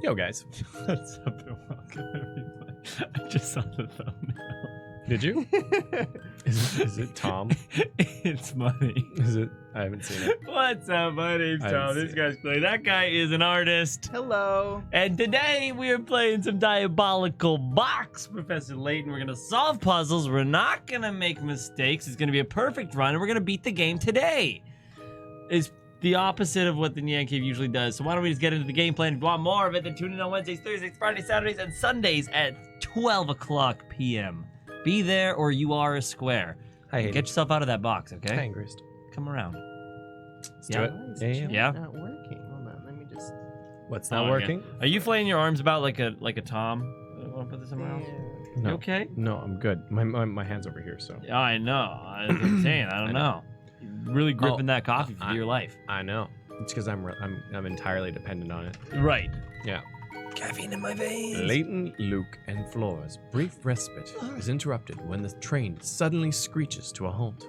Yo, guys. What's up and welcome, everybody. I just saw the thumbnail. Did you? Is it Tom? It's money. Is it? I haven't seen it. What's up? My name's I Tom. haven't This seen guy's playing. That guy is an artist. Hello. And today we are playing some Diabolical Box, Professor Layton. We're going to solve puzzles. We're not going to make mistakes. It's going to be a perfect run, and we're going to beat the game today. It's the opposite of what the NyanCave usually does. So why don't we just get into the game plan? If you want more of it, then tune in on Wednesdays, Thursdays, Fridays, Saturdays, and Sundays at 12 o'clock p.m. Be there or you are a square. Hi, Get yourself out of that box, okay? Hi, Angrist. Come around. Let's do it. Yeah. Not working. Hold on. Let me just. What's Oh, not okay. working? Are you flaying your arms about like a Tom? Want to put this somewhere else? No. You okay? No, I'm good. My hand's over here, so. Yeah, I know. I'm saying, I don't know. You're really gripping that coffee for your life. I know. It's because I'm entirely dependent on it. Right. Yeah. Caffeine in my veins. Layton, Luke, and Flora's brief respite is interrupted when the train suddenly screeches to a halt.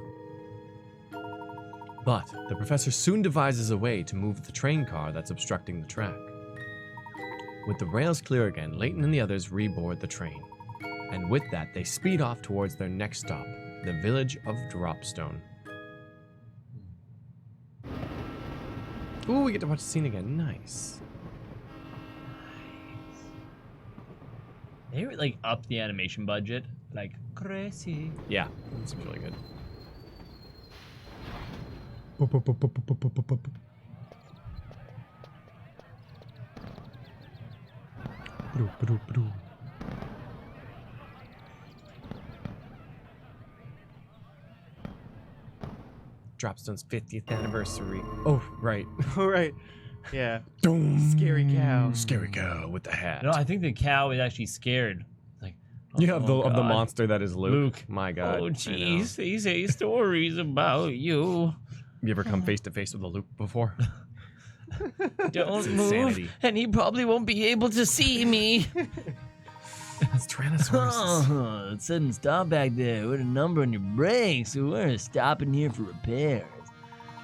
But the professor soon devises a way to move the train car that's obstructing the track. With the rails clear again, Layton and the others reboard the train. And with that, they speed off towards their next stop, the village of Dropstone. Ooh, we get to watch the scene again. Nice. They like up the animation budget like crazy. Yeah, it's really good. Dropstone's 50th anniversary. Oh, right. All right. Yeah. Doom. Scary cow. Scary cow with the hat. No, I think the cow is actually scared. Like, Yeah, of the God. monster that is Luke. Luke. My God. Oh, I know. jeez, they say stories about you. You ever come face to face with a Luke before? Don't It's move, insanity. and he probably won't be able to see me. It's Tyrannosaurus. Oh, it said stop back there with a number on your brakes. So we're stopping here for repairs.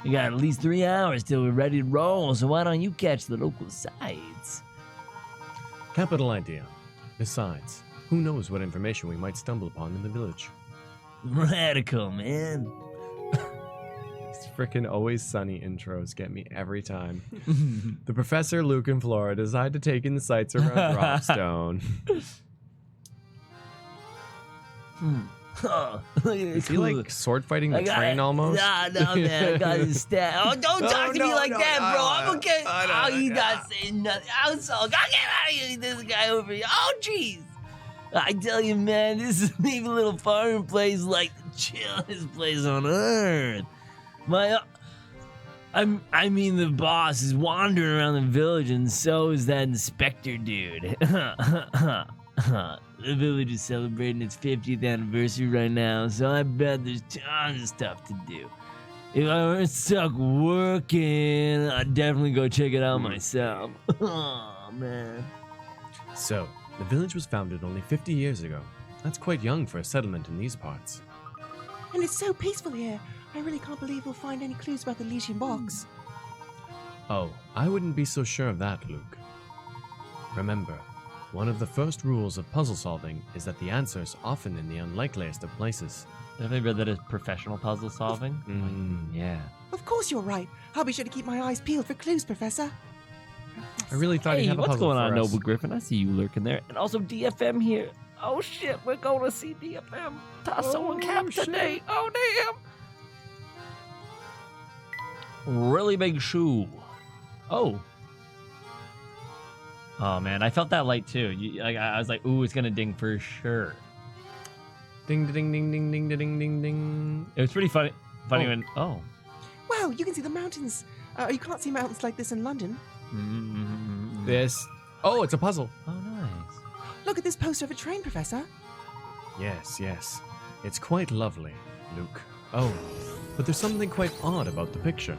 We got at least 3 hours till we're ready to roll, so why don't you catch the local sites? Capital idea. Besides, who knows what information we might stumble upon in the village? Radical, man. These frickin' Always Sunny intros get me every time. The professor, Luke, and Flora decide to take in the sights around Dropstone. Oh, look at Is this he like sword fighting the train almost? Nah, no, man, I got his stat. Oh, don't talk to me like that, bro. I'm okay. Oh, you not saying nothing. I'm so. Get out of here, this guy over here. Oh, jeez. I tell you, man, this is maybe a little farming place like the chillest place on earth. I mean, the boss is wandering around the village, and so is that inspector dude. The village is celebrating its 50th anniversary right now, so I bet there's tons of stuff to do. If I were stuck working, I'd definitely go check it out myself. Oh, man. So, the village was founded only 50 years ago. That's quite young for a settlement in these parts. And it's so peaceful here. I really can't believe we'll find any clues about the Elysian Box. Oh, I wouldn't be so sure of that, Luke. Remember, one of the first rules of puzzle solving is that the answer's often in the unlikeliest of places. Definitely read that as professional puzzle solving. Yeah. Of course you're right. I'll be sure to keep my eyes peeled for clues, Professor. I really thought Hey, you'd have a what's puzzle going on, for us. Noble Griffin? I see you lurking there. And also DFM here. Oh, shit, we're going to see DFM. Tasso and Cap today. Oh, damn. Really big shoe. Oh. Oh, man, I felt that light, too. I was like, ooh, it's going to ding for sure. Ding, ding, ding, ding, ding, ding, ding, ding. It was pretty funny when... Oh. Wow, you can see the mountains. You can't see mountains like this in London. This. Oh, it's a puzzle. Oh, nice. Look at this poster of a train, Professor. Yes, yes. It's quite lovely, Luke. Oh, but there's something quite odd about the picture.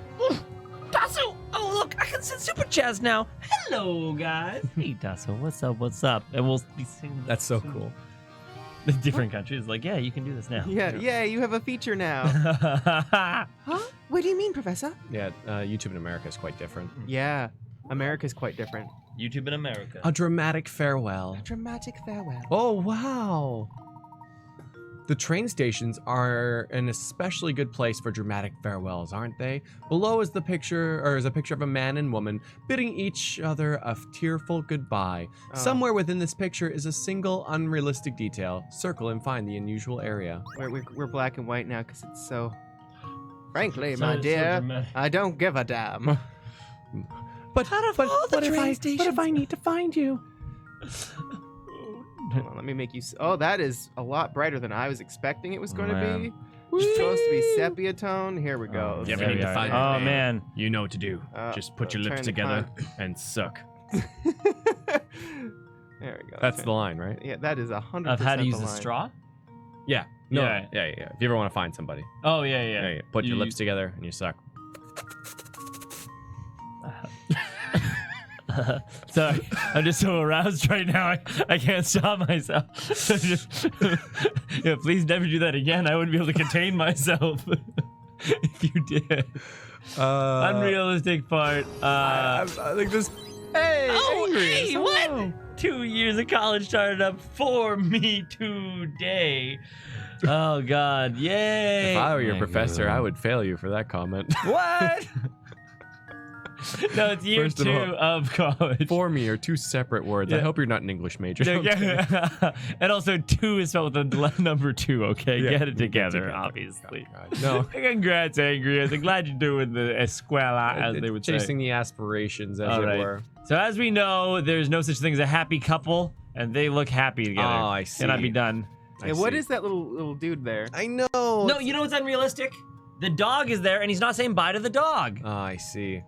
Tasso! Oh, look, I can send super chats now. Hello, guys. Hey, Tasso, what's up? What's up? And we'll be singing. That's so cool. The different countries, like, yeah, you can do this now. Yeah, you have a feature now. Huh? What do you mean, Professor? Yeah, YouTube in America is quite different. Yeah, America's quite different. YouTube in America. A dramatic farewell. Dramatic farewell. Oh, wow. The train stations are an especially good place for dramatic farewells, aren't they? Below is a picture of a man and woman bidding each other a tearful goodbye. Somewhere within this picture is a single unrealistic detail. Circle and find the unusual area. We're black and white now because it's so... Frankly, So- my so dear, dramatic. I don't give a damn. But what if I need to find you? Hold on, let me make you... Oh, that is a lot brighter than I was expecting it was going to Man. be. It's supposed to be sepia tone. Here we go. Yeah, There we need we to are. find Oh it, man. You know what to do. Just put your turn lips the together and suck. There we go. That's the line, right? Yeah, that is 100% Of how to use the a line. straw? Yeah. No. Yeah. Yeah. If you ever want to find somebody, Oh yeah. put your lips together and you suck. Sorry, I'm just so aroused right now. I can't stop myself. Yeah, please never do that again. I wouldn't be able to contain myself if you did. Unrealistic part. I think this. Hey, Oh, Angry, hey, hello. what? 2 years of college started up for me today. Oh God, yay! If I were your My professor, God. I would fail you for that comment. What? No, it's year First of 2 all, of college. For me are two separate words. I Yeah. hope you're not an English major. Yeah. And also 2 is spelled with the number 2, okay? Yeah, Get it together, together. obviously. God, no. Congrats, Angry. I'm glad you're doing the escuela, as they would Chasing say. the aspirations, as All it right. were. So as we know, there's no such thing as a happy couple, and they look happy together. Oh, I see. Can I be done? I Hey, what see. is that little dude there? I know. No, you know what's unrealistic? The dog is there, and he's not saying bye to the dog. Oh, I see.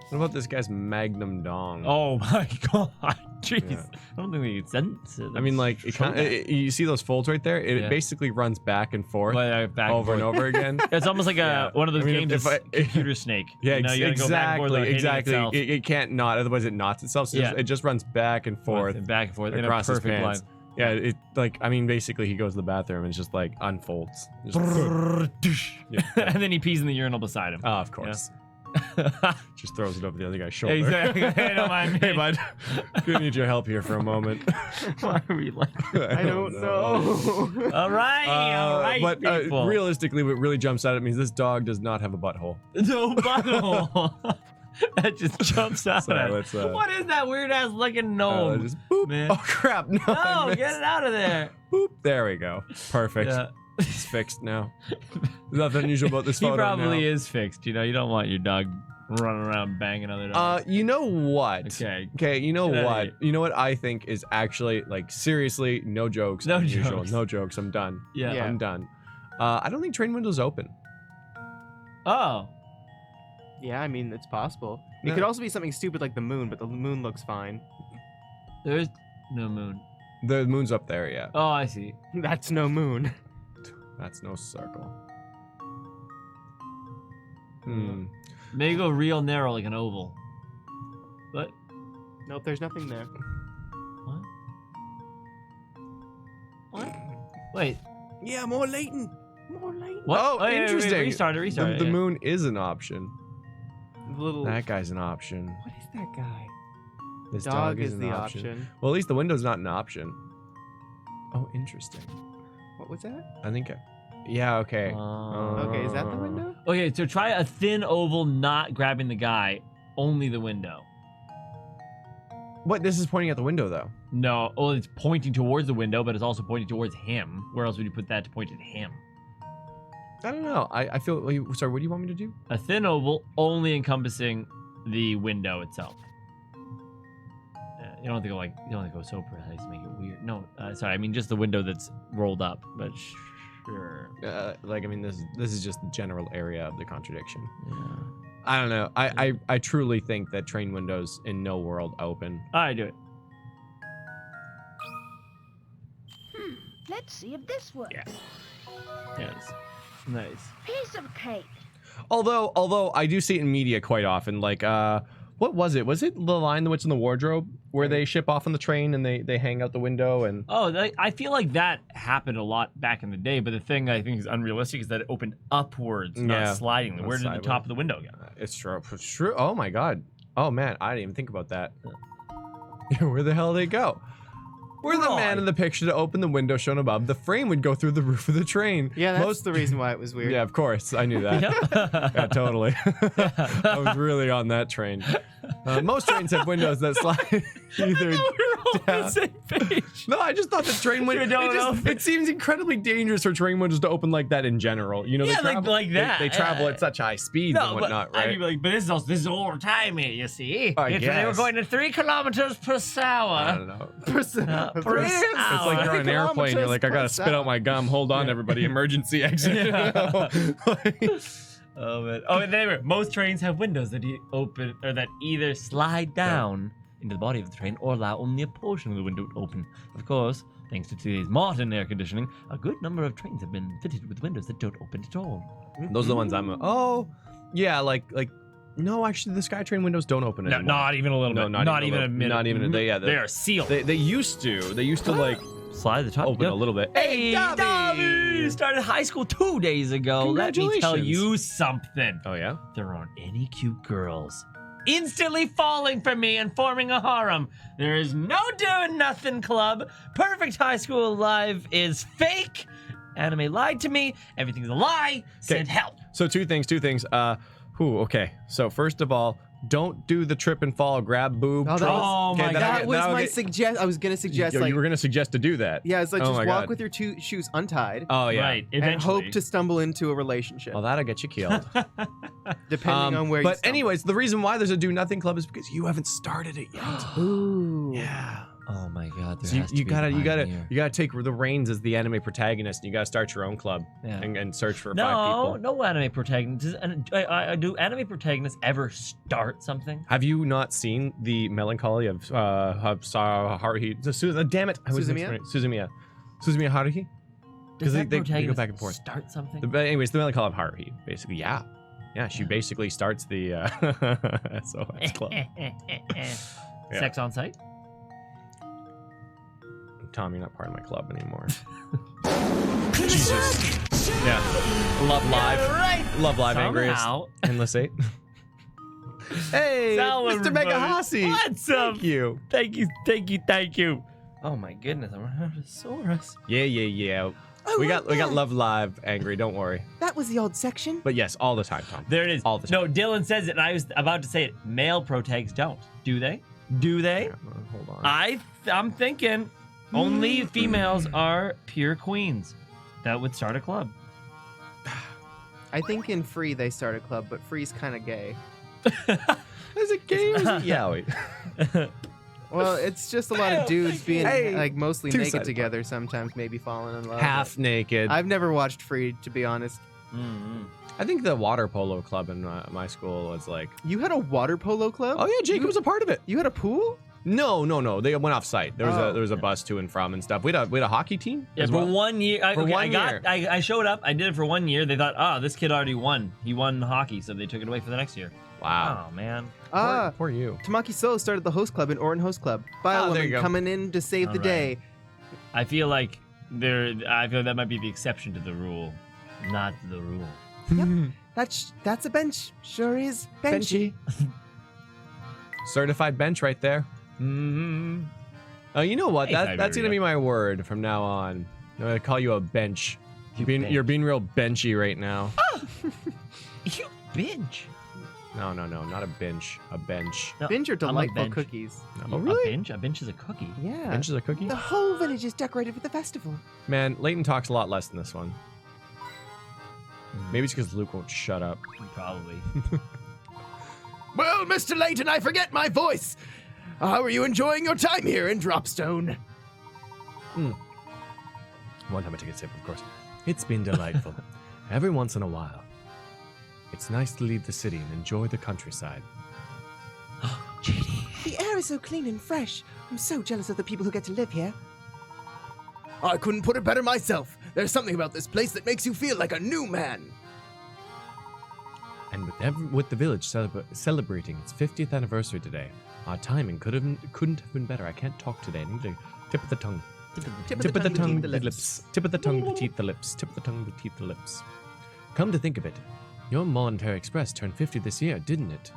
What about this guy's magnum dong? Oh my God. Jeez. Yeah. I don't think we can sense it. I mean, like, you see those folds right there? It Yeah. basically runs back and forth back over and forth. over again. It's almost like Yeah. one of those I mean, games if of I- computer snake. Yeah, You know, you gotta go back and forth without hitting exactly. itself. It can't knot, otherwise it knots itself. So Yeah. it just runs back and forth And back and forth in a across his perfect pants. line. Yeah, it basically he goes to the bathroom and it's just like unfolds. Just, yeah. And then he pees in the urinal beside him. Oh, of course. Just throws it over the other guy's shoulder. Exactly. Hey, don't mind me. Hey, bud. Gonna need your help here for a moment. Why are we like? I don't know. All right, But people. realistically, what really jumps out at me is this dog does not have a butthole. No butthole. That just jumps out So at let's, What is that weird ass looking gnome? just boop. man. Oh crap! No, I No, missed. get it out of there. Boop. There we go. Perfect. Yeah. It's fixed now. There's nothing unusual about this He photo probably now. is fixed. You know, you don't want your dog running around banging other dogs. You know what? Okay. Okay, you know Get outta what? here. You know what I think is actually, like, seriously, no jokes. No unusual. jokes. No jokes. I'm done. Yeah. Yeah. I'm done. I don't think train windows open. Oh. Yeah, I mean, it's possible. No. It could also be something stupid like the moon, but the moon looks fine. There's no moon. The moon's up there, yeah. Oh, I see. That's no moon. That's no circle. Maybe go real narrow like an oval. What? Nope, there's nothing there. What? What? Wait. Yeah, more Layton. More Layton. What? Oh, wait, interesting. Restart it. The yeah. moon is an option. The little. That guy's an option. What is that guy? This Dog is is an the option. option. Well, at least the window's not an option. Oh, interesting. What was that? I think. Yeah. Okay. Okay, is that the window? Okay, so try a thin oval, not grabbing the guy, only the window. What? This is pointing at the window, though. No, well, it's pointing towards the window, but it's also pointing towards him. Where else would you put that to point at him? I don't know. I feel. Sorry. What do you want me to do? A thin oval, only encompassing the window itself. You don't have to go you don't have to go so precise to make it weird. No, sorry, I mean just the window that's rolled up. But sure. Like, I mean, this is just the general area of the contradiction. Yeah. I don't know. I truly think that train windows in no world open. All right, do it. Let's see if this works. Yeah. Yes. Nice. Piece of cake. Although I do see it in media quite often. Like, what was it? Was it The Lion, the Witch, and the Wardrobe, where they ship off on the train and they hang out the window and? Oh, I feel like that happened a lot back in the day, but the thing I think is unrealistic is that it opened upwards, Yeah. not sliding. Not Where did the sideways. top of the window go? It's true. It's true. Oh my god. Oh man, I didn't even think about that. Where the hell did they go? We're the man in the picture to open the window shown above. The frame would go through the roof of the train. Yeah, that's the reason why it was weird. Yeah, of course. I knew that. Yeah, totally. I was really on that train. Most trains have windows that slide either down. the same page. No, I just thought the train window. It seems incredibly dangerous for train windows to open like that in general. You know, Yeah, they travel, like that. They travel at such high speeds and whatnot, but, right? I'd be like, but this is old timey, you see. I They were guess. going to 3 kilometers per I hour. don't know. Per It's hour. like you're on an airplane. You're like, I gotta spit out my gum. Hold on, everybody. Emergency exit. Oh man! Oh, and anyway, most trains have windows that open or that either slide down into the body of the train or allow only a portion of the window to open. Of course, thanks to today's modern air conditioning, a good number of trains have been fitted with windows that don't open at all. Those are the ones I'm. Oh, yeah, like. No, actually, the SkyTrain windows don't open No, anymore. not even a little No, bit. not even even a a little- minute. not even a- yeah, they are sealed. They used to. They used to like Slide the top. open a little bit. Hey, Dobby! Started high school 2 days ago. Let me tell Congratulations. you something. Oh yeah. There aren't any cute girls instantly falling for me and forming a harem. There is no doing nothing club. Perfect High School Live is fake. Anime lied to me. Everything's a lie. Send help. So two things. Okay. So first of all, don't do the trip and fall, grab boob. Oh, that troll. was- Okay, my then God. That was my suggest. I was gonna suggest You like, were gonna suggest to do that. yeah, it's like Oh just my walk God. with your two shoes untied Oh yeah. Right. and Eventually. hope to stumble into a relationship, Well, that'll get you killed. depending on where. you But stumble. anyways, the reason why there's a do nothing club is because you haven't started it yet. Ooh. Yeah. Oh my God. There So has to be a pioneer. you gotta take the reins as the anime protagonist, and you gotta start your own club Yeah. and search for 5 No, people. no anime protagonists. Do anime protagonists ever start something? Have you not seen the melancholy of Haruhi? Damn it! I was Suzumiya? Suzumiya Haruhi. Does Because that they go protagonist back and forth. start something? But anyways, the melancholy of Haruhi, basically, yeah. She basically starts the SOS club. Sex on site? Tom, you're not part of my club anymore. Jesus. Yeah. Love Live. Right. Love Live, Angriest. Somehow. Endless 8. Hey, Ciao, Mr. everybody. Megahasi. What's up? Thank you. Thank you. Oh my goodness, I'm running out of Saurus. Yeah. Oh, we right got there. Love Live, Angry. Don't worry. That was the odd section. But yes, all the time, Tom. There it is. All the time. No, Dylan says it, and I was about to say it. Male protags don't. Do they? Do they? Yeah, hold on. I'm thinking only females are pure queens. That would start a club. I think in Free they start a club, but Free's kind of gay. Is it gay or is it yaoi? Well, it's just a lot of dudes being Hey, like mostly two-sided naked together, sometimes maybe falling in love. Half naked. I've never watched Free, to be honest. Mm-hmm. I think the water polo club in my school was like, You had a water polo club? oh yeah, Jacob was a part of it. You had a pool? No. They went off site. There was Oh. a bus to and from and stuff. We had a hockey team. Yeah, as for well. 1 year. For Okay, 1 year. I showed up. I did it for 1 year. They thought, this kid already won. He won hockey, so they took it away for the next year. Wow. Oh man. Poor you. Tamaki So started the host club in Orin Host Club. By Oh, a there you woman go. coming in to save the All day. I feel like that might be the exception to the rule, not the rule. That's a bench. Sure is benchy. Certified bench right there. Mm-hmm. Oh, you know what? Hey, That's gonna Siberia. be my word from now on. I'm gonna call you a bench. bench. You're being real benchy right now. You binge. No, not a bench. A bench. No, Binge are I'm a delightful bench. cookies. No, A really? binge? A binge is a cookie. Yeah. Bench is a cookie? The whole village is decorated for the festival. Man, Layton talks a lot less than this one. Maybe it's because Luke won't shut up. Probably. Well, Mr. Layton, I forget my voice. How are you enjoying your time here in Dropstone? One time I take a sip, of course. It's been delightful. Every once in a while. It's nice to leave the city and enjoy the countryside. The air is so clean and fresh. I'm so jealous of the people who get to live here. I couldn't put it better myself. There's something about this place that makes you feel like a new man. And with the village celebrating its 50th anniversary today, our timing couldn't have been better. I can't talk today. I need to tip of the tongue. Tip Tip of the tongue, the the lips. Tip of the tongue, the teeth, the lips. Tip of the tongue, the teeth, the lips. Come to think of it, your Monetary Express turned 50 this year, didn't it?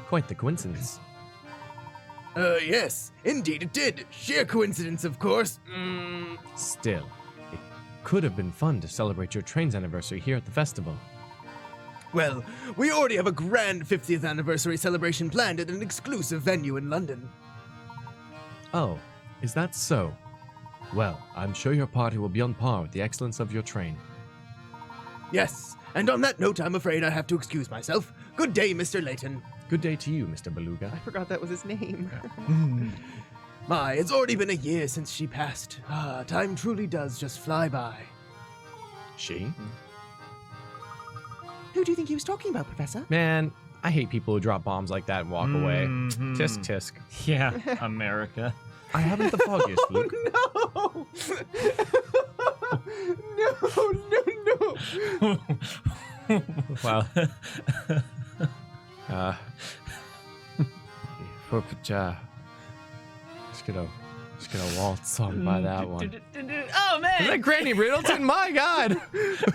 Quite the coincidence. Yes, indeed it did. Sheer coincidence, of course. Still, it could have been fun to celebrate your train's anniversary here at the festival. Well, we already have a grand 50th anniversary celebration planned at an exclusive venue in London. Oh, is that so? Well, I'm sure your party will be on par with the excellence of your train. Yes, and on that note, I'm afraid I have to excuse myself. Good day, Mr. Layton. Good day to you, Mr. Beluga. I forgot that was his name. My, it's already been a year since she passed. Time truly does just fly by. She? Who do you think he was talking about, Professor? Man, I hate people who drop bombs like that and walk away. Mhm. Tisk tisk. Yeah, America. I haven't the foggiest, Luke. No! Well, just gonna waltz on by that one. Oh man! Is that Granny Riddleton? My God!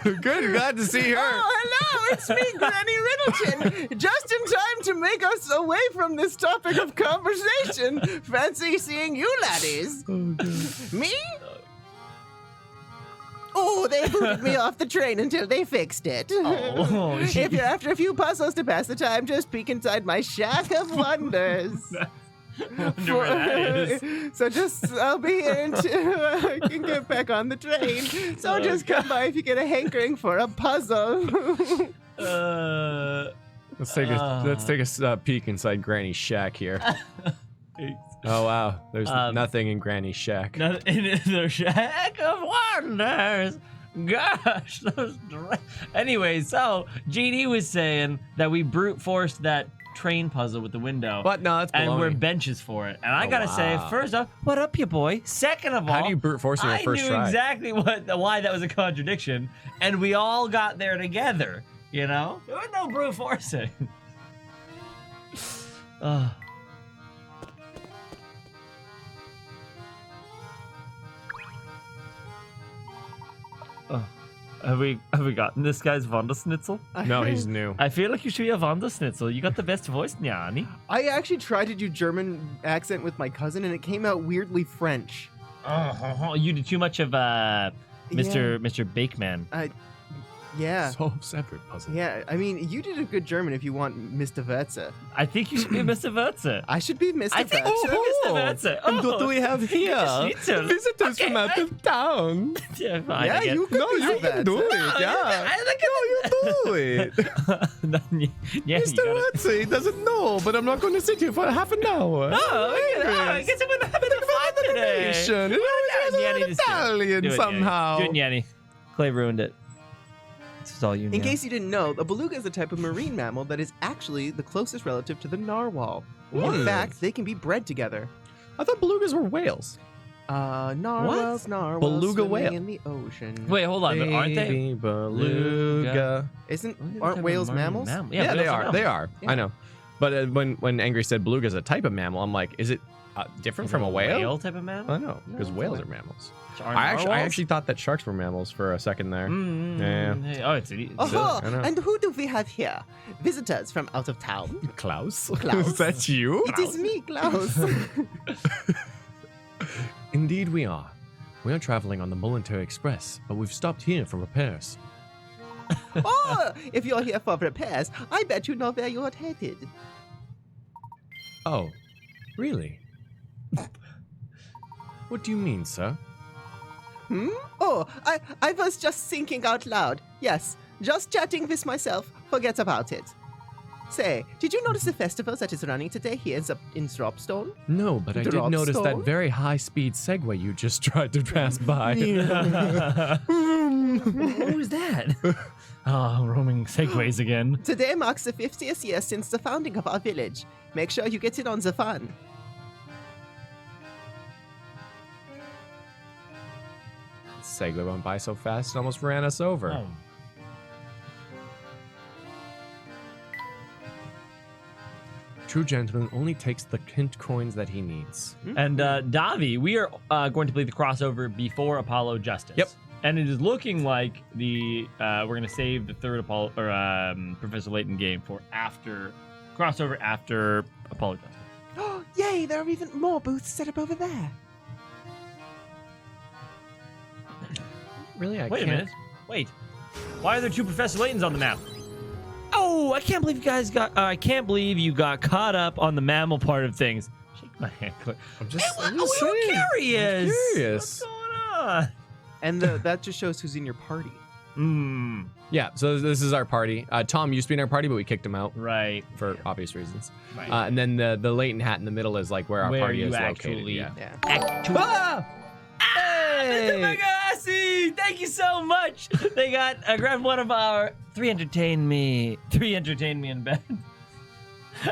Good, glad to see her. Oh, hello, it's me, Granny Riddleton. Just in time to make us away from this topic of conversation. Fancy seeing you laddies. Me? Oh, they booted me off the train until they fixed it. Oh, If you're after a few puzzles to pass the time, just peek inside my shack of wonders. wonder where that is. So I'll be here until I can get back on the train. So just come by if you get a hankering for a puzzle. Let's take a peek inside Granny's shack here. Oh wow, there's nothing in Granny's shack. In the shack of wonders. Gosh, those. Anyway, so Jeannie was saying that we brute forced that train puzzle with the window. But no, that's baloney. And we're benches for it. And I Oh, gotta say, wow. first off, what up, you boy? Second of all, How do you brute force in your first I knew try? exactly why that was a contradiction, and we all got there together. You know, there was no brute forcing. Have we gotten this guy's Wandersnitzel? No, he's new. I feel like you should be a Wandersnitzel. You got the best voice, Nyani. I actually tried to do German accent with my cousin, and it came out weirdly French. Oh, you did too much of Mr. Bakeman. Yeah. Solve separate puzzle. Yeah, I mean, you did a good German if you want Mr. Wetzer. I think you should be Mr. Wurzer. I should be Mr. I think you Wetzer. should be Mr. Wurzer. And what do we have here? Schnitzel. Visitors Okay, from out of town. Yeah, fine, Yeah, I guess. you could be Mr. Wetzer. it. Yeah, Mr. Wetzel, he doesn't know, but I'm not going to sit here for half an hour. I guess I'm gonna have a fun today. Nation. It always Yanni, has an just do it. Italian Do it, somehow. Do it, Yanni. Clay ruined it. This is all you know. In case you didn't know, a beluga is a type of marine mammal that is actually the closest relative to the narwhal. What? In fact, they can be bred together. I thought belugas were whales. Narwhals, narwhals Beluga swimming whale. in the ocean. Wait, hold on. But aren't they? Baby beluga. Aren't whales mammals? Yeah, they whales are. They are. Yeah. I know. But when Angry said beluga is a type of mammal, I'm like, is it different from a whale? Whale type of mammal? I know, because it's a whales whale. are mammals. Aren't I narwhals? actually thought that sharks were mammals for a second there. Yeah. Hey, oh, it's Oh, I know. and who do we have here? Visitors from out of town. Klaus? Klaus. Is that you? It is me, Klaus. Indeed we are. We are traveling on the Military Express, but we've stopped here for repairs. Oh, if you're here for repairs, I bet you know where you're headed. Oh, really? What do you mean, sir? Oh, I was just thinking out loud. Yes, just chatting with myself. Forget about it. Say, did you notice the festival that is running today here in Dropstone? No, but I did Drop notice that stone? very high-speed Segway you just tried to pass by. What was that? Oh, roaming segways again. Today marks the 50th year since the founding of our village. Make sure you get in on the fun. Segway went by so fast it almost ran us over. Oh. True gentleman only takes the hint coins that he needs. And Davi, we are going to play the crossover before Apollo Justice. Yep. And it is looking like we're going to save the third Apollo or Professor Layton game for after crossover after Apollo Justice. Yay, there are even more booths set up over there. Really, I Wait a can't. minute. Wait. Why are there 2 Professor Laytons on the map? Oh, I can't believe you guys got. I can't believe you got caught up on the mammal part of things. Shake my hand. I'm just We were saying. curious. I'm curious. What's going on? And that just shows who's in your party. Hmm. Yeah, so this is our party. Tom used to be in our party, but we kicked him out Right. for obvious reasons. Right. And then the Layton hat in the middle is like where our Where party you is actually- located. Yeah. Yeah. Ah! Mr. Megassi, thank you so much. They got grabbed one of our 3 entertain me in bed.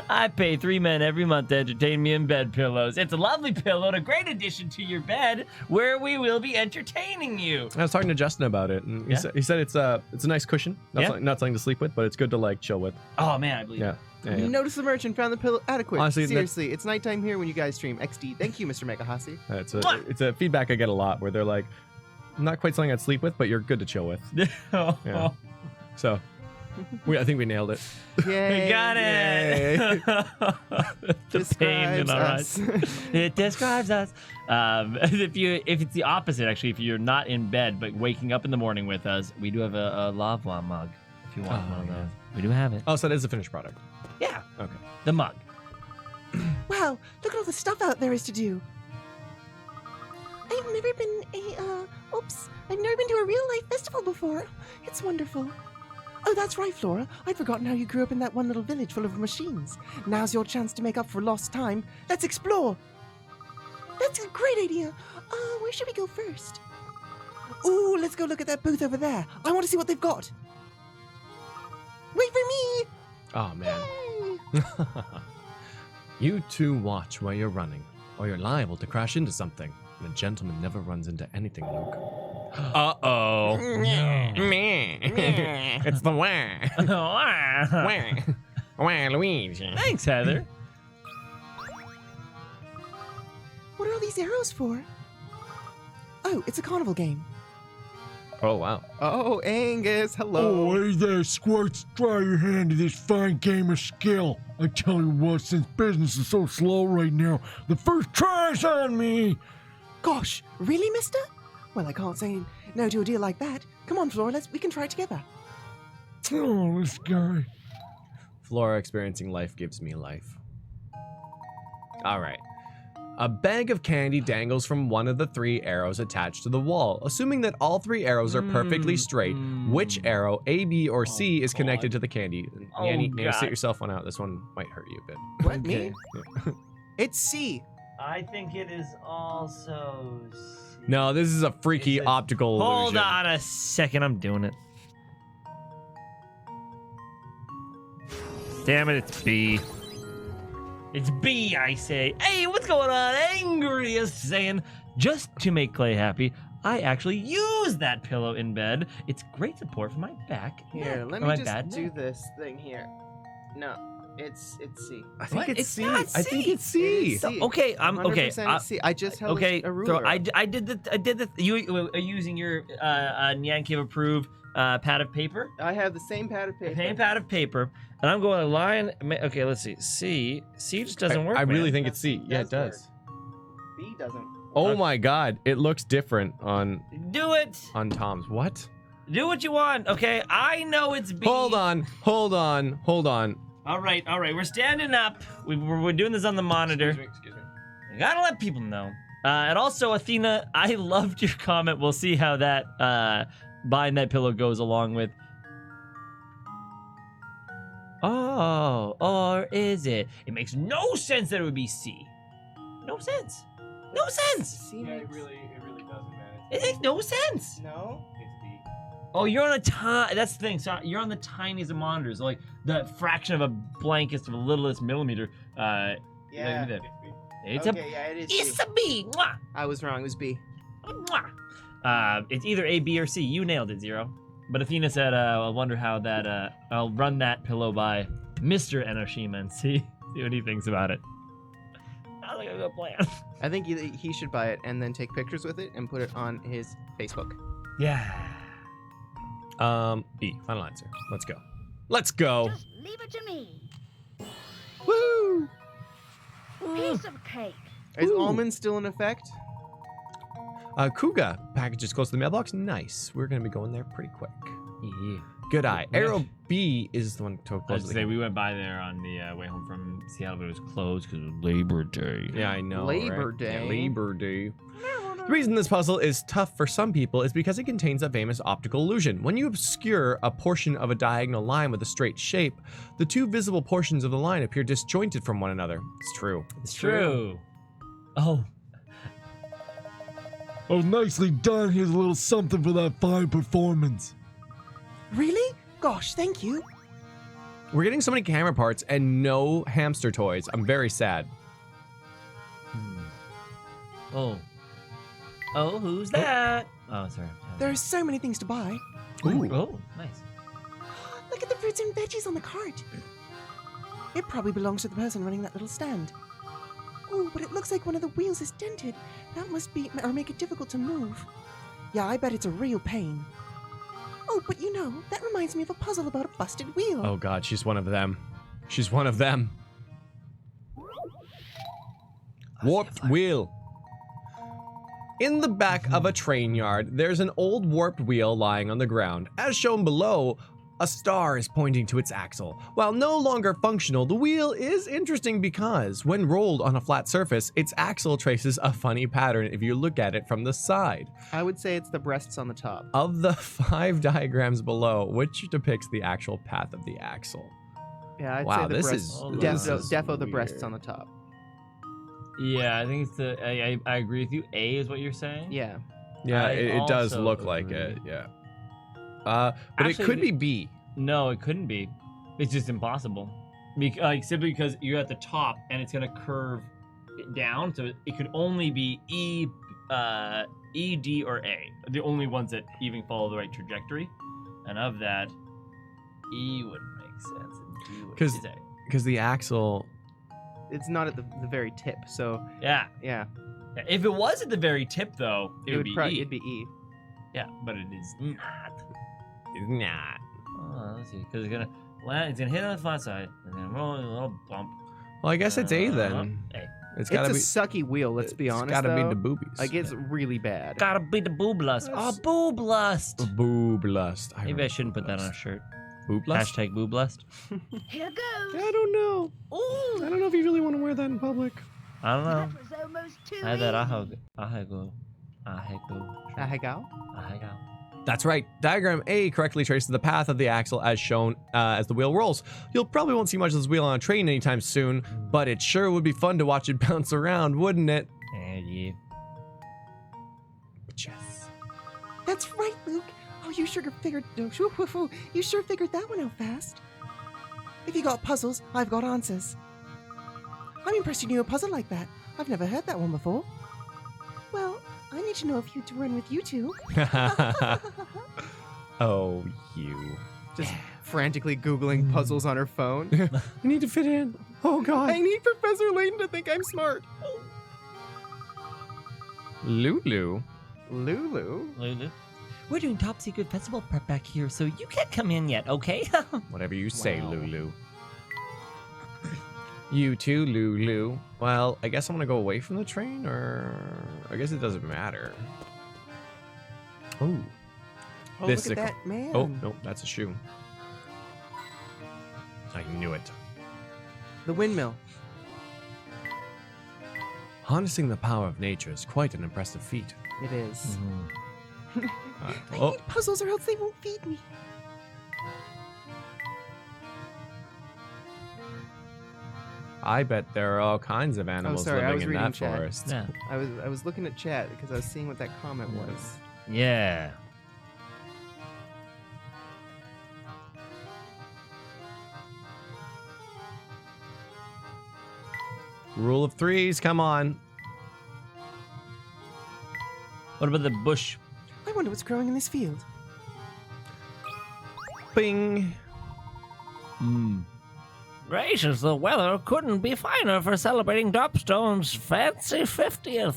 I pay 3 men every month to entertain me in bed pillows. It's a lovely pillow and a great addition to your bed where we will be entertaining you. I was talking to Justin about it, and he said it's a nice cushion. Not, Yeah. not something to sleep with, but it's good to like chill with. Oh man, I believe Yeah. it. Yeah, You yeah. noticed the merchant found the pillow adequate. Honestly, Seriously, it's nighttime here when you guys stream. XD. Thank you, Mr. Megahasi. It's a feedback I get a lot where they're like, not quite something I'd sleep with, but you're good to chill with. Yeah. So, I think we nailed it. Yay. We got it. The pain in our eyes. It describes us. If it's the opposite, actually, if you're not in bed but waking up in the morning with us, we do have a lava mug. If you want Oh, one of yeah. those, we do have it. Oh, so that is a finished product. Yeah, Okay. the mug. Wow, look at all the stuff out there is to do. I've never been I've never been to a real life festival before. It's wonderful. Oh, that's right, Flora. I'd forgotten how you grew up in that one little village full of machines. Now's your chance to make up for lost time. Let's explore. That's a great idea. Where should we go first? Ooh, let's go look at that booth over there. I want to see what they've got. Wait for me. Oh, man. Yay. You two watch while you're running, or you're liable to crash into something. And a gentleman never runs into anything, Luke. Uh-oh. It's the wah Luigi. Thanks, Heather. What are all these arrows for? Oh, it's a carnival game. Oh, wow. Oh, Angus, hello. Oh, hey there, Squirts. Try your hand to this fine game of skill. I tell you what, since business is so slow right now, the first try's on me. Gosh, really, mister? Well, I can't say no to a deal like that. Come on, Flora, we can try it together. Oh, this guy. Flora experiencing life gives me life. All right. A bag of candy dangles from one of the 3 arrows attached to the wall. Assuming that all 3 arrows are perfectly straight, which arrow, A, B, or C, is connected to the candy? Oh, Yanny, God. sit yourself one out. This one might hurt you a bit. What, me? It's C. I think it is also. No, this is a freaky Is it- optical Hold illusion. on a second, I'm doing it. Damn it, it's B. It's B, I say. Hey, what's going on? Angry is saying, just to make Clay happy, I actually use that pillow in bed. It's great support for my back. Here, neck, let or me my just bad do neck. this thing here. No, it's C. I think What? it's It's C. not I think C. it's C. It is C. Okay, I'm okay. 100% it's C. I just held Okay, a ruler. so up. I did the you are using your NyanCave approved pad of paper. I have the same pad of paper. Same pad of paper, and I'm going to line. Okay, let's see. C just doesn't work. I really man. think it's C. Yeah, it Does does. B doesn't. Oh my god, it looks different on Do it. Tom's. What? Do what you want. Okay, I know it's B. Hold on. All right. We're standing up. We're doing this on the monitor. Excuse me. I gotta let people know. And also, Athena, I loved your comment. We'll see how that buying that pillow goes along with. Oh, or is it? It makes no sense that it would be C. No sense. No sense. C makes... really doesn't matter. It makes no sense. No. It's B. Oh, you're on a tiny. That's the thing. So you're on the tiniest of monitors, like the fraction of a blankest of a littlest millimeter. Yeah. It's Okay, yeah, it is It's C. a B. Mwah. I was wrong. It was B. Mwah. It's either A, B, or C. You nailed it, Zero. But Athena said, I wonder how that. I'll run that pillow by Mr. Enoshima and see what he thinks about it. Sounds like a good plan. I think he should buy it and then take pictures with it and put it on his Facebook. Yeah. B. Final answer. Let's go. Let's go. Just leave it to me. Woo! Piece of cake. Is Ooh. almond still in effect? Kuga, package is close to the mailbox. Nice. We're going to be going there pretty quick. Yeah. Good eye. Yeah. Arrow B is the one to I was close to the say, game. we went by there on the way home from Seattle, but it was closed because of Labor Day. Yeah, I know. Labor right? Day. Yeah, Labor Day. The reason this puzzle is tough for some people is because it contains a famous optical illusion. When you obscure a portion of a diagonal line with a straight shape, the two visible portions of the line appear disjointed from one another. It's true. It's true. Oh, Oh, nicely done. Here's a little something for that fine performance. Really? Gosh, thank you. We're getting so many camera parts and no hamster toys. I'm very sad. oh, oh, who's that? Oh, sorry. There are so many things to buy. Ooh. Oh, nice. Look at the fruits and veggies on the cart. It probably belongs to the person running that little stand. Oh, but it looks like one of the wheels is dented. That must be, or make it difficult to move. Yeah, I bet it's a real pain. Oh, but you know, that reminds me of a puzzle about a busted wheel. Oh god, she's one of them. She's one of them. Warped wheel. In the back of a train yard, there's an old warped wheel lying on the ground. As shown below, a star is pointing to its axle. While no longer functional, the wheel is interesting because, when rolled on a flat surface, its axle traces a funny pattern if you look at it from the side. I would say it's the breasts on the top. Of the 5 diagrams below, which depicts the actual path of the axle? Yeah, I'd Wow, say the this breasts. is- this defo, is defo the breasts weird. on the top. Yeah, I think it's the. I agree with you. A is what you're saying. Yeah. Yeah, I it does also look like agree. it, yeah. But Actually, it could be B. No, it couldn't be. It's just impossible. Simply because you're at the top and it's gonna curve it down, so it could only be E, D, or A. The only ones that even follow the right trajectory. And of that, E wouldn't make sense. And D would. 'Cause- is A. Because the axle... It's not at the very tip, so Yeah. yeah. Yeah, if it was at the very tip, though, it would be E. It'd be E. Yeah, but it is not. It's not. Oh, let's see, because it's gonna land. It's gonna hit on the flat side and then roll a little bump. Well, I guess it's A then. A. It's It's gotta a be... sucky wheel, let's be honest. It's gotta be though. the boobies. Like, it's really bad. Gotta be the boob lust. Oh, boob lust. Boob lust. Maybe I shouldn't put that on a shirt. Boob lust? Hashtag boob lust. Here goes. I don't know. I don't know if you really want to wear that in public. I don't know. That was almost too I had that easy. ahego. Ahegao? That's right. Diagram A correctly traces the path of the axle as shown as the wheel rolls. You'll probably won't see much of this wheel on a train anytime soon, but it sure would be fun to watch it bounce around, wouldn't it? Yeah. Yes. That's right, Luke. Oh, you sure figured. You sure figured that one out fast. If you got puzzles, I've got answers. I'm impressed you knew a puzzle like that. I've never heard that one before. Well, I need to know if you'd run with you two. Oh, you. Just frantically Googling puzzles on her phone. I need to fit in. Oh, God. I need Professor Layton to think I'm smart. Lulu. Lulu? Lulu. We're doing top secret festival prep back here, so you can't come in yet, okay? Whatever you say, Wow. Lulu. You too, Lulu. Well, I guess I'm gonna go away from the train, or I guess it doesn't matter. Oh. Oh, This look at is a- that man. Oh, no, that's a shoe. I knew it. The windmill. Harnessing the power of nature is quite an impressive feat. It is. Uh, I oh, need puzzles or else they won't feed me. I bet there are all kinds of animals sorry, I living was in reading that chat. forest. Yeah. I was looking at chat because I was seeing what that comment was. Yeah. Rule of threes, come on. What about the bush? I wonder what's growing in this field. Bing. Gracious, the weather couldn't be finer for celebrating Dropstone's fancy 50th.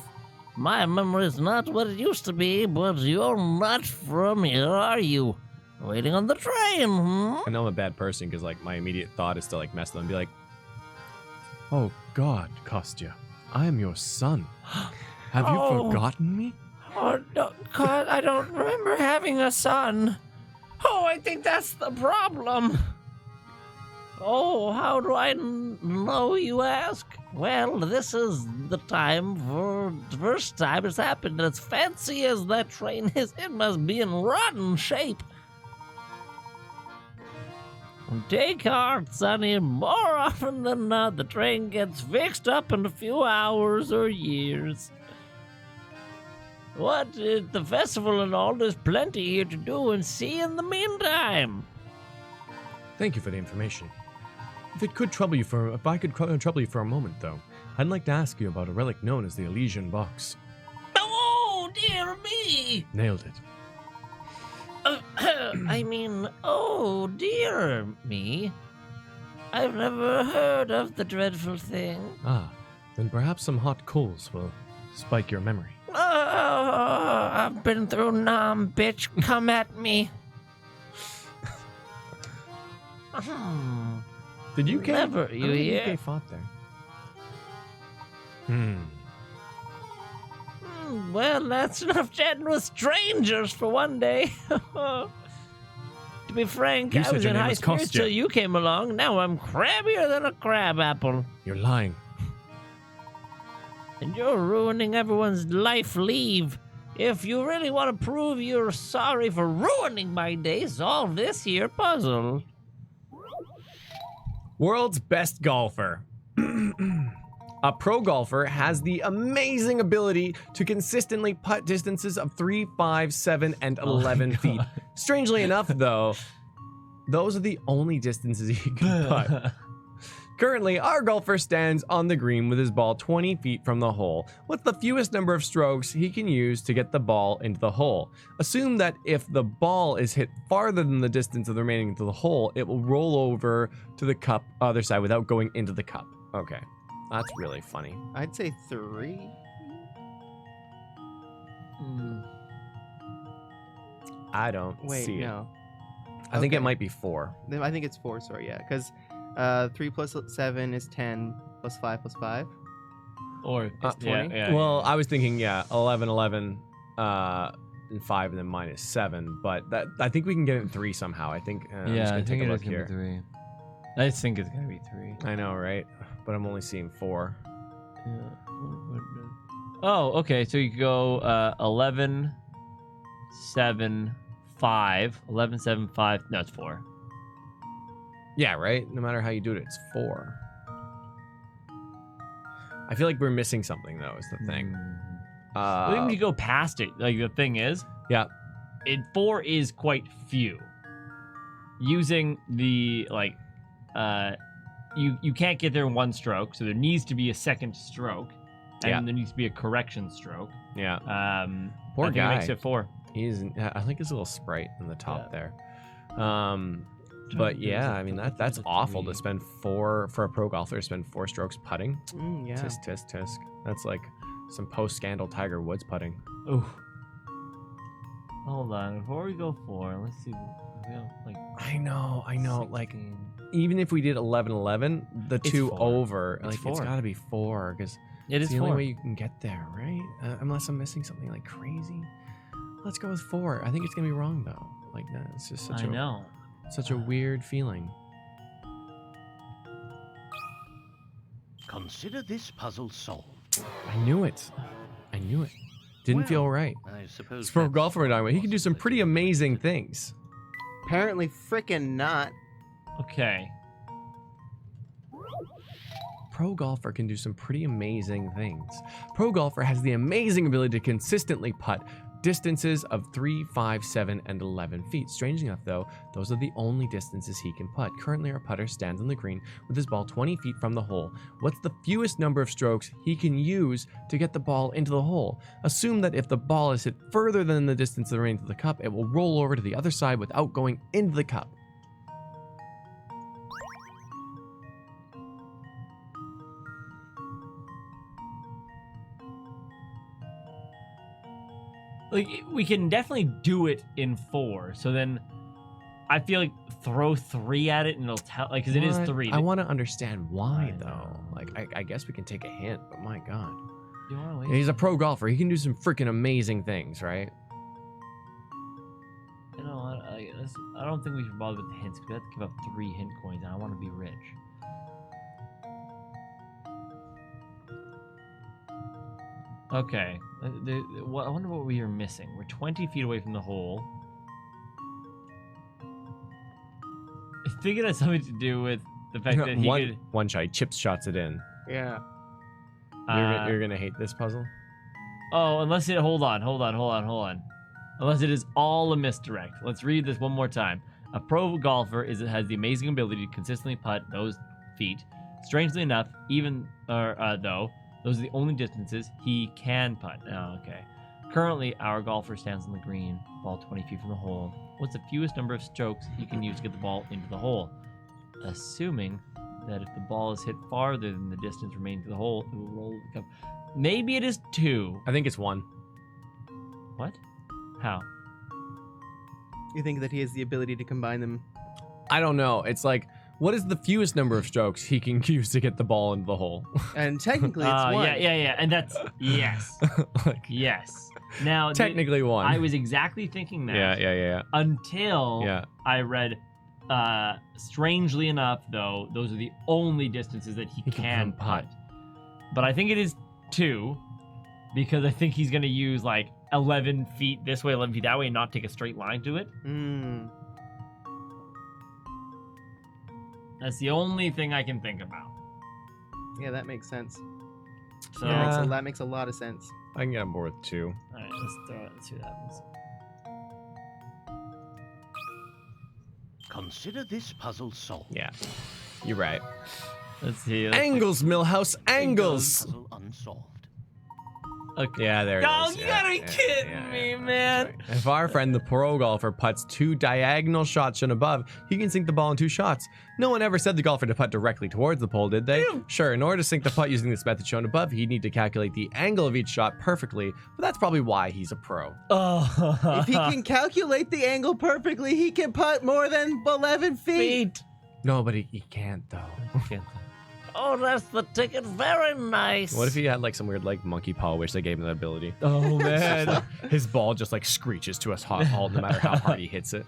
My memory's not what it used to be, but you're not from here, are you? Waiting on the train, hmm? I know I'm a bad person because like my immediate thought is to like mess with them and be like, Oh God, Kostya, I am your son. Have you Oh. forgotten me? Oh, no, God, I don't remember having a son. Oh, I think that's the problem. Oh, how do I know, you ask? Well, this is the time for the first time it's happened. As fancy as that train is, it must be in rotten shape. Take heart, Sonny. More often than not, the train gets fixed up in a few hours or years. What is the festival and all? There's plenty here to do and see in the meantime. Thank you for the information. If I could trouble you for a moment, though, I'd like to ask you about a relic known as the Elysian Box. Oh, dear me! Nailed it. Oh, dear me. I've never heard of the dreadful thing. Ah, then perhaps some hot coals will spike your memory. I've been through Nam, bitch. Come at me. Did UK? Never, you I don't think hear? UK fought there. Well, that's enough chatting with strangers for one day. To be frank, You I said was your in name high was spirits Kostya. till you came along. Now I'm crabbier than a crab apple. You're lying. And you're ruining everyone's life leave. If you really want to prove you're sorry for ruining my day, solve this here puzzle. World's best golfer. A pro golfer has the amazing ability to consistently putt distances of 3, 5, 7, and 11 feet. Strangely enough, though, those are the only distances he can putt. Currently, our golfer stands on the green with his ball 20 feet from the hole. What's the fewest number of strokes he can use to get the ball into the hole? Assume that if the ball is hit farther than the distance of the remaining into the hole, it will roll over to the cup other side without going into the cup. Okay, that's really funny. I'd say 3. I don't Wait, see no. it. I think it Okay. might be 4. Then I think it's 4, sorry, yeah. Because 3 plus 7 is 10, plus 5 plus 5. Or It's 20? Well, I was thinking, 11, 11, and 5, and then minus 7. But that I think we can get it in 3 somehow. I think. I'm just I gonna think take a it look is gonna here. be 3. I just think it's gonna be 3. I know, right? But I'm only seeing 4. Oh, okay. So you could go 11, 7, 5. 11, 7, 5. No, it's 4. Yeah, right? No matter how you do it, it's 4. I feel like we're missing something, though, is the thing. I think we go past it. Like, the thing is, Yeah. 4 is quite few. Using the, like, you can't get there in 1 stroke, so there needs to be a second stroke. And Yeah. there needs to be a correction stroke. Yeah. I Poor think guy. It makes it 4. I like his little sprite in the top there. But yeah, I mean, that's awful to spend 4, for a pro golfer to spend 4 strokes putting. Yeah. Tisk, tisk, tisk. That's like some post-scandal Tiger Woods putting. Ooh. Hold on. Before we go 4, let's see. We have, like, I know. Like, 16. even if we did 11, 11, the It's 2 4. over, It's like, 4. it's got to be 4, because It it's is the 4. only way you can get there, right? Unless I'm missing something, like, crazy. Let's go with 4. I think it's going to be wrong, though. Like, that. It's just I know. such a weird feeling. Consider this puzzle solved. I knew it. Didn't feel right. I suppose. This pro that's golfer we're talking about, he can do some pretty amazing things. Apparently frickin' not. Okay. Pro golfer can do some pretty amazing things. Pro golfer has the amazing ability to consistently putt distances of 3, 5, 7, and 11 feet. Strangely enough, though, those are the only distances he can putt. Currently, our putter stands on the green with his ball 20 feet from the hole. What's the fewest number of strokes he can use to get the ball into the hole? Assume that if the ball is hit further than the distance that remains to the cup, it will roll over to the other side without going into the cup. Like, we can definitely do it in 4. So then I feel like throw 3 at it and it'll tell, like, because it is What? 3. I want to understand why, I though. know. Like, I guess we can take a hint, but my God. You want to wait? He's a pro golfer. He can do some freaking amazing things, right? You know what? I don't think we should bother with the hints because we have to give up 3 hint coins, and I want to be rich. Okay. I wonder what we are missing. We're 20 feet away from the hole. I think it has something to do with the fact that he could... one shot. He chips shots it in. Yeah. You're gonna hate this puzzle. Oh, unless it... Hold on. Unless it is all a misdirect. Let's read this one more time. A pro golfer has the amazing ability to consistently putt those feet. Strangely enough, even though those are the only distances he can putt. Oh, okay. Currently, our golfer stands on the green, ball 20 feet from the hole. What's the fewest number of strokes he can use to get the ball into the hole? Assuming that if the ball is hit farther than the distance remaining to the hole, it will roll the cup. Maybe it is 2. I think it's 1. What? How? You think that he has the ability to combine them? I don't know. It's like, what is the fewest number of strokes he can use to get the ball into the hole? And technically, it's 1. Yeah. And that's... Yes. Like, Yes. Now, technically 1. I was exactly thinking that. Yeah. Until I read, strangely enough, though, those are the only distances that he can putt. But I think it is 2, because I think he's going to use, like, 11 feet this way, 11 feet that way, and not take a straight line to it. That's the only thing I can think about. Yeah, that makes sense. So, That makes a lot of sense. I can get on board with 2. all right, let's throw it and see what happens. Consider this puzzle solved. Yeah, you're right. Let's see. Angles, Millhouse, angles. Puzzle unsolved. Okay. Yeah, there it Oh, is. you Yeah, gotta be kidding me, that's man. right. If our friend the pro golfer putts 2 diagonal shots shown above, he can sink the ball in 2 shots. No one ever said the golfer to putt directly towards the pole, did they? Sure, in order to sink the putt using this method shown above, he'd need to calculate the angle of each shot perfectly, but that's probably why he's a pro. Oh. If he can calculate the angle perfectly, he can putt more than 11 feet. No, but he can't, though. Oh, that's the ticket. Very nice. What if he had like some weird like monkey paw wish they gave him that ability? Oh, man. His ball just like screeches to us halt no matter how hard he hits it.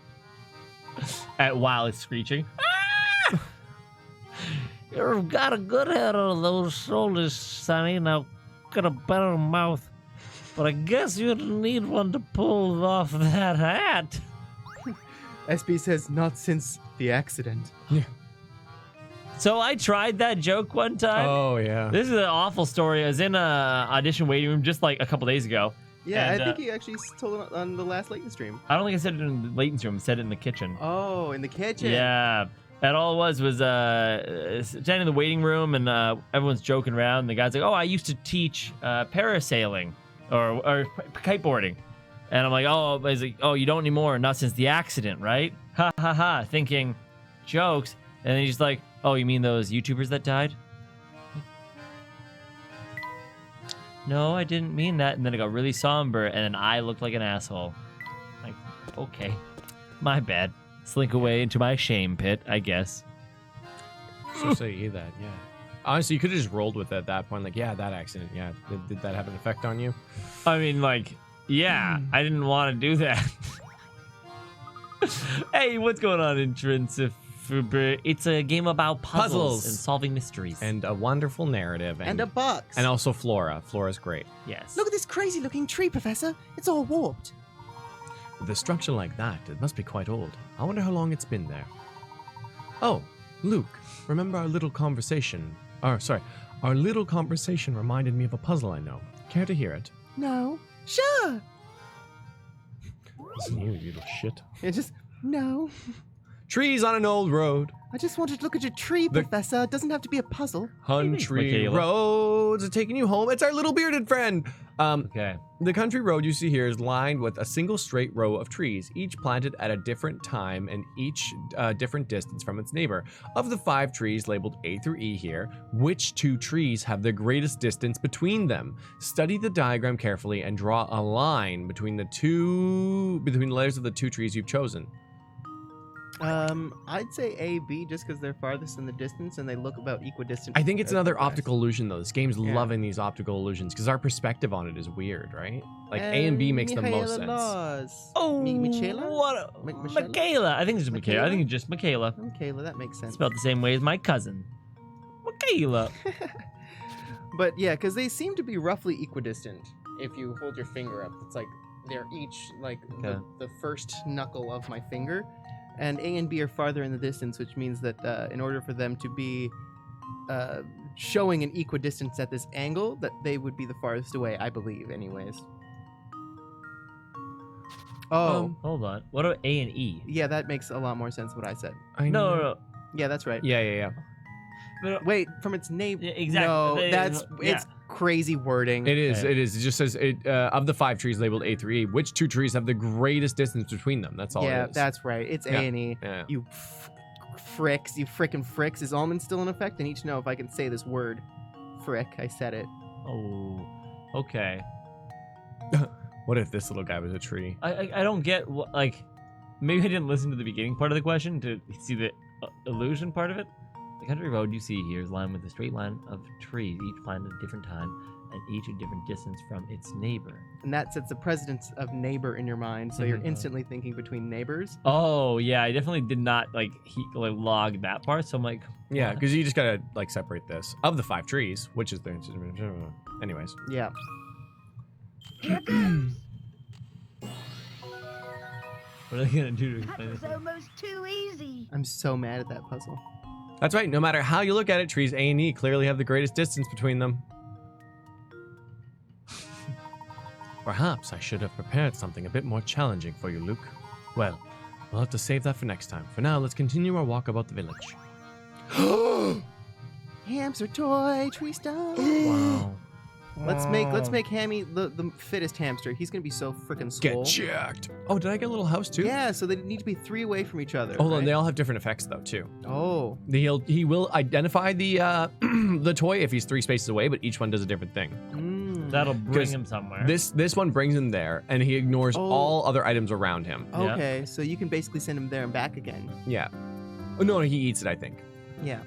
While it's screeching. You've got a good head on those shoulders, Sonny. Now, got a better mouth. But I guess you'd need one to pull off that hat. SB says, not since the accident. So I tried that joke one time. Oh yeah. This is an awful story. I was in a audition waiting room just like a couple days ago. Yeah, And, I think he actually told it on the last Layton stream. I don't think I said it in the Layton's room. I said it in the kitchen. Oh, in the kitchen. Yeah. And all it was standing in the waiting room and everyone's joking around. And the guy's like, oh, I used to teach parasailing or kiteboarding. And I'm like, oh, he's like, oh, you don't anymore. Not since the accident, right? Ha ha ha. Thinking jokes. And then he's like, oh, you mean those YouTubers that died? No, I didn't mean that. And then it got really somber, and then I looked like an asshole. Like, okay, my bad. Slink away into my shame pit, I guess. So say that, yeah. Honestly, you could have just rolled with it at that point. Like, yeah, that accident, yeah. Did that have an effect on you? I mean, like, yeah, I didn't want to do that. Hey, what's going on, Intrinsic? It's a game about puzzles and solving mysteries. And a wonderful narrative. And a box. And also Flora. Flora's great. Yes. Look at this crazy looking tree, Professor. It's all warped. With a structure like that, it must be quite old. I wonder how long it's been there. Oh, Luke, remember our little conversation? Our little conversation reminded me of a puzzle I know. Care to hear it? No. Sure. Listen you little shit. Yeah, just, No. Trees on an old road. I just wanted to look at your tree, Professor. It doesn't have to be a puzzle. Country Michaela? roads are taking you home. It's our little bearded friend. Okay. The country road you see here is lined with a single straight row of trees, each planted at a different time and each different distance from its neighbor. Of the 5 trees labeled A through E here, which 2 trees have the greatest distance between them? Study the diagram carefully and draw a line between the letters of the 2 trees you've chosen. I'd say A, B, just because they're farthest in the distance and they look about equidistant. I think it's as the another rest. optical illusion though. This game's Yeah. loving these optical illusions because our perspective on it is weird, right? Like A and B makes the most Michaela sense. Laws. Oh, Michaela? what? Michaela? Michaela. I think it's just Michaela. I Michaela? think it's just Michaela. Michaela, that makes sense. Spelled the same way as my cousin. Michaela. But yeah, because they seem to be roughly equidistant. If you hold your finger up, it's like they're each like Okay. the first knuckle of my finger, and A and B are farther in the distance, which means that in order for them to be showing an equidistance at this angle, that they would be the farthest away, I believe, anyways. Oh, Hold on. What are A and E? yeah, that makes a lot more sense what I said. I No, know. no, no. Yeah, that's right. Yeah. But, Wait, from its name. Yeah, exactly. No, They- that's yeah. it's crazy wording. It is. Okay. It is. It just says of the 5 trees labeled A through E, which 2 trees have the greatest distance between them? That's all Yeah, it is. that's right. It's Yeah. A and E. Yeah. You fricks, you frickin' fricks. Is almond still in effect? I need to know if I can say this word. Frick, I said it. Oh, okay. What if this little guy was a tree? I don't get what, like, maybe I didn't listen to the beginning part of the question to see the illusion part of it. The country road you see here is lined with a straight line of trees, each planted at a different time and each a different distance from its neighbor. And that sets the precedence of neighbor in your mind, so you're Mhm. instantly thinking between neighbors. Oh yeah, I definitely did not like log that part. So I'm like, Yeah, what? because you just gotta like separate this of the 5 trees, which is the. Anyways, Yeah. Here goes. What are they gonna do to That explain was this? almost too easy. I'm so mad at that puzzle. that's right. No matter how you look at it, trees A and E clearly have the greatest distance between them. Perhaps I should have prepared something a bit more challenging for you, Luke. Well, we'll have to save that for next time. For now, let's continue our walk about the village. Hamster toy, tree stump. Wow. Let's make Hammy the fittest hamster. He's gonna be so freaking swole. Get checked. Oh, did I get a little house too? Yeah, so they need to be 3 away from each other. Hold on, right? they all have different effects though too. Oh. He will identify the the toy if he's 3 spaces away, but each one does a different thing. Mm. That'll bring 'Cause him somewhere. This one brings him there, and he ignores Oh. all other items around him. Yeah. Okay, so you can basically send him there and back again. Yeah. Oh no, he eats it, I think. Yeah.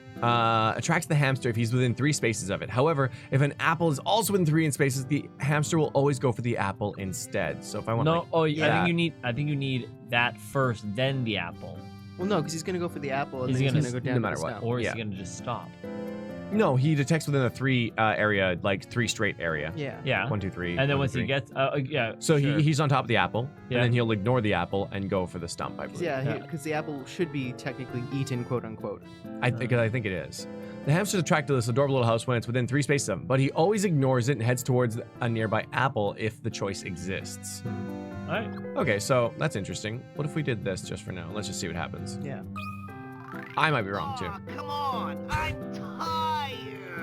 Attracts the hamster if he's within 3 spaces of it. However, if an apple is also within 3 spaces, the hamster will always go for the apple instead. So if I want, No, like, oh, yeah. I think you need that first, then the apple, Well, no, because he's gonna go for the apple and He's then he's gonna gonna go s- down no to matter the what. stump. or is Yeah. he gonna just stop? no, he detects within a 3 area, like 3 straight area. Yeah. Yeah. 1, 2, 3. And then 1, 2, once he 3. gets, yeah. So sure. he's on top of the apple, Yeah. and then he'll ignore the apple and go for the stump. I believe. Yeah, because the apple should be technically eaten, quote unquote. I think it is. The hamster's attracted to this adorable little house when it's within 3 spaces of him, but he always ignores it and heads towards a nearby apple if the choice exists. All right. Okay, so that's interesting. What if we did this just for now? Let's just see what happens. Yeah. I might be wrong too. Come on, I'm tired.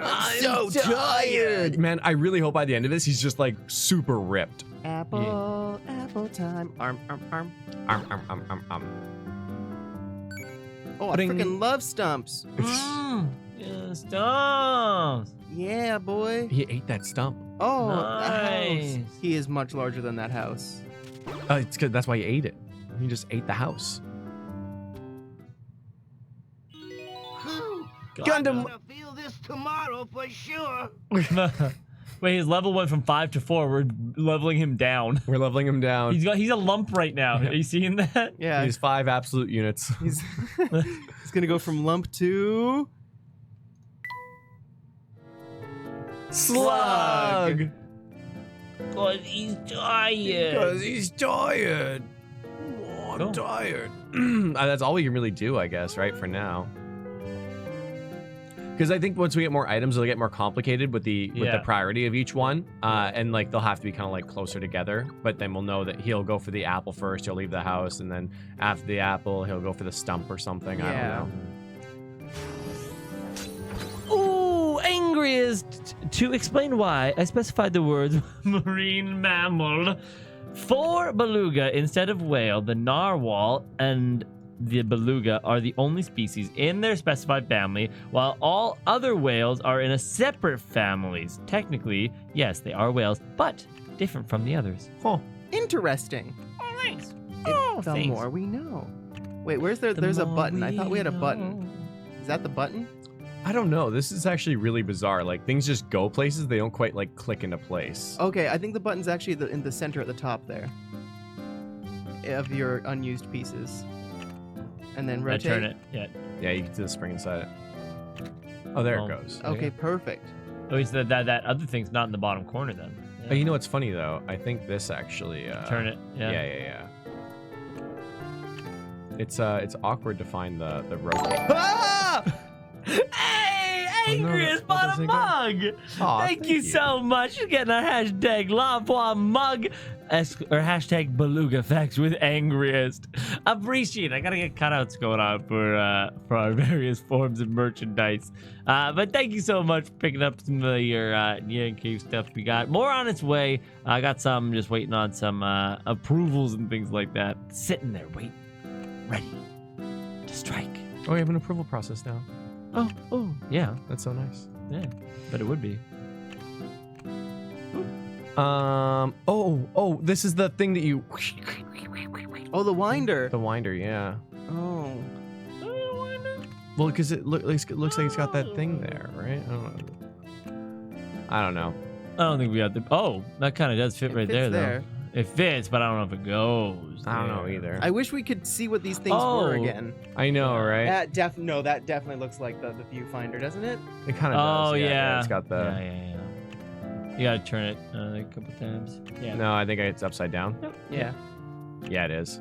I'm so tired. Man, I really hope by the end of this he's just like super ripped. Apple, apple time. Arm. Oh, I Ding. freaking love stumps. Yeah, stumps. Yeah, boy. He ate that stump. Oh, the Nice. house. He is much larger than that house. It's good. That's why he ate it. He just ate the house. Gundam. I'm gonna feel this tomorrow for sure. Wait, his level went from 5 to 4. We're leveling him down. We're leveling him down. He's a lump right now. Are you seeing that? Yeah. He's 5 absolute units. He's he's gonna go from lump to Slug. Cause he's tired. Because he's tired. Oh, I'm Cool. tired. That's all we can really do, I guess, right, for now. Because I think once we get more items, it'll get more complicated with the Yeah. priority of each one, and like they'll have to be kind of like closer together. But then we'll know that he'll go for the apple first. He'll leave the house, and then after the apple, he'll go for the stump or something. I Yeah. don't know. Ooh, angry is to explain why I specified the words marine mammal for beluga instead of whale. The narwhal and the beluga are the only species in their specified family, while all other whales are in a separate families. Technically, yes, they are whales, but different from the others. Huh. interesting. Oh, thanks. The thanks. more we know. Wait, where's there? There's a button. I thought we had a button. Is that the button? I don't know. This is actually really bizarre. Like things just go places. They don't quite like click into place. Okay, I think the button's actually in the center at the top there. Of your unused pieces. And then rotate. Turn it. Yeah. Yeah, you can see the spring inside it. Oh, there Oh. it goes. Okay, perfect. Oh, so that other thing's not in the bottom corner then. Oh, you know what's funny though? I think this actually. Turn it. Yeah. Yeah. It's awkward to find the rotate. Ah! Hey, Angriest that bought a doesn't go. mug. Aw, Thank you so much for getting our hashtag L'Enfant mug or hashtag Beluga Facts with Angriest. Appreciate it. I gotta get cutouts going on for our various forms of merchandise. But thank you so much for picking up some of your NyanCave stuff we got. More on its way. I got some just waiting on some approvals and things like that. Sitting there waiting, ready to strike. Oh, we have an approval process now. Oh, yeah, That's so nice. yeah. But it would be. Oh, this is the thing that you. Oh, the winder. The winder, yeah. Oh. Well, because it looks like it's got that thing there, right? I don't know. I don't think we got the. Oh, that kind of does fit It right fits there, there. though. It fits, but I don't know if it goes. I don't know there. either. I wish we could see what these things were Oh. again. I know, right? That definitely looks like the viewfinder, doesn't it? It kind of Oh does. yeah. It's got the. Yeah. You gotta turn it a couple times. Yeah. No, I think it's upside down. Yeah. Yeah, it is.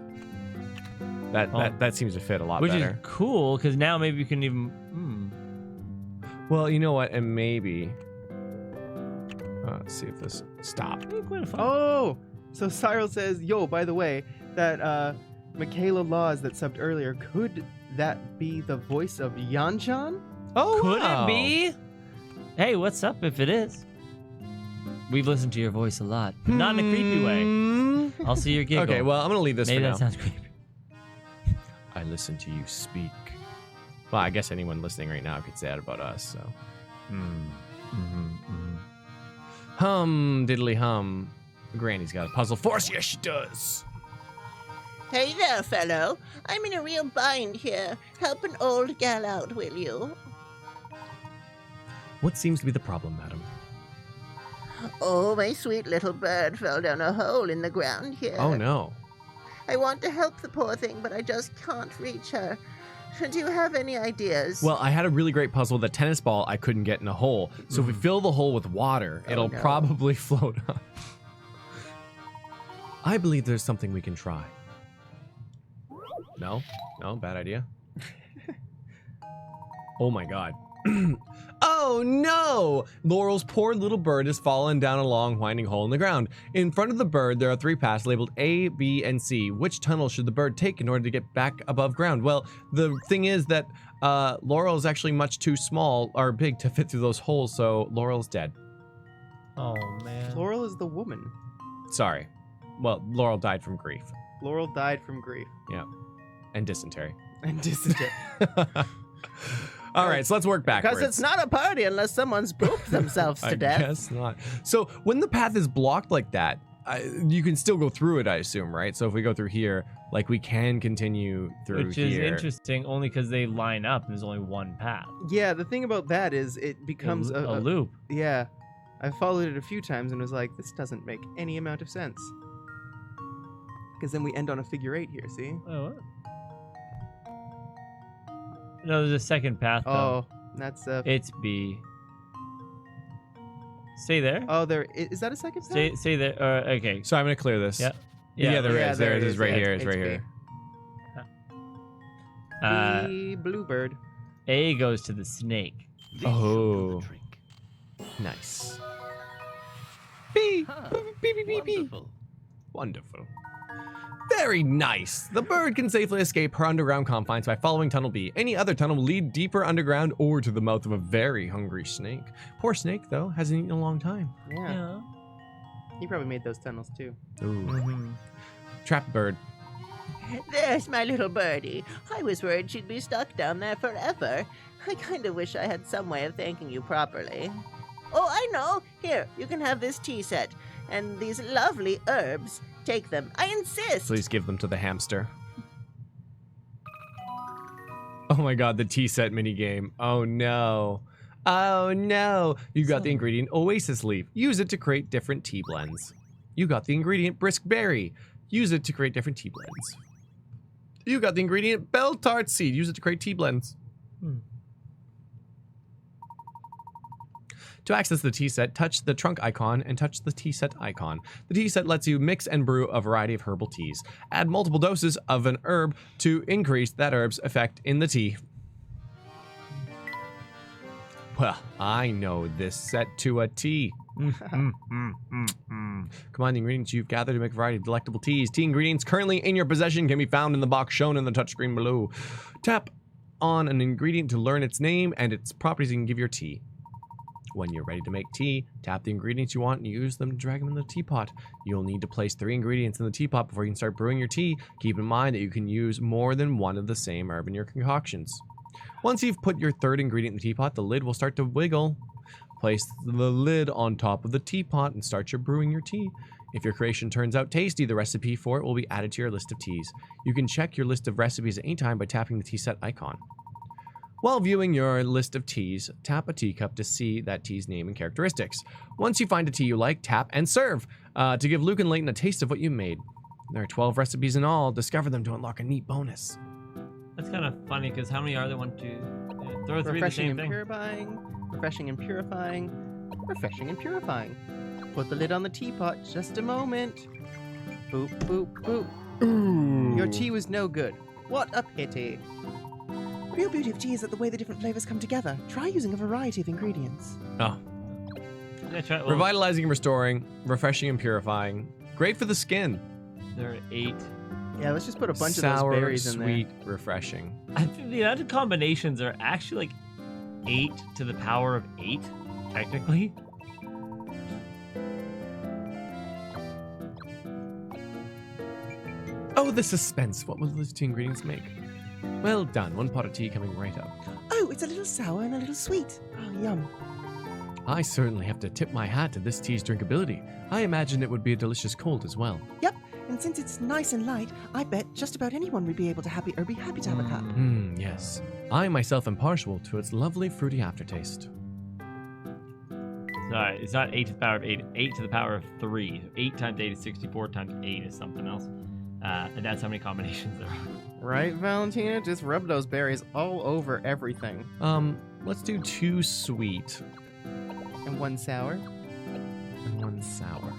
That seems to fit a lot Which better. is cool because now maybe you can even. Well, you know what? And maybe. Let's see if this stop. Quite fun. Oh, so Cyril says, "Yo, by the way, that Michaela Laws that subbed earlier, could that be the voice of Yanchan?" Oh, Could wow. it be? Hey, what's up if it is? We've listened to your voice a lot, but not in a creepy way. I'll see your giggle. Okay, well, I'm gonna leave this maybe for that now. sounds creepy. I listen to you speak. Well, I guess anyone listening right now could say that about us. So. Hum diddly hum. Granny's got a puzzle for us. Yes, she does. Hey there, fellow. I'm in a real bind here. Help an old gal out, will you? What seems to be the problem, madam? Oh, my sweet little bird fell down a hole in the ground here. Oh no. I want to help the poor thing, but I just can't reach her. Do you have any ideas? Well, I had a really great puzzle with a tennis ball I couldn't get in a hole. So if we fill the hole with water, it'll no. probably float up. I believe there's something we can try. No? No? Bad idea? Oh my god. Oh no! Laurel's poor little bird has fallen down a long winding hole in the ground. In front of the bird, there are 3 paths labeled A, B, and C. Which tunnel should the bird take in order to get back above ground? Well, the thing is that Laurel is actually much too small or big to fit through those holes, so Laurel's dead. Oh man. Laurel is the woman. Sorry. Well, Laurel died from grief. Laurel died from grief Yeah. And dysentery. and dysentery. All right, so let's work backwards. because it's not a party unless someone's pooped themselves to I death. guess not. So when the path is blocked like that, you can still go through it, I assume, right? So if we go through here, like we can continue through Which here. is interesting only because they line up and there's only one path. Yeah, the thing about that is it becomes a loop. Yeah, I followed it a few times and was like, this doesn't make any amount of sense. Because then we end on a figure 8 here, see? Oh, what? No, there's a second path though. Oh, that's It's B. Stay there. Oh, there is that a second path? Stay there. Okay. So I'm gonna clear this. Yeah. Yeah, there Yeah, is. there There it it is. is. Right Yeah, here. It's it's right B. here. The bluebird. A goes to the snake. This Oh. should do the trick. Nice. Beep. Huh, Beep, beep, beep, beep. wonderful. Wonderful. Very nice. The bird can safely escape her underground confines by following Tunnel B. Any other tunnel will lead deeper underground or to the mouth of a very hungry snake. Poor snake, though, hasn't eaten in a long time. Yeah. He probably made those tunnels too. Ooh. Trapped bird. There's my little birdie. I was worried she'd be stuck down there forever. I kind of wish I had some way of thanking you properly. Oh, I know. Here, you can have this tea set and these lovely herbs. Take them. I insist. Please give them to the hamster. Oh my god, the tea set minigame. Oh no. Oh no. You got the ingredient Oasis Leaf. Use it to create different tea blends. You got the ingredient Brisk Berry. Use it to create different tea blends. You got the ingredient Bell Tart Seed. Use it to create tea blends. To access the tea set, touch the trunk icon and touch the tea set icon. The tea set lets you mix and brew a variety of herbal teas. Add multiple doses of an herb to increase that herb's effect in the tea. Well, I know this set to a T. Combine the ingredients you've gathered to make a variety of delectable teas. Tea ingredients currently in your possession can be found in the box shown in the touchscreen below. Tap on an ingredient to learn its name and its properties you can give your tea. When you're ready to make tea, tap the ingredients you want and use them to drag them in the teapot. You'll need to place 3 ingredients in the teapot before you can start brewing your tea. Keep in mind that you can use more than one of the same herb in your concoctions. Once you've put your 3rd ingredient in the teapot, the lid will start to wiggle. Place the lid on top of the teapot and start brewing your tea. If your creation turns out tasty, the recipe for it will be added to your list of teas. You can check your list of recipes at any time by tapping the tea set icon. While viewing your list of teas, tap a teacup to see that tea's name and characteristics. Once you find a tea you like, tap and serve to give Luke and Layton a taste of what you made. There are 12 recipes in all. Discover them to unlock a neat bonus. That's kind of funny because how many are there? 1, 2, throw 3 the Refreshing same and thing. purifying. Refreshing and purifying. Refreshing and purifying. Put the lid on the teapot. Just a moment. Boop, boop, boop. Your tea was no good. What a pity. The real beauty of tea is that the way the different flavors come together. Try using a variety of ingredients. Oh. Yeah, try, well, Revitalizing and restoring, refreshing and purifying. Great for the skin. there are 8. Yeah, let's just put a bunch Sour, of those berries in there. sweet, refreshing. I think the amount of combinations are actually like 8 to the power of 8, technically. Oh, the suspense. What will those 2 ingredients make? Well done. 1 pot of tea coming right up. Oh, it's a little sour and a little sweet. Oh, yum. I certainly have to tip my hat to this tea's drinkability. I imagine it would be a delicious cold as well. Yep, and since it's nice and light, I bet just about anyone would be able to be happy to have a cup. Yes. I myself am partial to its lovely fruity aftertaste. Sorry, it's not 8 to the power of 8. 8 to the power of 3. 8 times 8 is 64 times 8 is something else. And that's how many combinations there are. Right, Valentina? Just rub those berries all over everything. Let's do 2 sweet And 1 sour. and 1 sour.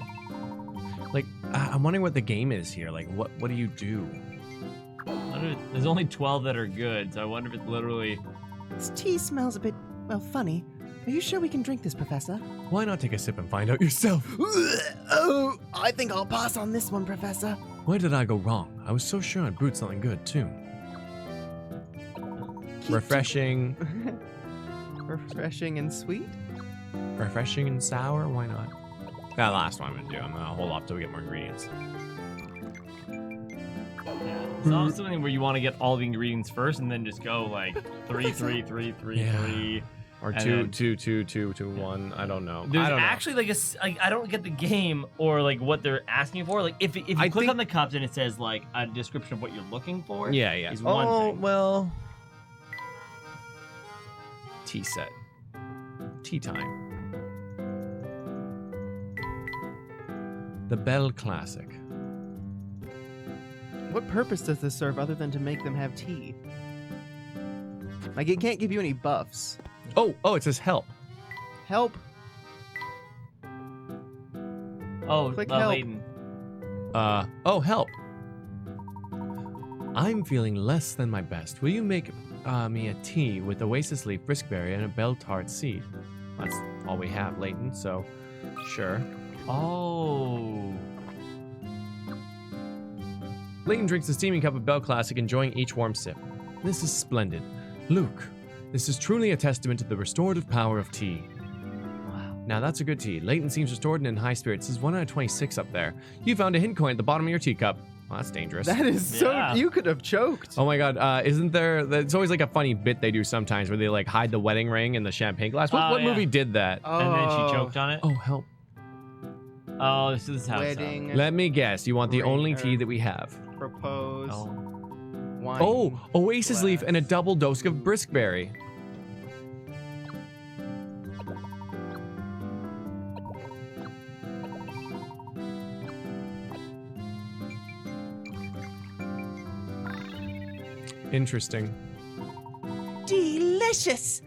Like, I'm wondering what the game is here. Like, what do you do? There's only 12 that are good, so I wonder if it's literally... This tea smells a bit, well, funny. Are you sure we can drink this, Professor? Why not take a sip and find out yourself? Oh, I think I'll pass on this one, Professor. Where did I go wrong? I was so sure I'd brewed something good, too. Refreshing. Refreshing and sweet? Refreshing and sour? Why not? That last one I'm going to do. I'm going to hold off till we get more ingredients. Yeah, it's not something where you want to get all the ingredients first and then just go like 3, 3, 3, 3, Yeah. 3. Or And 2, then- 2, 2, 2, 2, 1. I don't know. There's I don't know. actually like I don't get the game or like what they're asking for. Like if you I click think- on the cups and it says like a description of what you're looking for. Yeah, yeah. Is one thing. Well. Tea set. Tea time. The Bell Classic. What purpose does this serve other than to make them have tea? Like, it can't give you any buffs. Oh, it says help. Help. Oh, Click help. Layton. Help. I'm feeling less than my best. Will you make me a tea with Oasis Leaf, Briskberry, and a Bell Tart Seed? That's all we have, Layton, so sure. Oh. Layton drinks a steaming cup of Bell Classic, enjoying each warm sip. This is splendid. Luke, this is truly a testament to the restorative power of tea. Wow. Now that's a good tea. Layton seems restored and in high spirits. This is 1 out of 26 up there. You found a hint coin at the bottom of your teacup. Well, that's dangerous. That is so... Yeah. You could have choked. Oh my god, isn't there... It's always like a funny bit they do sometimes where they like hide the wedding ring in the champagne glass. What, Oh, what yeah. movie did that? And then she choked on it. Oh, help. Oh, this is how it sounds. Wedding. Let me guess. You want the Ring only or- tea that we have. Propose. Oh. wine. Oh, oasis leaf and a glass. double dose of briskberry. Interesting. Delicious!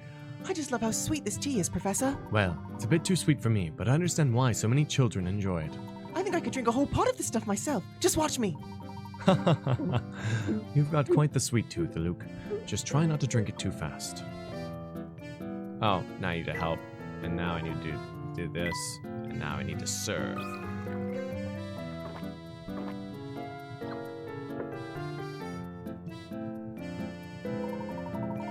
I just love how sweet this tea is, Professor. Well, it's a bit too sweet for me, but I understand why so many children enjoy it. I think I could drink a whole pot of this stuff myself. Just watch me. You've got quite the sweet tooth, Luke. Just try not to drink it too fast. Oh, now I need to help. And now I need to do this. And now I need to serve.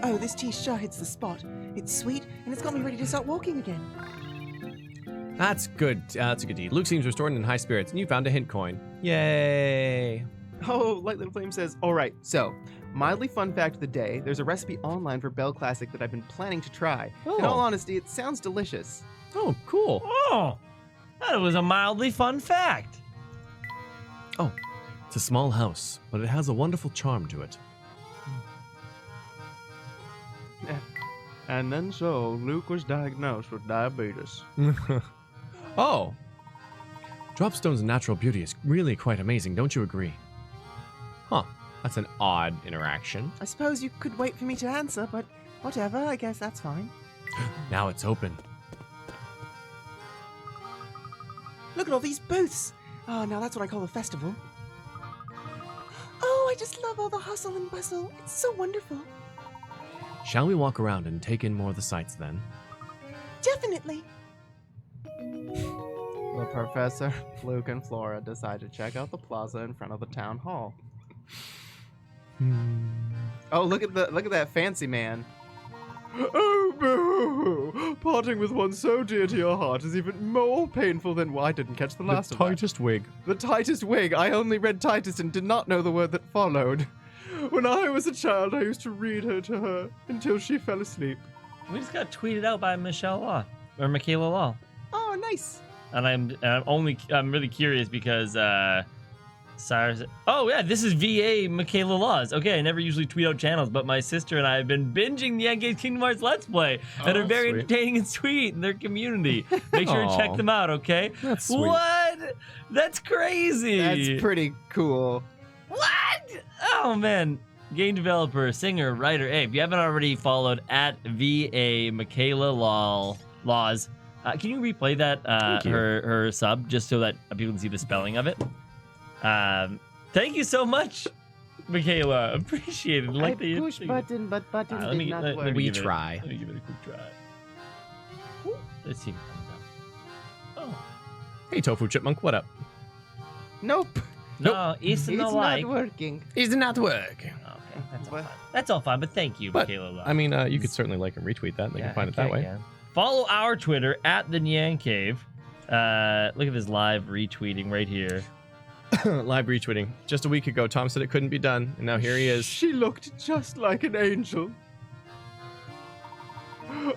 Oh, this tea sure hits the spot. It's sweet, and it's got me ready to start walking again. That's good. That's a good deed. Luke seems restored and in high spirits, and you found a hint coin. Yay! Oh, Light Little Flame says, all right, so, mildly fun fact of the day, there's a recipe online for Bell Classic that I've been planning to try. In all honesty, it sounds delicious. Oh, cool. Oh, that was a mildly fun fact. Oh, it's a small house, but it has a wonderful charm to it. And then so, Luke was diagnosed with diabetes. Oh! Dropstone's natural beauty is really quite amazing, don't you agree? Huh, that's an odd interaction. I suppose you could wait for me to answer, but whatever, I guess that's fine. Now it's open. Look at all these booths. Oh, now that's what I call a festival. Oh, I just love all the hustle and bustle. It's so wonderful. Shall we walk around and take in more of the sights then? Definitely. The Professor, Luke, and Flora decide to check out the plaza in front of the town hall. Oh, look at that fancy man. Oh, boo! Parting with one so dear to your heart is even more painful than... Well, I didn't catch the last of that. tightest wig. The tightest wig. I only read Titus and did not know the word that followed. When I was a child, I used to read her to her until she fell asleep. We just got tweeted out by Michelle Law or Michaela Law, Oh, nice. and I'm really curious because Cyrus. Oh yeah, this is VA Michaela Laws. Okay, I never usually tweet out channels, but my sister and I have been binging the NyanCave Kingdom Hearts Let's Play, and they're very sweet. entertaining and sweet in their community. Make sure to check Aw. them out, okay? That's sweet. What? That's crazy. That's pretty cool. What? Oh man. Game developer, singer, writer. Hey, if you haven't already followed at VA Michaela Laws, can you replay that Thank you. her sub just so that people can see the spelling of it? Thank you so much, Michaela. Appreciate it. Like the push button, but button let did me, not let, work. let me We give it- try. Let me give it a quick try. Let's see if it comes up. Oh. Hey, Tofu Chipmunk, what up? Nope. No, it's It's not not like. working. Is it not work? Okay, that's all What? fine. That's all fine, but thank you, But, Michaela Law. I mean, you could certainly like and retweet that. They can find it that way. Follow our Twitter at the NyanCave. Look at this live retweeting right here. Live retweeting. Just a week ago, Tom said it couldn't be done, and now here he is. She looked just like an angel.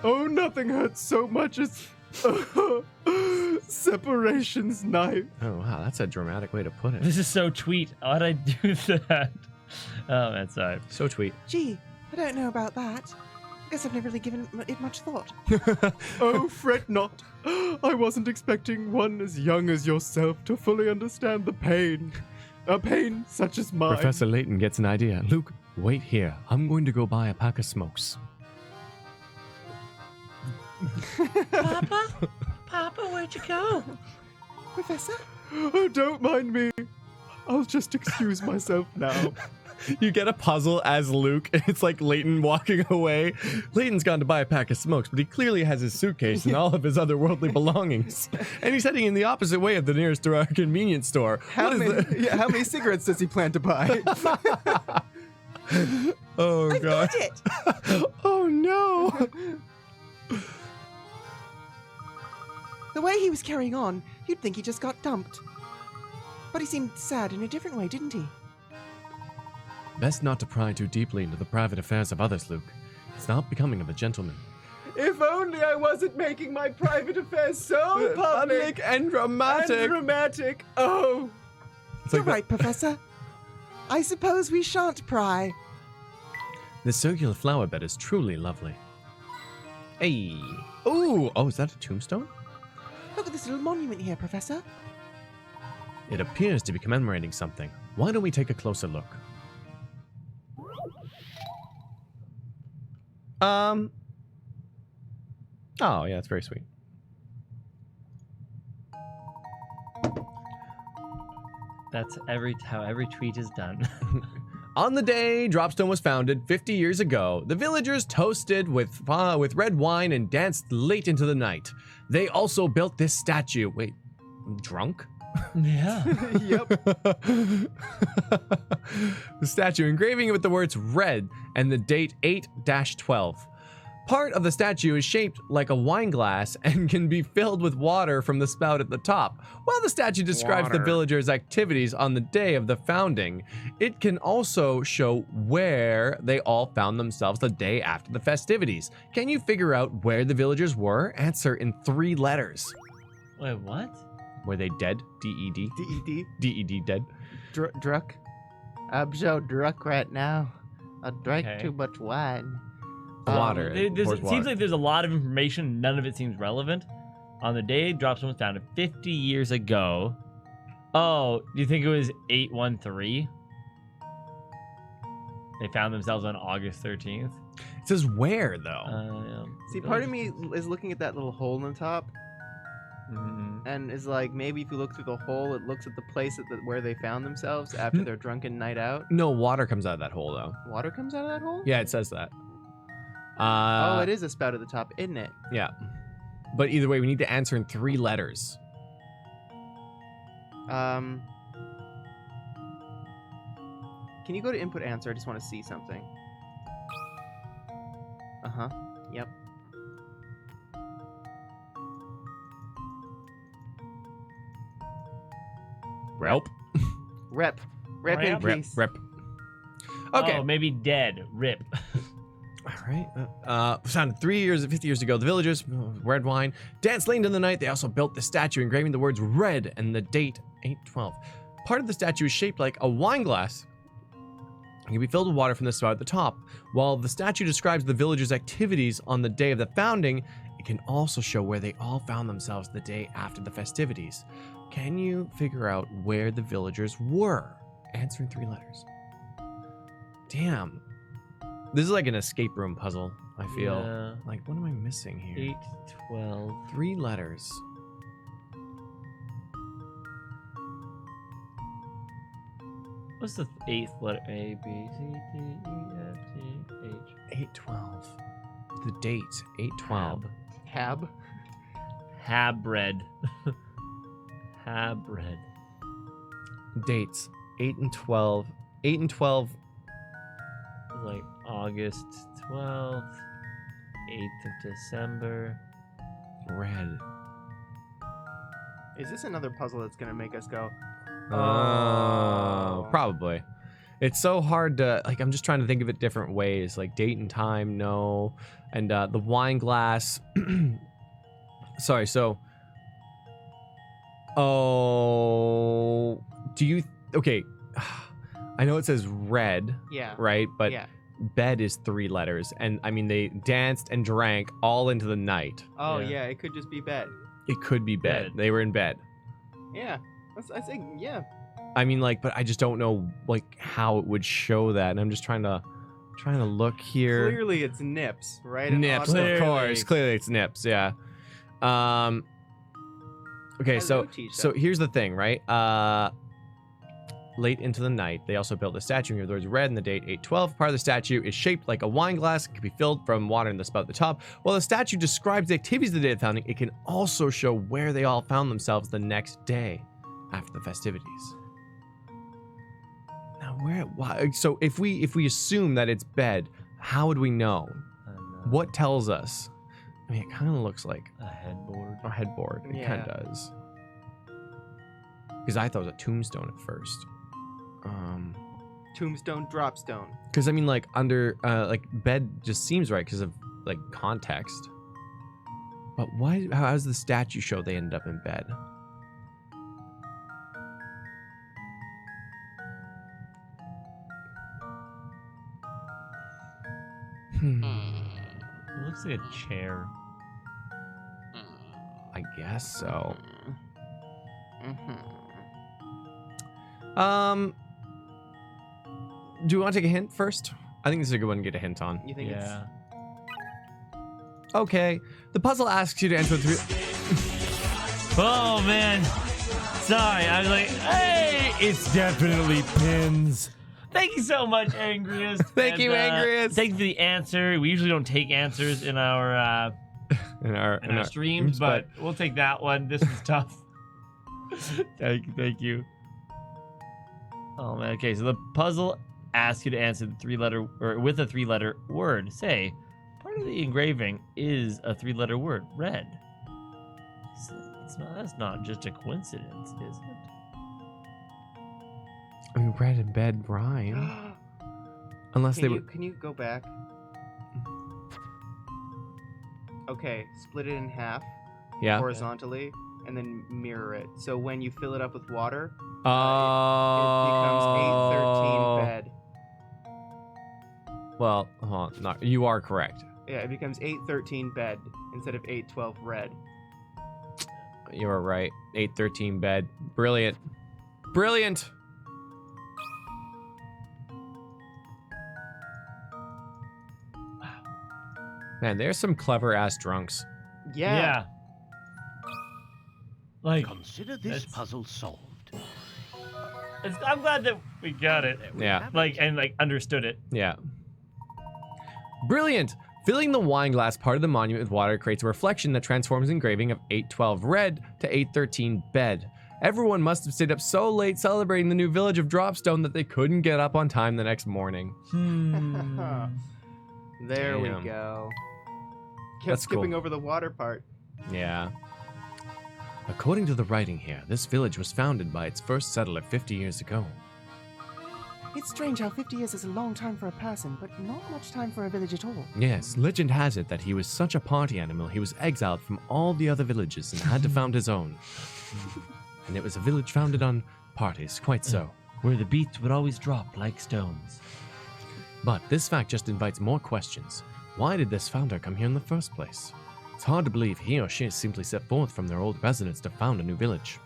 Oh, nothing hurts so much as separation's knife. Oh, wow, that's a dramatic way to put it. This is so tweet. How'd I do that? Oh, that's all right. So tweet. Gee, I don't know about that. I guess I've never really given it much thought. Oh, fret not. I wasn't expecting one as young as yourself to fully understand the pain. A pain such as mine. Professor Layton gets an idea. Luke, wait here. I'm going to go buy a pack of smokes. Papa, where'd you go? Professor? Oh, don't mind me. I'll just excuse myself now. You get a puzzle as Luke. It's like Layton walking away. Layton's gone to buy a pack of smokes, but he clearly has his suitcase and all of his other worldly belongings. And he's heading in the opposite way of the nearest convenience store. How many cigarettes does he plan to buy? Oh, I've God. got it! Oh, no. The way he was carrying on, you'd think he just got dumped. But he seemed sad in a different way, didn't he? Best not to pry too deeply into the private affairs of others, Luke. It's not becoming of a gentleman. If only I wasn't making my private affairs so public and dramatic. and dramatic. Oh, It's You're like that- right, Professor. I suppose we shan't pry. The circular flower bed is truly lovely. Hey. Ooh. Oh, is that a tombstone? Look at this little monument here, Professor. It appears to be commemorating something. Why don't we take a closer look? Oh, yeah, it's very sweet. That's how every tweet is done. On the day Dropstone was founded 50 years ago, the villagers toasted with red wine and danced late into the night. They also built this statue. Wait, drunk? Yeah. Yep. The statue, engraving it with the words red and the date 8-12. Part of the statue is shaped like a wine glass and can be filled with water from the spout at the top. While the statue describes the villagers' activities on the day of the founding, it can also show where they all found themselves the day after the festivities. Can you figure out where the villagers were? Answer in 3 letters. Wait, what? Were they dead? D-E-D? D-E-D. D-E-D, dead. Druck. I'm so drunk right now. I drank Okay. too much wine. Water. It Pours seems water. like there's a lot of information. None of it seems relevant. On the day Dropstone was founded 50 years ago. Oh, do you think it was 813? They found themselves on August 13th. It says where, though? See, part of me is looking at that little hole in the top Mhm. and is like, maybe if you look through the hole, it looks at the place where they found themselves after their drunken night out. No, water comes out of that hole, though. Water comes out of that hole? Yeah, it says that. Oh, it is a spout at the top, isn't it? Yeah. But either way, we need to answer in 3 letters. Can you go to input answer? I just want to see something. Uh-huh. Yep. Rep. Rep. Rep in Rep? Rep. peace. Rep. Okay. Oh, maybe dead. Rip. All right. Founded 50 years ago. The villagers, red wine, danced late into the night. They also built the statue, engraving the words red and the date 8-12. Part of the statue is shaped like a wine glass. It can be filled with water from the spout at the top. While the statue describes the villagers' activities on the day of the founding, it can also show where they all found themselves the day after the festivities. Can you figure out where the villagers were? Answer in 3 letters. Damn. This is like an escape room puzzle, I feel. Yeah. Like, what am I missing here? 812. 3 letters. What's the 8th letter? A, B, C, D, E, F, G, H. 8-12. The date, 8-12. Hab. Habred. Habred. Dates, 8 and 12. 8 and 12. Like August 12th, 8th of December. Red. Is this another puzzle that's going to make us go, Oh, probably. It's so hard to, like, I'm just trying to think of it different ways. Like, date and time, no. And the wine glass. Sorry, so. Oh. Do you. Okay. I know it says red, yeah. right? But yeah. bed is 3 letters. And I mean, they danced and drank all into the night. Oh, Yeah. yeah, it could just be bed. It could be bed. Bed. They were in bed. Yeah. I think, yeah. I mean, like, but I just don't know, like, how it would show that. And I'm just trying to look here. Clearly it's nips, right? An Nips, auto- of course. Clearly it's nips, yeah. Okay, Hello, so Tisha. here's the thing, right? Late into the night, they also built the statue with the words red and the date 8-12. Part of the statue is shaped like a wine glass. It can be filled from water in the spout at the top. While the statue describes the activities of the day of the founding, it can also show where they all found themselves the next day after the festivities. Now, why? So if we assume that it's bed, how would we know? What tells us? I mean, it kind of looks like A headboard. a headboard. It Yeah. kind of does. Because I thought it was a tombstone at first. Tombstone, dropstone. Because I mean, like under, like bed just seems right because of like context. But why? How does the statue show they ended up in bed? Looks like a chair. I guess so. Mhm. Do you want to take a hint first? I think this is a good one to get a hint on. You think Yeah. Okay. The puzzle asks you to enter three. Oh man. Sorry, I was like, hey, it's definitely pins. Thank you so much, Angriest. Thank you, Angriest. Thank you for the answer. We usually don't take answers in our in our streams, but we'll take that one. This was tough. Thank you. Oh man. Okay, so the puzzle asks you to answer the with a three-letter word. Say, part of the engraving is a three-letter word. Red. That's not just a coincidence, is it? I mean, red and bed rhyme. Unless they were. Can you go back? Okay, split it in half Yeah. horizontally, and then mirror it. So when you fill it up with water, it becomes becomes 813 bed. Well, no, you are correct. Yeah, it becomes 813 bed instead of 812 red. You are right. 813 bed. Brilliant. Brilliant. Man, there's some clever ass drunks. Yeah. Like, Consider this that's- puzzle solved. I'm glad that we got it. Yeah. Like, and like understood it. Yeah. Brilliant. Filling the wine glass part of the monument with water creates a reflection that transforms the engraving of 812 red to 813 bed. Everyone must have stayed up so late celebrating the new village of Dropstone that they couldn't get up on time the next morning. There Damn. we go. Kept That's cool. skipping over the water part. Yeah. According to the writing here, this village was founded by its first settler 50 years ago. It's strange how 50 years is a long time for a person, but not much time for a village at all. Yes, legend has it that he was such a party animal he was exiled from all the other villages and had to found his own. And it was a village founded on parties, quite so. Where the beats would always drop like stones. But this fact just invites more questions. Why did this founder come here in the first place? It's hard to believe he or she simply set forth from their old residence to found a new village.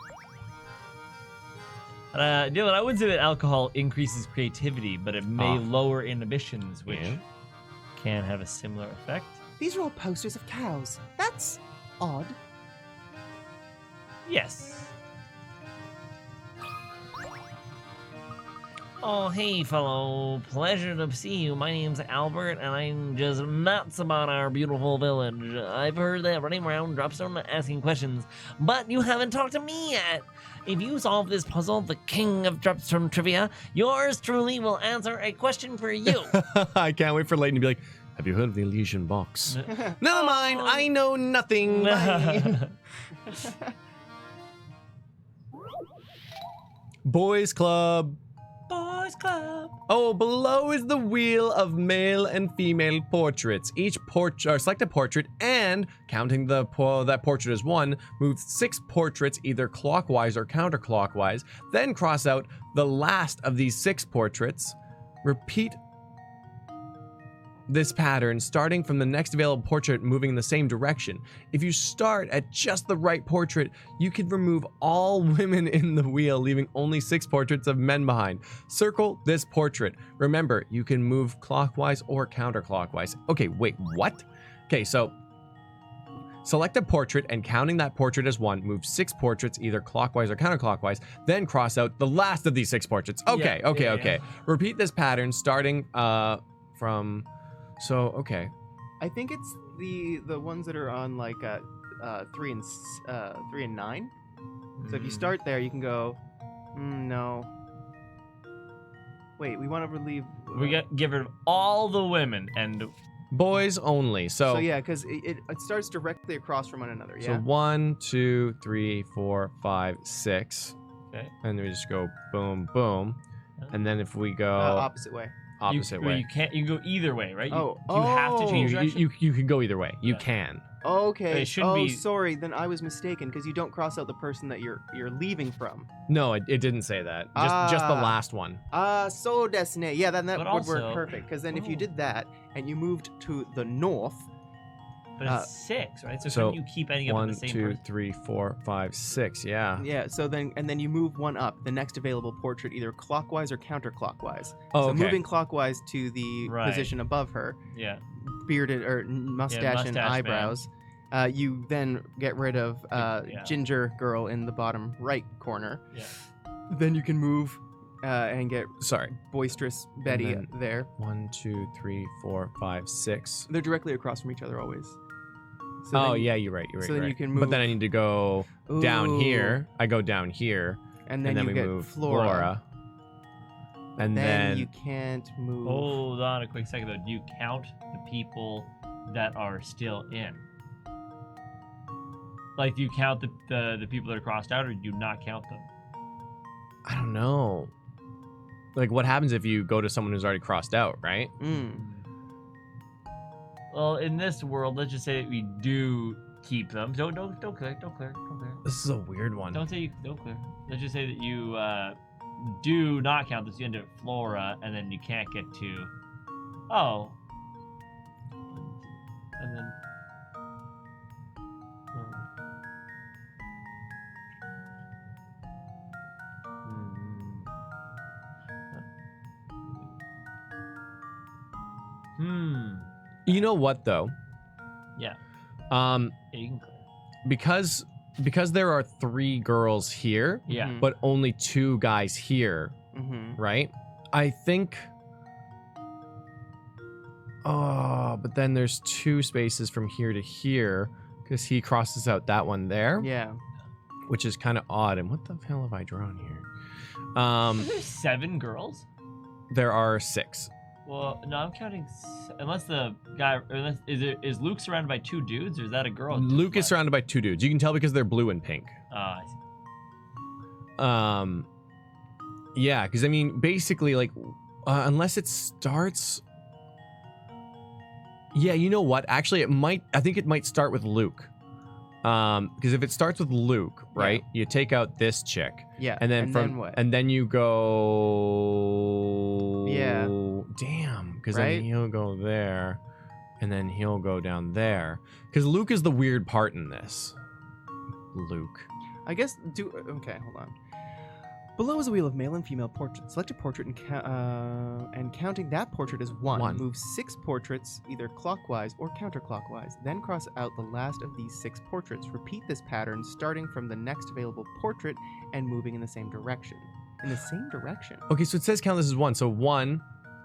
Dylan, I would say that alcohol increases creativity, but it may Ah. lower inhibitions, which Yeah. can have a similar effect. These are all posters of cows. That's odd. Yes. Oh, hey, fellow. Pleasure to see you. My name's Albert, and I'm just nuts about our beautiful village. I've heard that running around Dropstone asking questions, but you haven't talked to me yet. If you solve this puzzle, the king of Dropstone trivia, yours truly will answer a question for you. I can't wait for Layton to be like, have you heard of the Elysian Box? Never mind, I know nothing. Bye. Boys Club. Boys Club. Oh, below is the wheel of male and female portraits. Each select a portrait and, counting that portrait as one, move 6 portraits either clockwise or counterclockwise. Then cross out the last of these 6 portraits. Repeat this pattern, starting from the next available portrait, moving in the same direction. If you start at just the right portrait, you can remove all women in the wheel, leaving only 6 portraits of men behind. Circle this portrait. Remember, you can move clockwise or counterclockwise. Okay, wait, what? Okay, so select a portrait and counting that portrait as one, move 6 portraits either clockwise or counterclockwise, then cross out the last of these 6 portraits. Okay, Yeah, okay, yeah, okay. Repeat this pattern starting from... So, okay. I think it's the ones that are on like 3 and 9. So if you start there, you can go. No. Wait, we want to relieve. We got give rid of all the women and Boys only. So yeah, because it starts directly across from one another. So Yeah. 1, 2, 3, 4, 5, 6. Okay. And then we just go boom, boom. And then if we go Opposite way. opposite you, way. You can't. You go either way, right? Oh, you have to change You, direction. you can go either way. You Yeah. can. Okay. It should oh, be- sorry. Then I was mistaken because you don't cross out the person that you're leaving from. No, it didn't say that. Just the Ah. last one. So Destiny. Yeah, then that But would work also- perfect. Because then if you Oh. did that and you moved to the north, But it's 6, right? So, so couldn't you keep ending up One, with the same 2, person? 3, 4, 5, 6. Yeah. Yeah, so then you move one up, the next available portrait, either clockwise or counterclockwise. Oh, so okay. moving clockwise to the Right. position above her, Yeah. bearded or mustache and mustache eyebrows. You then get rid of Yeah. ginger girl in the bottom right corner. Yeah. Then you can move and get Sorry. boisterous Betty then- there. 1, 2, 3, 4, 5, 6. They're directly across from each other always. So Oh then- yeah, you're right. You're right. so then you're you right. can But then move- I need to go down Ooh. here. I go down here, and then, and then you we get move Flora. And then then you can't move. Hold on a quick second though. Do you count the people that are still in? Like, do you count the people that are crossed out, or do you not count them? I don't know. Like, what happens if you go to someone who's already crossed out, right? Well, in this world, let's just say that we do keep them. Don't clear. This is a weird one. Don't say you don't clear. Let's just say that you do not count this. You end up at Flora, and then you can't get to. Oh. And then. You know what though? Yeah. Yeah, You can clear. because there are 3 girls here, Yeah. Mhm. but only 2 guys here, Mm-hmm. right? I think. Oh, but then there's 2 spaces from here to here because he crosses out that one there, Yeah. which is kind of odd. And what the hell have I drawn here? There's 7 girls. There are 6. Well, no, I'm counting. Unless the guy, is Luke surrounded by 2 dudes, or is that a girl? Luke is What? surrounded by 2 dudes. You can tell because they're blue and pink. I see. Yeah, because I mean, basically, like, unless it starts. Yeah, you know what? Actually, I think it might start with Luke. Because if it starts with Luke, right? You take out this chick, Yeah. and then what? and then you go. Yeah. Damn, because Right? then he'll go there, and then he'll go down there. Because Luke is the weird part in this. Luke. I guess okay, hold on. Below is a wheel of male and female portraits. Select a portrait and counting that portrait as one. One. Move 6 portraits either clockwise or counterclockwise. Then cross out the last of these 6 portraits. Repeat this pattern starting from the next available portrait and moving in the same direction. In the same direction. Okay, so it says count this as 1. So 1,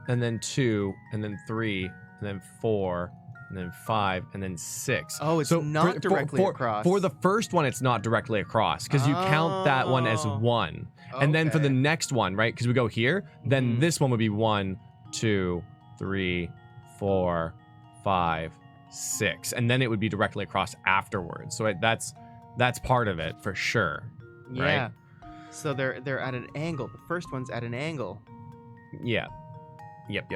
and then 2, and then 3, and then 4, and then 5, and then 6. Oh, it's so not directly across. For the first one, it's not directly across because you count that one as Oh. 1. And then for the Okay. next one, right? Because we go here, then Mhm. this one would be 1, 2, 3, 4, 5, 6, and then it would be directly across afterwards. So that's part of it for sure. Yeah. Right? So they're at an angle. The first one's at an angle, Yeah. Yep.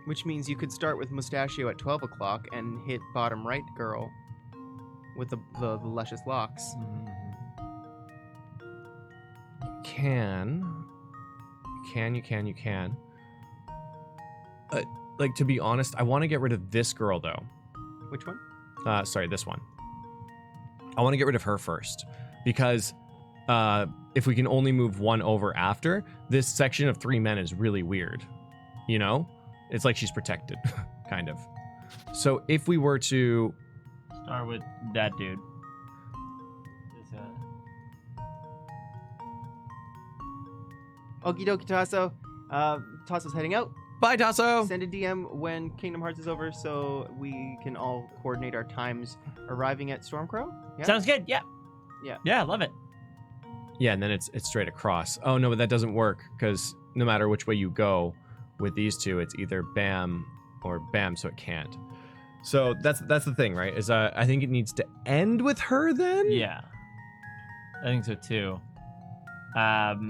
which means you could start with Mustachio at 12 o'clock and hit bottom right girl with the luscious locks. You can. Like, to be honest, I want to get rid of this girl though. Which one? Sorry, this one. I want to get rid of her first because if we can only move 1 over after, this section of 3 men is really weird. You know, it's like she's protected, kind of. So if we were to, Start with that dude. This, Okie dokie, Tasso. Tasso's heading out. bye, Tasso. Send a DM when Kingdom Hearts is over so we can all coordinate our times arriving at Stormcrow. Yeah? Sounds good. Yeah. Yeah. Yeah, I love it. Yeah, and then it's straight across. Oh no, but that doesn't work because no matter which way you go with these two, it's either bam or bam, so it can't. So that's the thing, right? Is I think it needs to end with her then. Yeah. I think so too.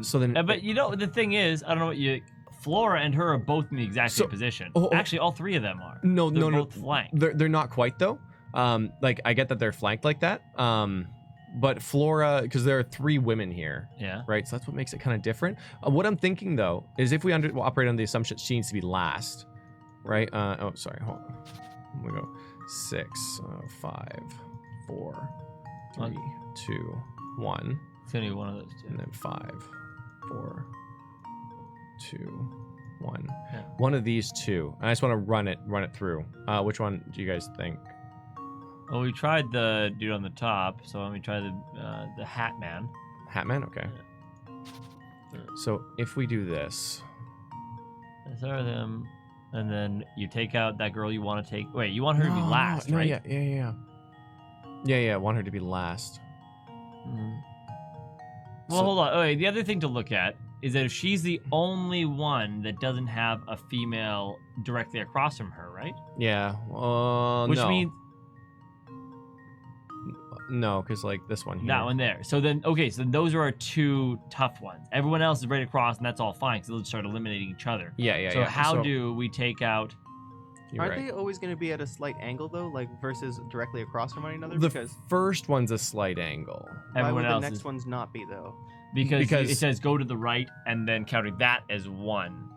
So then, But you know, the thing is, I don't know what you. Flora and her are both in the exact same position. Actually, all 3 of them are. No, They're no, both flanked. They're not quite though. Like I get that they're flanked like that. But Flora, because there are 3 women here, Yeah. right? So that's what makes it kind of different. What I'm thinking though is if we operate on the assumption she needs to be last, right? Oh, sorry, hold on. Here we go. 6, 5, 4, 3, 2, 1. It's gonna be one of those two. And then 5, 4, 2, 1. Yeah. One of these two. I just want to run it through. Which one do you guys think? Well, we tried the dude on the top, so let me try the Hat Man. Hatman? Okay. So if we do this. These are them, and then you take out that girl you want to take. Wait, you want her to be last, right? Yeah, want her to be last. Well, hold on. Okay, the other thing to look at is that if she's the only one that doesn't have a female directly across from her, right? Yeah. Which no. means No, because like this one here. that one there. So then, okay, so those are our two tough ones. Everyone else is right across, and that's all fine because they'll just start eliminating each other. Yeah. So how do we take out? Aren't they always going to be at a slight angle though, like versus directly across from one another? The Because first one's a slight angle. why Everyone would the else next is ones not be though? because it says go to the right and then counting that as 1.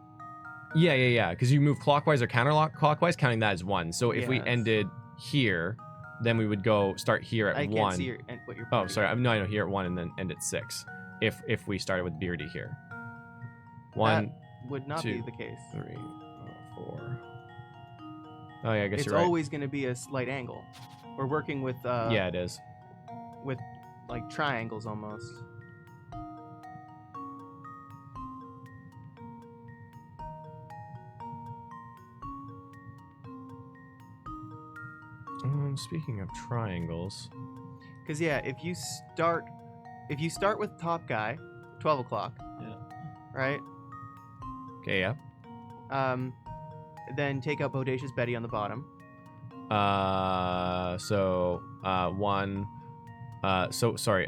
Yeah. Because you move clockwise or counterclockwise, counting that as 1. So if we Yes. ended here, then we would start here at I 1. can't see what you're. Oh, pointing sorry. at. No, I know here at 1 and then end at 6. If we started with Beardy here. 1, That would not 2, be the case. 3, 4. Oh yeah, I guess It's you're right. always going to be a slight angle. We're working with Yeah, it is. with like triangles almost. Speaking of triangles. Because yeah, if you start with top guy, 12 o'clock. Yeah. Right. Okay, yeah. Then take out Bodacious Betty on the bottom. So 1. Sorry.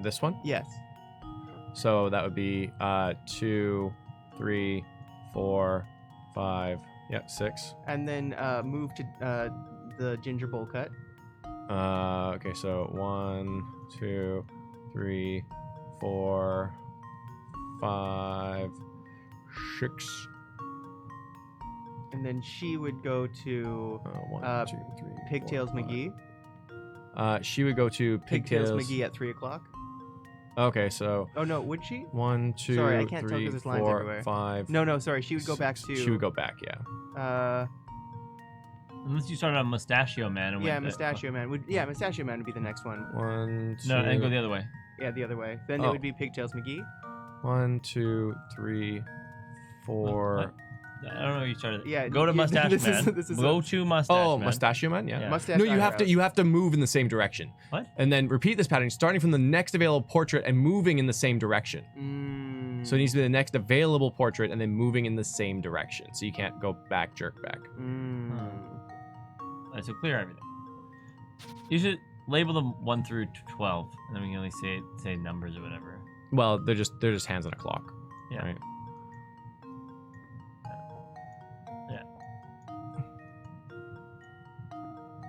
This one. Yes. So that would be 2, 3, 4, 5. Yeah, 6. And then move to the ginger bowl cut. Okay, so 1, 2, 3, 4, 5, 6. And then she would go to 1, 2, 3. Pigtails 4, 5. McGee. She would go to Pigtails McGee at 3 o'clock. Okay, so Oh no, would she? 1, 2, Sorry, I can't tell 3, 'cause there's lines 4, everywhere. 5. No, sorry. She would go back to. She would go back, yeah. Unless you started on Mustachio Man and Yeah, went Mustachio Man would. Yeah, Mustachio Man would be the next one. 1, 2. No, and go the other way. Yeah, the other way. Then it Oh. would be Pigtails McGee. 1, 2, 3, 4. What? I don't know where you started. Yeah, Go to Mustache this is- Man. this is Go a- to Mustache Oh, Man. Mustachio Man, yeah. Yeah. Mustache. No, you eyebrows. have to move in the same direction. What? And then repeat this pattern, starting from the next available portrait and moving in the same direction. So it needs to be the next available portrait and then moving in the same direction. So you can't go back, jerk back. Alright, so clear everything. You should label them 1 through 12, and then we can only say numbers or whatever. Well, they're just hands on a clock. Yeah. Right?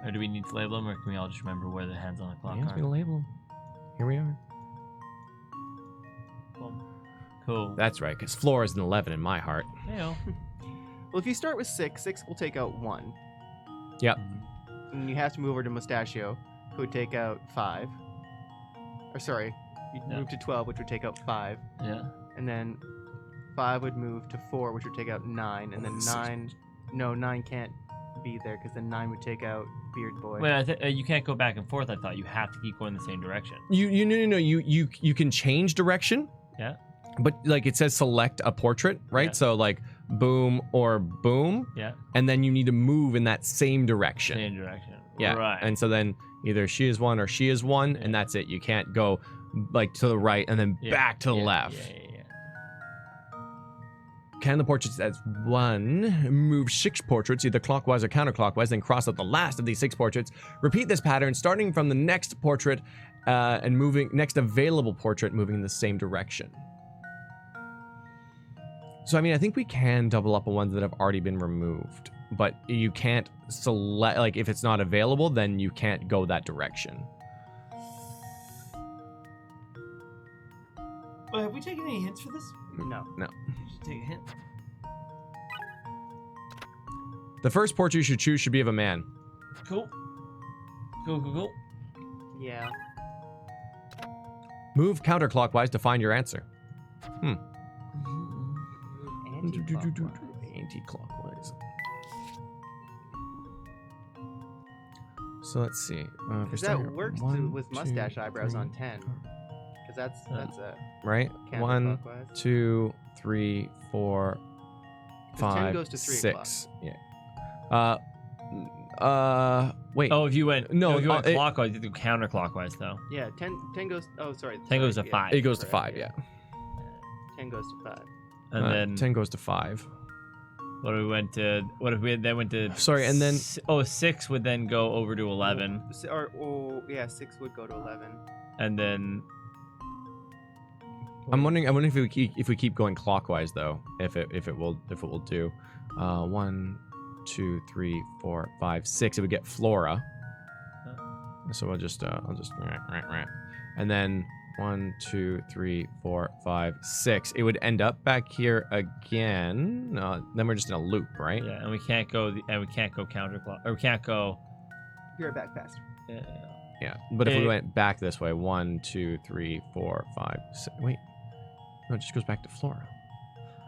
Or do we need to label them, or can we all just remember where the hands on the clock Yes, are? we label them. Here we are. Cool. That's right, because floor is an 11 in my heart. Heyo. Well, if you start with 6, 6 will take out 1. Yep. And you have to move over to Mustachio, who would take out 5. Or sorry, you'd Yeah. move to 12, which would take out 5. Yeah. And then 5 would move to 4, which would take out 9. And then 9... No, 9 can't be there, because then 9 would take out Beard Boy. Wait, you can't go back and forth. I thought you have to keep going the same direction. No. You can change direction. Yeah. But like it says select a portrait, right? Yeah. So like boom or boom. Yeah. And then you need to move in that same direction. Same direction. Yeah. Right. And so then either she is 1 or she is 1, and that's it. You can't go like to the right and then Yeah, back to the yeah, left. Yeah. Can the portraits as 1 move 6 portraits either clockwise or counterclockwise, then cross out the last of these 6 portraits. Repeat this pattern starting from the next portrait and moving next available portrait, moving in the same direction. So I mean, I think we can double up on ones that have already been removed, but you can't select, like if it's not available, then you can't go that direction. But have we taken any hints for this? No. No. We should take a hint. The first portrait you should choose should be of a man. Cool. Cool. Yeah. Move counterclockwise to find your answer. Anti-clockwise. Anti-clockwise. So let's see. Because that works with mustache eyebrows on 10. Because that's a right. 1, counterclockwise. 2, 3, 4, 'Cause 10 5, goes to 3 6. Yeah. Wait. Oh, if you went No, if you went it- clockwise, you do counterclockwise though. Yeah, 10 goes. Oh, sorry. 10 goes to yeah, 5. It goes to correct, 5. Yeah. 10 goes to 5. And then 10 goes to 5. what if we went to? What if we then went to? Sorry, and then- 6 would then go over to 11, Yeah, 6 would go to 11. and then I'm wondering if we keep going clockwise though, if it will do. 1, 2, 3, 4, 5, 6. It would get flora. So I'll just and then 1, 2, 3, 4, 5, 6. It would end up back here again. Then we're just in a loop, right? yeah, and we can't go counterclockwise, or we can't go. You're back fast. Yeah. But if we Eh. went back this way, 1, 2, 3, 4, 5, 6. Wait. No, it just goes back to flora.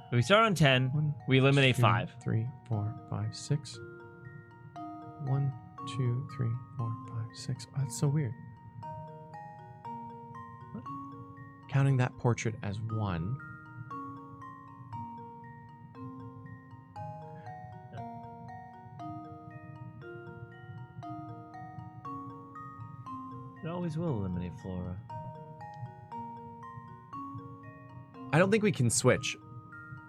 If we start on 10, 1, we eliminate 2, 5. 3, 4, 5, 6. 1, 2, 3, 4, 5, 6. Oh, that's so weird. What? Counting that portrait as 1. It always will eliminate flora. I don't think we can switch.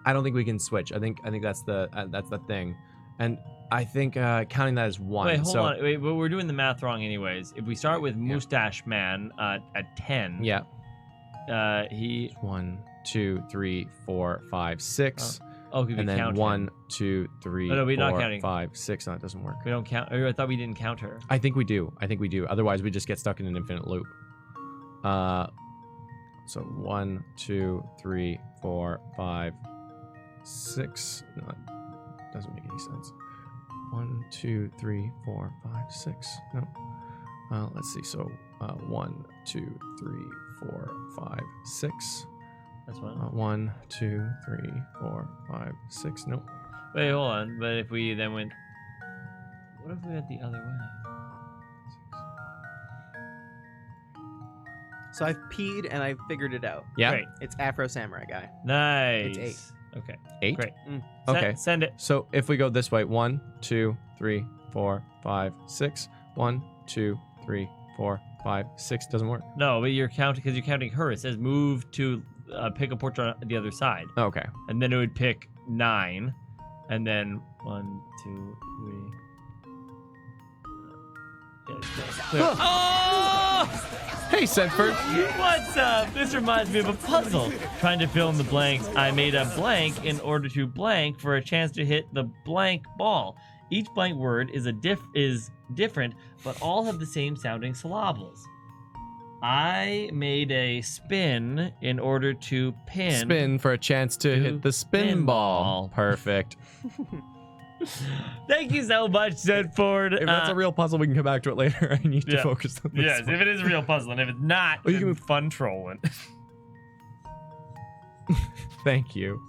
I think that's the thing, and I think counting that as 1. Wait, hold so, on. Wait, but we're doing the math wrong anyways. If we start with Mustache Man at 10, Yeah. he 1, 2, 3, 4, 5, 6, we and then count 1, him. 2, 3, Oh, no, we're not 4, counting. 5, 6. No, it doesn't work. We don't count. I thought we didn't count her. I think we do. Otherwise, we just get stuck in an infinite loop. So 1, 2, 3, 4, 5, 6. No, it doesn't make any sense. 1, 2, 3, 4, 5, 6. No. Let's see. So 1, 2, 3, 4, 5, 6. That's one. 1, 2, 3, 4, 5, 6. Nope. Wait, hold on. But if we then went, what if we went the other way? So I've peed and I figured it out. Yeah. Great. It's Afro Samurai guy. Nice. It's 8. Okay. 8. Great. Okay. Send it. So if we go this way, 1, 2, 3, 4, 5, 6. 1, 2, 3, 4, 5, 6. Doesn't work. No, but you're counting because you're counting her. It says move to pick a portrait on the other side, Okay. and then it would pick 9, and then 1, 2, 3. Oh! Hey, Sedford. What's up? This reminds me of a puzzle. Trying to fill in the blanks, I made a blank in order to blank for a chance to hit the blank ball. Each blank word is different, but all have the same sounding syllables. I made a spin in order to pin. Spin for a chance to hit the spin ball. Perfect. Thank you so much, Sedford. If that's a real puzzle, we can come back to it later. I need to yeah. focus on this. Yes, one. if it is a real puzzle, and if it's not, Well, you then can- fun trolling. Thank you.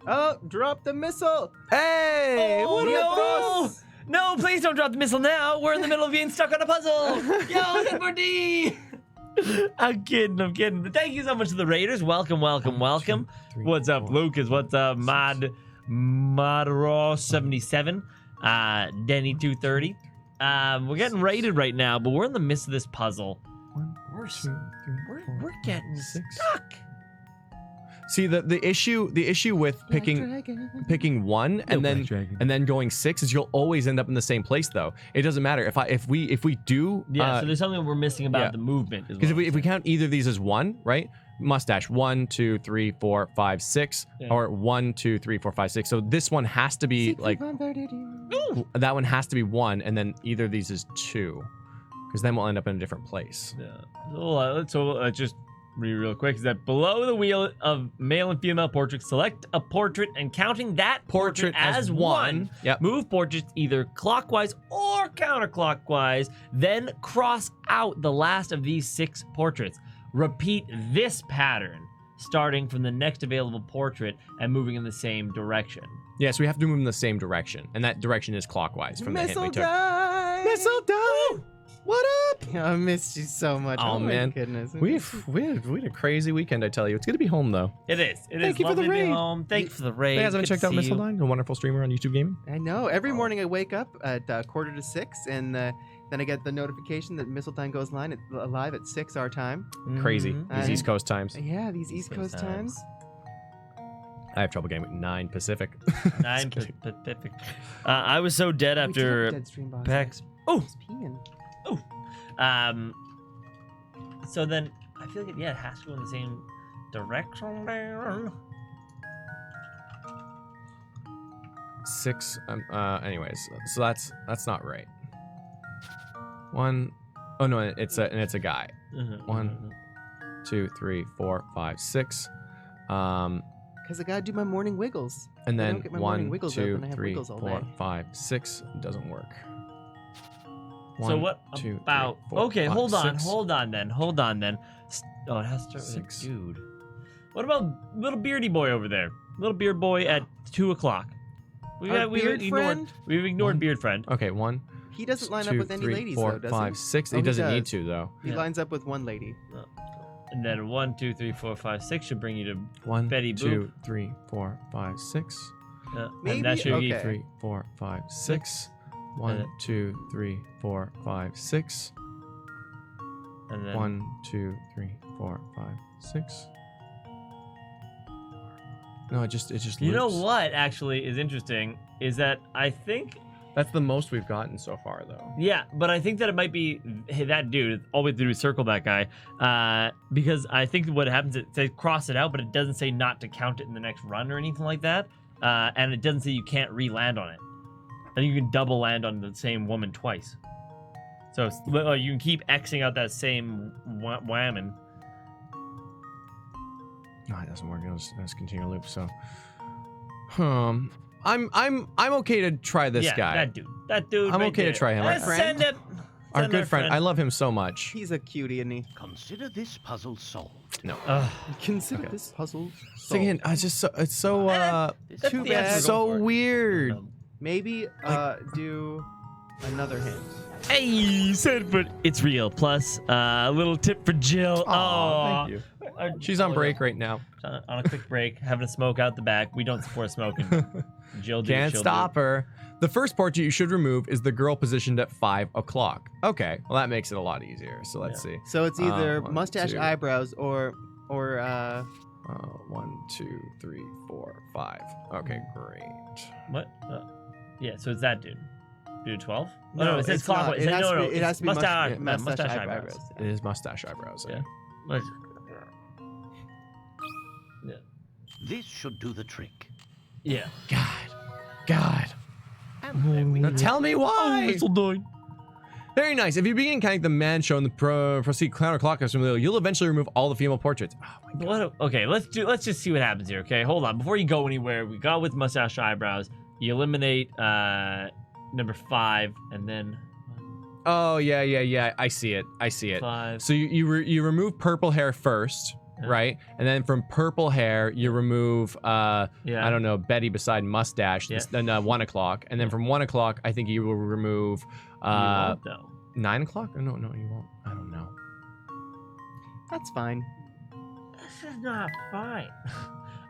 Oh, drop the missile! Hey! Oh, what no! up, No, please don't drop the missile now. We're in the middle of being stuck on a puzzle. Yo, Sedford D! I'm kidding. But thank you so much to the Raiders. Welcome. What's up, Lucas? What's up, Madro77? Denny230. We're getting raided right now, but we're in the midst of this puzzle. We're getting stuck. See the issue with picking 1 and then going 6 is you'll always end up in the same place though. It doesn't matter if we do Yeah, so there's something we're missing about yeah. the movement. because if we count either of these as 1, right? Mustache 1, 2, 3, 4, 5, 6, Yeah. or 1, 2, 3, 4, 5, 6. So this one has to be like that one has to be 1, and then either of these is 2, because then we'll end up in a different place. Yeah. So let's just read real quick. Is that below the wheel of male and female portraits, select a portrait and counting that portrait as 1. Yep. Move portraits either clockwise or 4 counterclockwise, then cross out the last of these 6 portraits. Repeat this pattern, starting from the next available portrait and moving in the same direction. Yes, we have to move in the same direction, and that direction is clockwise from the hint we took. Mistletoe! What up? I missed you so much. Oh, man. My goodness. We had a crazy weekend, I tell you. It's good to be home, though. It is. Thank you for the lovely to be raid. home. Thank you for the raid. You guys haven't Good checked to out see you. Mistledine, a wonderful streamer on YouTube Gaming? I know. Every morning I wake up at 5:45, and then I get the notification that Mistletoe goes live at 6 our time. Crazy. Mhm. These I- East Coast times. Yeah, these East Coast times. I have trouble getting with 9 Pacific. 9 Pacific. I was so dead Wait, do you have a after dead stream box? PAX. I was peeing. So then I feel like it has to go in the same direction there. 6. Anyways, so that's not right. 1. Oh no, it's a guy. 1, 2, 3, 4, 5, 6. Because I gotta do my morning wiggles. And If I then don't get my morning 1, wiggles 2, up, then I have 3, wiggles all 4, day. 5, 6. Doesn't work. So 1, what 2, 3, about? 4, Okay, 5, hold on 6. Oh, it has to start with 6. a dude. What about little beardy boy over there? Little beard boy at 2 o'clock. Our beard friend? We've ignored beard friend. Okay, 1, He doesn't line up 2, with any 3, ladies, 4, though, does 5, he? 6. Oh, He he doesn't need does. to though. He Yeah. lines up with one lady. And then 1, 2, 3, 4, 5, 6 should bring you to 1, Betty 2, 3, 4, 5, 6. Maybe? and that should be 2, Okay. 3, 4, 5, 6. 1, 2, 3, 4, 5, 6. and then 1, 2, 3, 4, 5, 6. No, it just You know loops. what actually is interesting is that I think That's the most we've gotten so far, though. yeah, but I think that it might be that dude. All we have to do is circle that guy, because I think what happens is it says cross it out, but it doesn't say not to count it in the next run or anything like that, and it doesn't say you can't re-land on it. I think you can double land on the same woman twice. So you can keep Xing out that same whammon. No, it doesn't work. It'll just continue to loop. So, I'm okay to try this yeah, guy. That dude. I'm right okay to there. try him. Let's Our send him. Our Send good friend. I love him so much. He's a cutie, isn't he? Consider this puzzle solved. No. Consider this puzzle. So again, it's so That's Too the bad. answer. so Go for it. weird. Maybe do another hint. Hey, said, but it's real. Plus, a little tip for Jill. Aw, thank you. She's on break right now. On a quick break, having a smoke out the back. We don't support smoking. Jill do, Can't she'll stop do. her. The first portrait you should remove is the girl positioned at 5 o'clock. Okay, well that makes it a lot easier. So let's see. So it's either 1, mustache 2. eyebrows or 1, 2, 3, 4, 5. Okay, great. What? Yeah, so it's that dude. Dude 12? No, No, it says it's not. clockwise. It has to be- It's it has to be mustache, mustache eyebrows. It is mustache eyebrows. Yeah. Yeah. This should do the trick. Yeah. God. Now tell me why. Very nice. If you begin counting the man showing the proceed counterclockwise from the middle, you'll eventually remove all the female portraits. Oh my God. Okay, let's just see what happens here. Okay, hold on. Before you go anywhere, we got with mustache eyebrows. You eliminate number 5, and then Oh yeah. I see it. 5. So you remove purple hair first, Yeah. right? And then from purple hair you remove I don't know, Betty beside mustache. Yeah. Then 1 o'clock, and then from 1 o'clock I think you will remove No. 9 o'clock. Oh, no, you won't. I don't know. that's fine. This is not fine.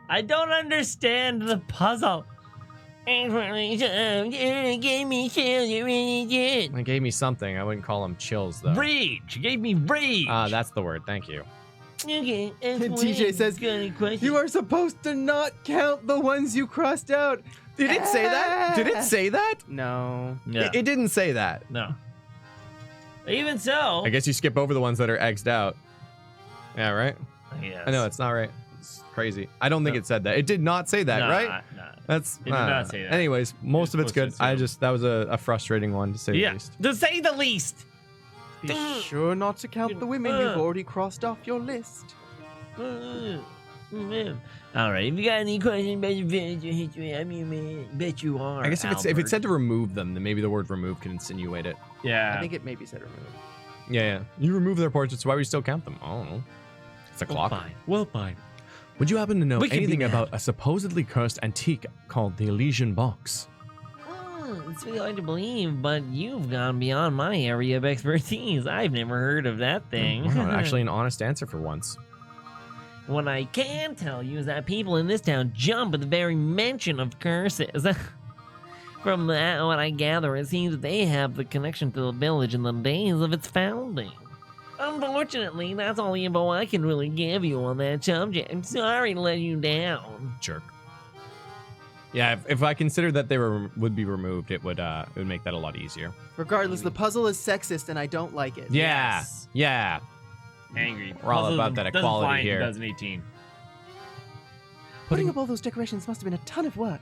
I don't understand the puzzle. It gave me chills, you really did. It gave me something. I wouldn't call them chills though. Rage. You gave me rage. That's the word. Thank you. Okay, TJ says, You are supposed to not count the ones you crossed out. Did it say that? Did it say that? No. Yeah. It didn't say that. No. Even so. I guess you skip over the ones that are X'd out. Yeah, right? Yes. I know, it's not right. It's crazy. I don't think it said that. It did not say that, Nah, right? nah. That's It did not say that. Anyways, most of it's good. supposed to assume. That was a frustrating one to say the Yeah. least. To say the least. Be sure not to count the women you've already crossed off your list. All right. If you got any questions about your history, I mean, bet you are. I guess if it's Albert. said to remove them, then maybe the word remove can insinuate it. Yeah. I think it maybe said remove. Yeah. You remove their portraits, why would you still count them? I don't know. It's a clock. Fine. Well, fine. Would you happen to know We can be anything mad. about a supposedly cursed antique called the Elysian Box? It's really hard to believe, but you've gone beyond my area of expertise. I've never heard of that thing. Wow, actually an honest answer for once. What I can tell you is that people in this town jump at the very mention of curses. From that, what I gather, it seems that they have the connection to the village in the days of its founding. Unfortunately, that's all the info I can really give you on that subject. I'm sorry to let you down. Jerk. Yeah, if I considered that they would be removed, it would make that a lot easier. Regardless, the puzzle is sexist and I don't like it. Yeah, Yes. yeah. Angry. We're all Puzzle about that doesn't equality fly in here. 2018. Putting up all those decorations must have been a ton of work.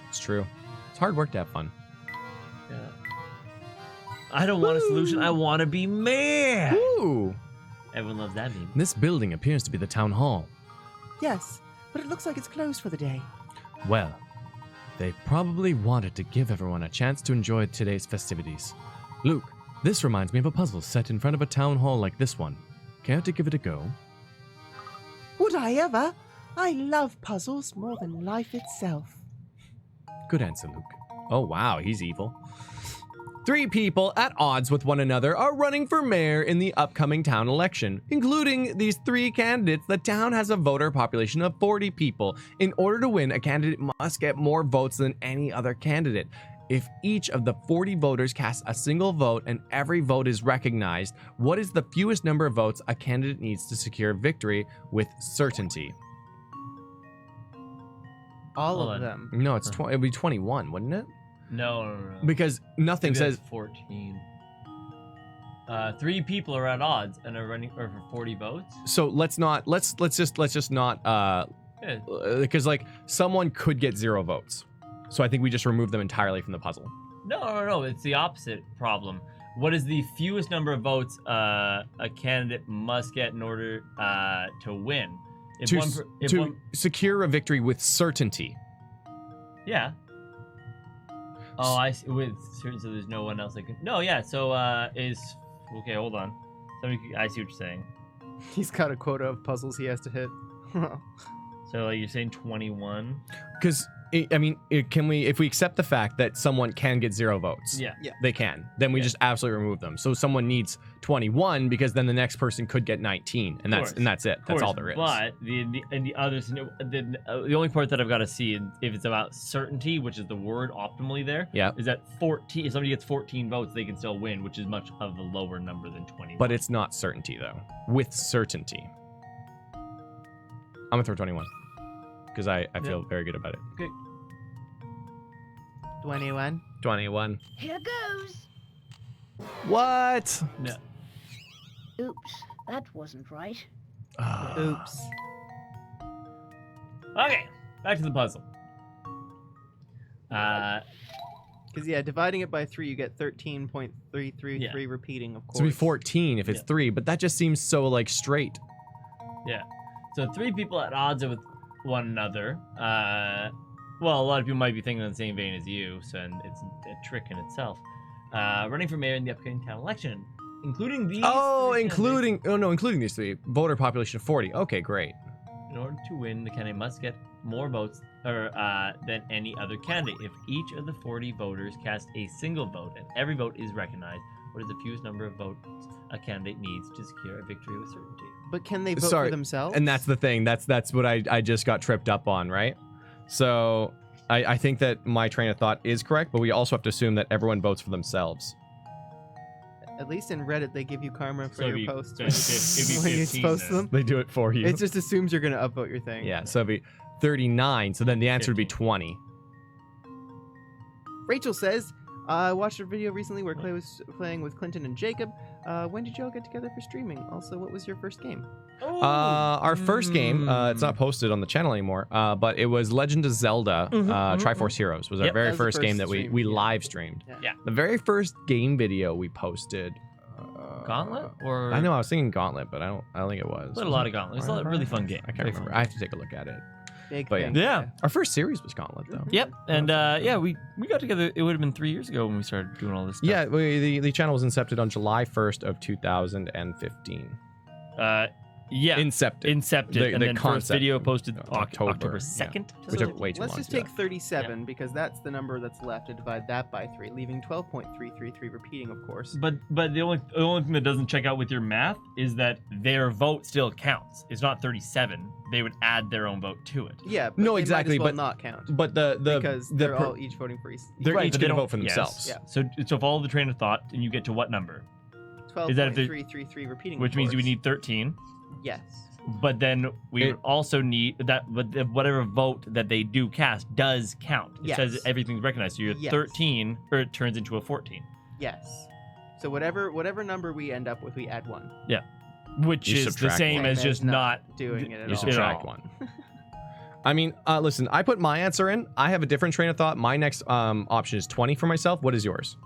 It's true. It's hard work to have fun. Yeah. I don't want a solution. I want to be mad. Ooh! Everyone loves that meme. This building appears to be the town hall. Yes, but it looks like it's closed for the day. Well, they probably wanted to give everyone a chance to enjoy today's festivities. Luke, this reminds me of a puzzle set in front of a town hall like this one. Care to give it a go? Would I ever? I love puzzles more than life itself. Good answer, Luke. Oh wow, he's evil. 3 people at odds with one another are running for mayor in the upcoming town election. Including these 3 candidates, the town has a voter population of 40 people. In order to win, a candidate must get more votes than any other candidate. If each of the 40 voters casts a single vote and every vote is recognized, what is the fewest number of votes a candidate needs to secure victory with certainty? All Hold of on. them. No, it would be 21, wouldn't it? No. Because nothing Maybe says that's 14. 3 people are at odds and are running for 40 votes. so. Let's just not Yeah. because like someone could get 0 votes. So I think we just remove them entirely from the puzzle. No. It's the opposite problem. What is the fewest number of votes a candidate must get in order to win? If To secure a victory with certainty. yeah. Oh, I see. With certain, so there's no one else that can. No, yeah. So is okay. Hold on. I see what you're saying. He's got a quota of puzzles he has to hit. So like, you're saying 21. Because I mean, can we? If we accept the fact that someone can get 0 votes, Yeah. they can. Then we Yeah. just absolutely remove them. So someone needs 21 because then the next person could get 19, and course. that's it. That's all there is. But the others, the only part that I've got to see if it's about certainty, which is the word optimally there, Yeah. is that 14. If somebody gets 14 votes, they can still win, which is much of a lower number than 20. But it's not certainty though. With certainty, I'm gonna throw 21 because I feel very good about it. okay. 21. 21. Here goes. What? No. Oops, that wasn't right. Oops. Okay, back to the puzzle. Because, yeah, dividing it by 3, you get 13.333 Yeah. repeating, of course. So it'd be 14 if it's Yeah. 3, but that just seems so like straight. Yeah. So 3 people at odds with one another. Well, a lot of people might be thinking in the same vein as you, so and it's a trick in itself. Running for mayor in the upcoming town election, including these. Oh, 3 including these 3. Voter population of 40. Okay, great. candidates. In order to win, the candidate must get more votes than any other candidate. If each of the 40 voters cast a single vote and every vote is recognized, what is the fewest number of votes a candidate needs to secure a victory with certainty? But can they vote Sorry, for themselves? And that's the thing. That's what I just got tripped up on, right? So I think that my train of thought is correct, but we also have to assume that everyone votes for themselves. At least in Reddit, they give you karma for So it'd your be- posts. so it'd be when you 15 post then. them. They do it for you. It just assumes you're going to upvote your thing. Yeah, so it'd be 39. So then the answer would be 20. Rachel says, I watched a video recently where Clay was playing with Clinton and Jacob. When did y'all get together for streaming? Also, what was your first game? Our first game, it's not posted on the channel anymore, but it was Legend of Zelda Triforce Heroes was our Yep. very That was the first game first that we stream, yeah. live streamed. Yeah. The very first game video we posted, Gauntlet or I know I was thinking Gauntlet, but I don't think it was. Played a lot of Gauntlet. It's a really fun game. I can't Very remember. fun. I have to take a look at it. Big But thing. Yeah. Our first series was Gauntlet, though. Yep. And we got together. It would have been 3 years ago when we started doing all this stuff. Yeah, the channel was incepted on July 1st of 2015. Yeah. Incepted. Incepted. And the then first concept. video posted October, October yeah. 2nd. We took way too Let's long just to do take 37 because that's the number that's left, and divide that by 3, leaving 12.333 repeating, of course. But the only thing that doesn't check out with your math is that their vote still counts. It's not 37. They would add their own vote to it. Yeah, but No, they exactly, might as well but- not count But because the they're all each voting for each. they're Right, each but they going to don't- vote for yes. themselves. Yeah. So follow the train of thought, and you get to what number? Is that if they- 12.333 repeating, Which of means we course. need 13. Yes. But then we It- also need that. But whatever vote that they do cast does count. It Yes. says everything's recognized. So you're Yes. 13, or it turns into a 14, Yes. So whatever number we end up with, we add 1. which You is the subtract same one. as just not doing it at You all. subtract all. one. I mean, listen, I put my answer in. I have a different train of thought. My next option is 20 for myself. What is yours?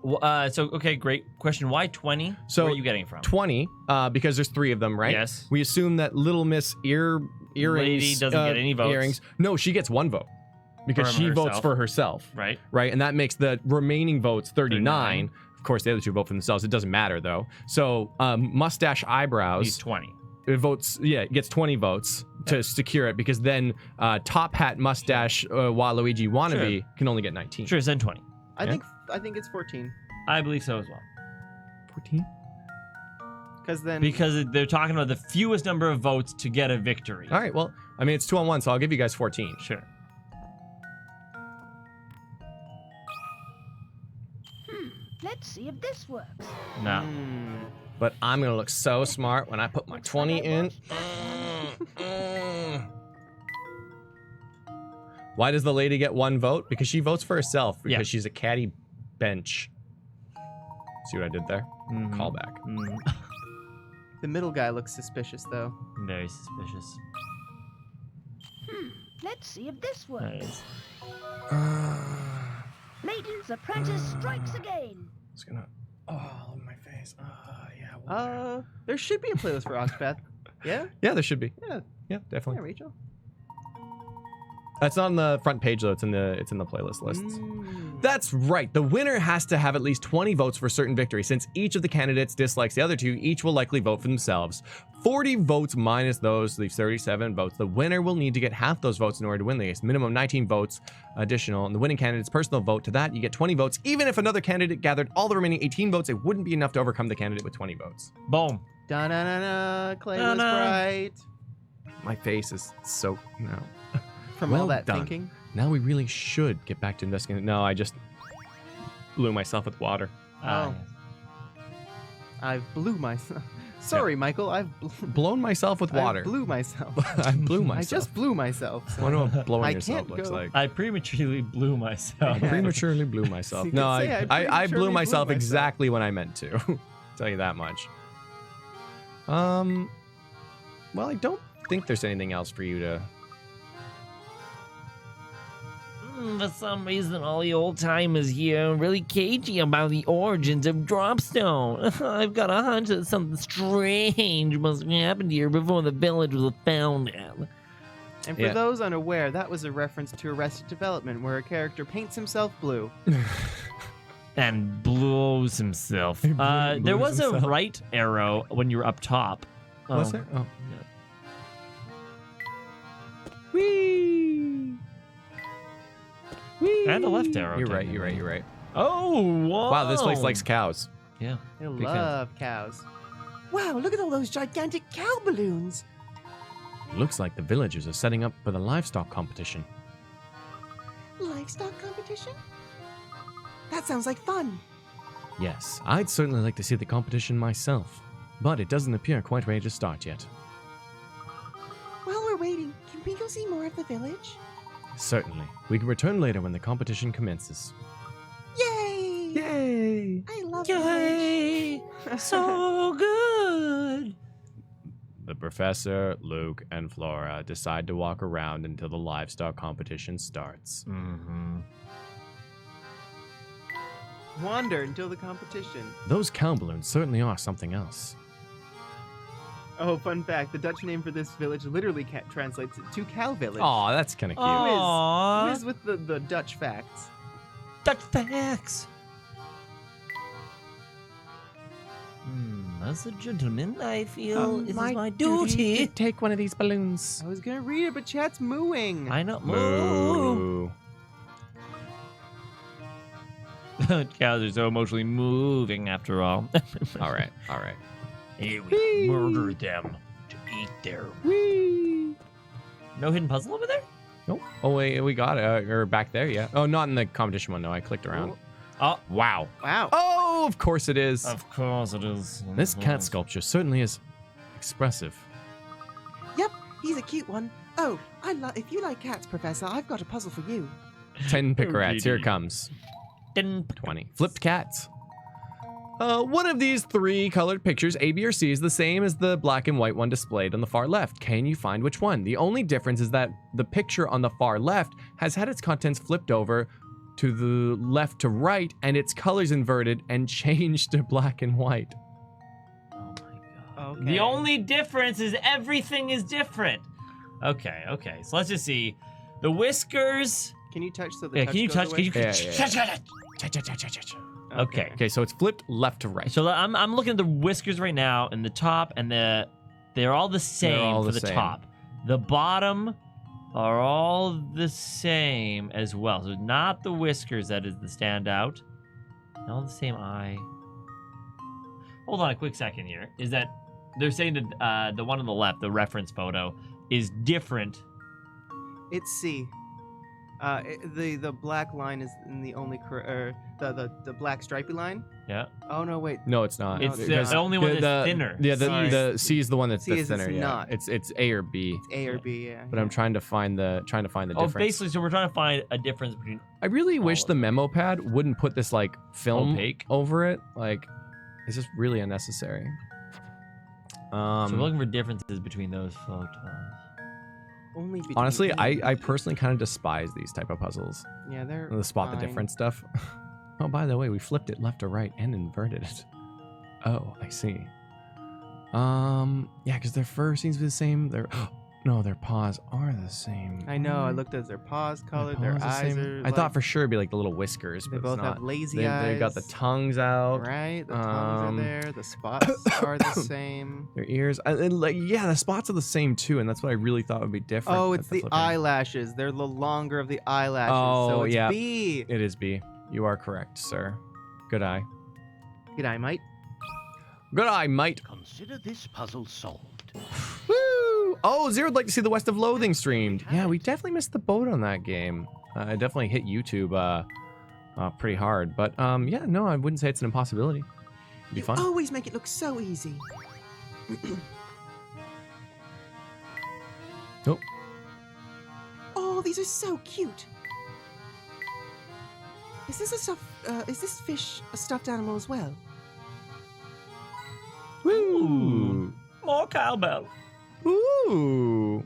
So okay, great question. Why 20? So, where are you getting it from? 20, because there's 3 of them, right? Yes. We assume that Little Miss earrings Lady doesn't get any votes. Earrings. No, she gets 1 vote because For she votes herself. for herself, Right. right? And that makes the remaining votes 39. Of course, the other 2 vote for themselves. It doesn't matter though. So mustache eyebrows. He's 20. It votes, it gets 20 votes to secure it because then top hat mustache Waluigi wannabe can only get 19. Sure, send 20. I Yeah. think it's 14 I believe so as well. 14. because then Because they're talking about the fewest number of votes to get a victory. All right, well, I mean it's 2-on-1, so I'll give you guys 14. Sure. Let's see if this works. No. But I'm gonna look so smart when I put my 20 in. Why does the lady get 1 vote? Because she votes for herself because Yeah. she's a caddy bench. See what I did there? Mhm. Callback. Mhm. the middle guy looks suspicious though. Very suspicious. Let's see if this works. Nice. Layton's apprentice strikes again. It's gonna. Oh, my face. Yeah. There should be a playlist for Oxpath. Yeah? Yeah, there should be. Yeah. Yeah, definitely. Yeah, Rachel. That's not on the front page though. It's in the playlist lists. That's right. The winner has to have at least 20 votes for certain victory. Since each of the candidates dislikes the other 2, each will likely vote for themselves. 40 votes minus those leaves 37 votes. The winner will need to get half those votes in order to win the case. Minimum 19 votes additional. And the winning candidate's personal vote to that, you get 20 votes. Even if another candidate gathered all the remaining 18 votes, it wouldn't be enough to overcome the candidate with 20 votes. Boom. Da na na na. Clay was Da-na. bright. My face is so no. From Well all that done. thinking. Now we really should get back to investigating. No, I just blew myself with water. Oh. I blew myself. Sorry, Michael. Blown myself with water. I blew myself. I blew I myself. just blew myself. I wonder what blowing I yourself can't looks go. like. I prematurely blew myself. I prematurely blew myself. You No, could say I I blew prematurely myself blew myself. exactly when I meant to. Tell you that much. Well, I don't think there's anything else for you to. For some reason, all the old timers here are really cagey about the origins of Dropstone. I've got a hunch that something strange must have happened here before the village was founded. And for Yeah. those unaware, that was a reference to Arrested Development, where a character paints himself blue. And blows himself. He There blows was himself. a right arrow when you were up top. Was Oh. there? Oh. And a left arrow. You're right. technically. You're right. You're right. Oh, whoa. Wow, this place likes cows. Yeah. I Big love cows. Wow, look at all those gigantic cow balloons. Looks like the villagers are setting up for the livestock competition. Livestock competition? That sounds like fun. Yes, I'd certainly like to see the competition myself, but it doesn't appear quite ready to start yet. While we're waiting, can we go see more of the village? Certainly. We can return later when the competition commences. Yay! Yay! I love the village. So good. The professor, Luke, and Flora decide to walk around until the livestock competition starts. Mm-hmm. Wander until the competition. Those cow balloons certainly are something else. Oh, fun fact, the Dutch name for this village literally translates to cow village. Aw, that's kind of cute. Aww. Who is with the Dutch facts? Dutch facts. As a gentleman, I feel it is my duty. to take one of these balloons. I was gonna read it, but chat's mooing. I know. Moo. Cows are so emotionally moving after all. All right, all right. Here we murder them to eat their. No hidden puzzle over there? Nope. Oh, wait, we got it. Or back there, yeah. Oh, not in the competition one, no. I clicked around. Oh, Wow. Wow. Oh, of course it is. of course it is. This cat sculpture certainly is expressive. Yep, he's a cute one. Oh, if you like cats, Professor, I've got a puzzle for you. 10 pick rats. Here it Indeed. comes. Didn't 20. Flipped cats. One of these 3 colored pictures, A, B, or C, is the same as the black and white one displayed on the far left. Can you find which one? The only difference is that the picture on the far left has had its contents flipped over to the left to right, and its colors inverted and changed to black and white. Oh my god. Okay. The only difference is everything is different. Okay, okay. So let's just see. The whiskers. Can you touch so the Yeah, touch can you goes touch? away? Can you Yeah. Okay. Okay, so it's flipped left to right. So I'm looking at the whiskers right now, and the top and they're all the same all for the the same. top. The bottom are all the same as well. So not the whiskers that is the standout. All the same eye. Hold on a quick second here. Is that they're saying that the one on the left, the reference photo, is different. It's C. The black line is in the only the black stripy line. Yeah. Oh no, wait. No, it's not. It's Because the only one that's thinner. Yeah, Sorry. the C is the one that's C is thinner. it's Yeah. not. It's A or B. A or B, yeah. But I'm trying to find the Oh, difference. basically, so we're trying to find a difference between. I really wish of the memo pad wouldn't put this like film Opaque. over it. Like, it's just really unnecessary. So we're looking for differences between those photos. Only between Honestly, A and I B. personally kind of despise these type of puzzles. Yeah, they're The spot the fine. difference stuff. Oh, by the way, we flipped it left to right and inverted it. Oh, I see. Yeah, because their fur seems to be the same. Their paws are the same. I know. I looked at their paws colored. Their paws the eyes same. are. I thought for sure it'd be like the little whiskers, they but both it's not. have lazy They eyes. got the tongues out. Right, the tongues are there. The spots are the same. Their ears, and like, yeah, the spots are the same too, and that's what I really thought would be different. Oh, at it's the flipping. eyelashes. They're the longer of the eyelashes. Oh, so it's yeah. B. It is B. You are correct, sir. Good eye. Good eye, mate. Good eye, mate. Consider this puzzle solved. Woo! Oh, Zero would like to see the West of Loathing streamed. Yeah, we definitely missed the boat on that game. I definitely hit YouTube pretty hard, but yeah, no, I wouldn't say it's an impossibility. It'd be You fun. always make it look so easy. Nope. Oh, these are so cute. Is this fish a stuffed animal as well? Woo! More cowbell. Ooh!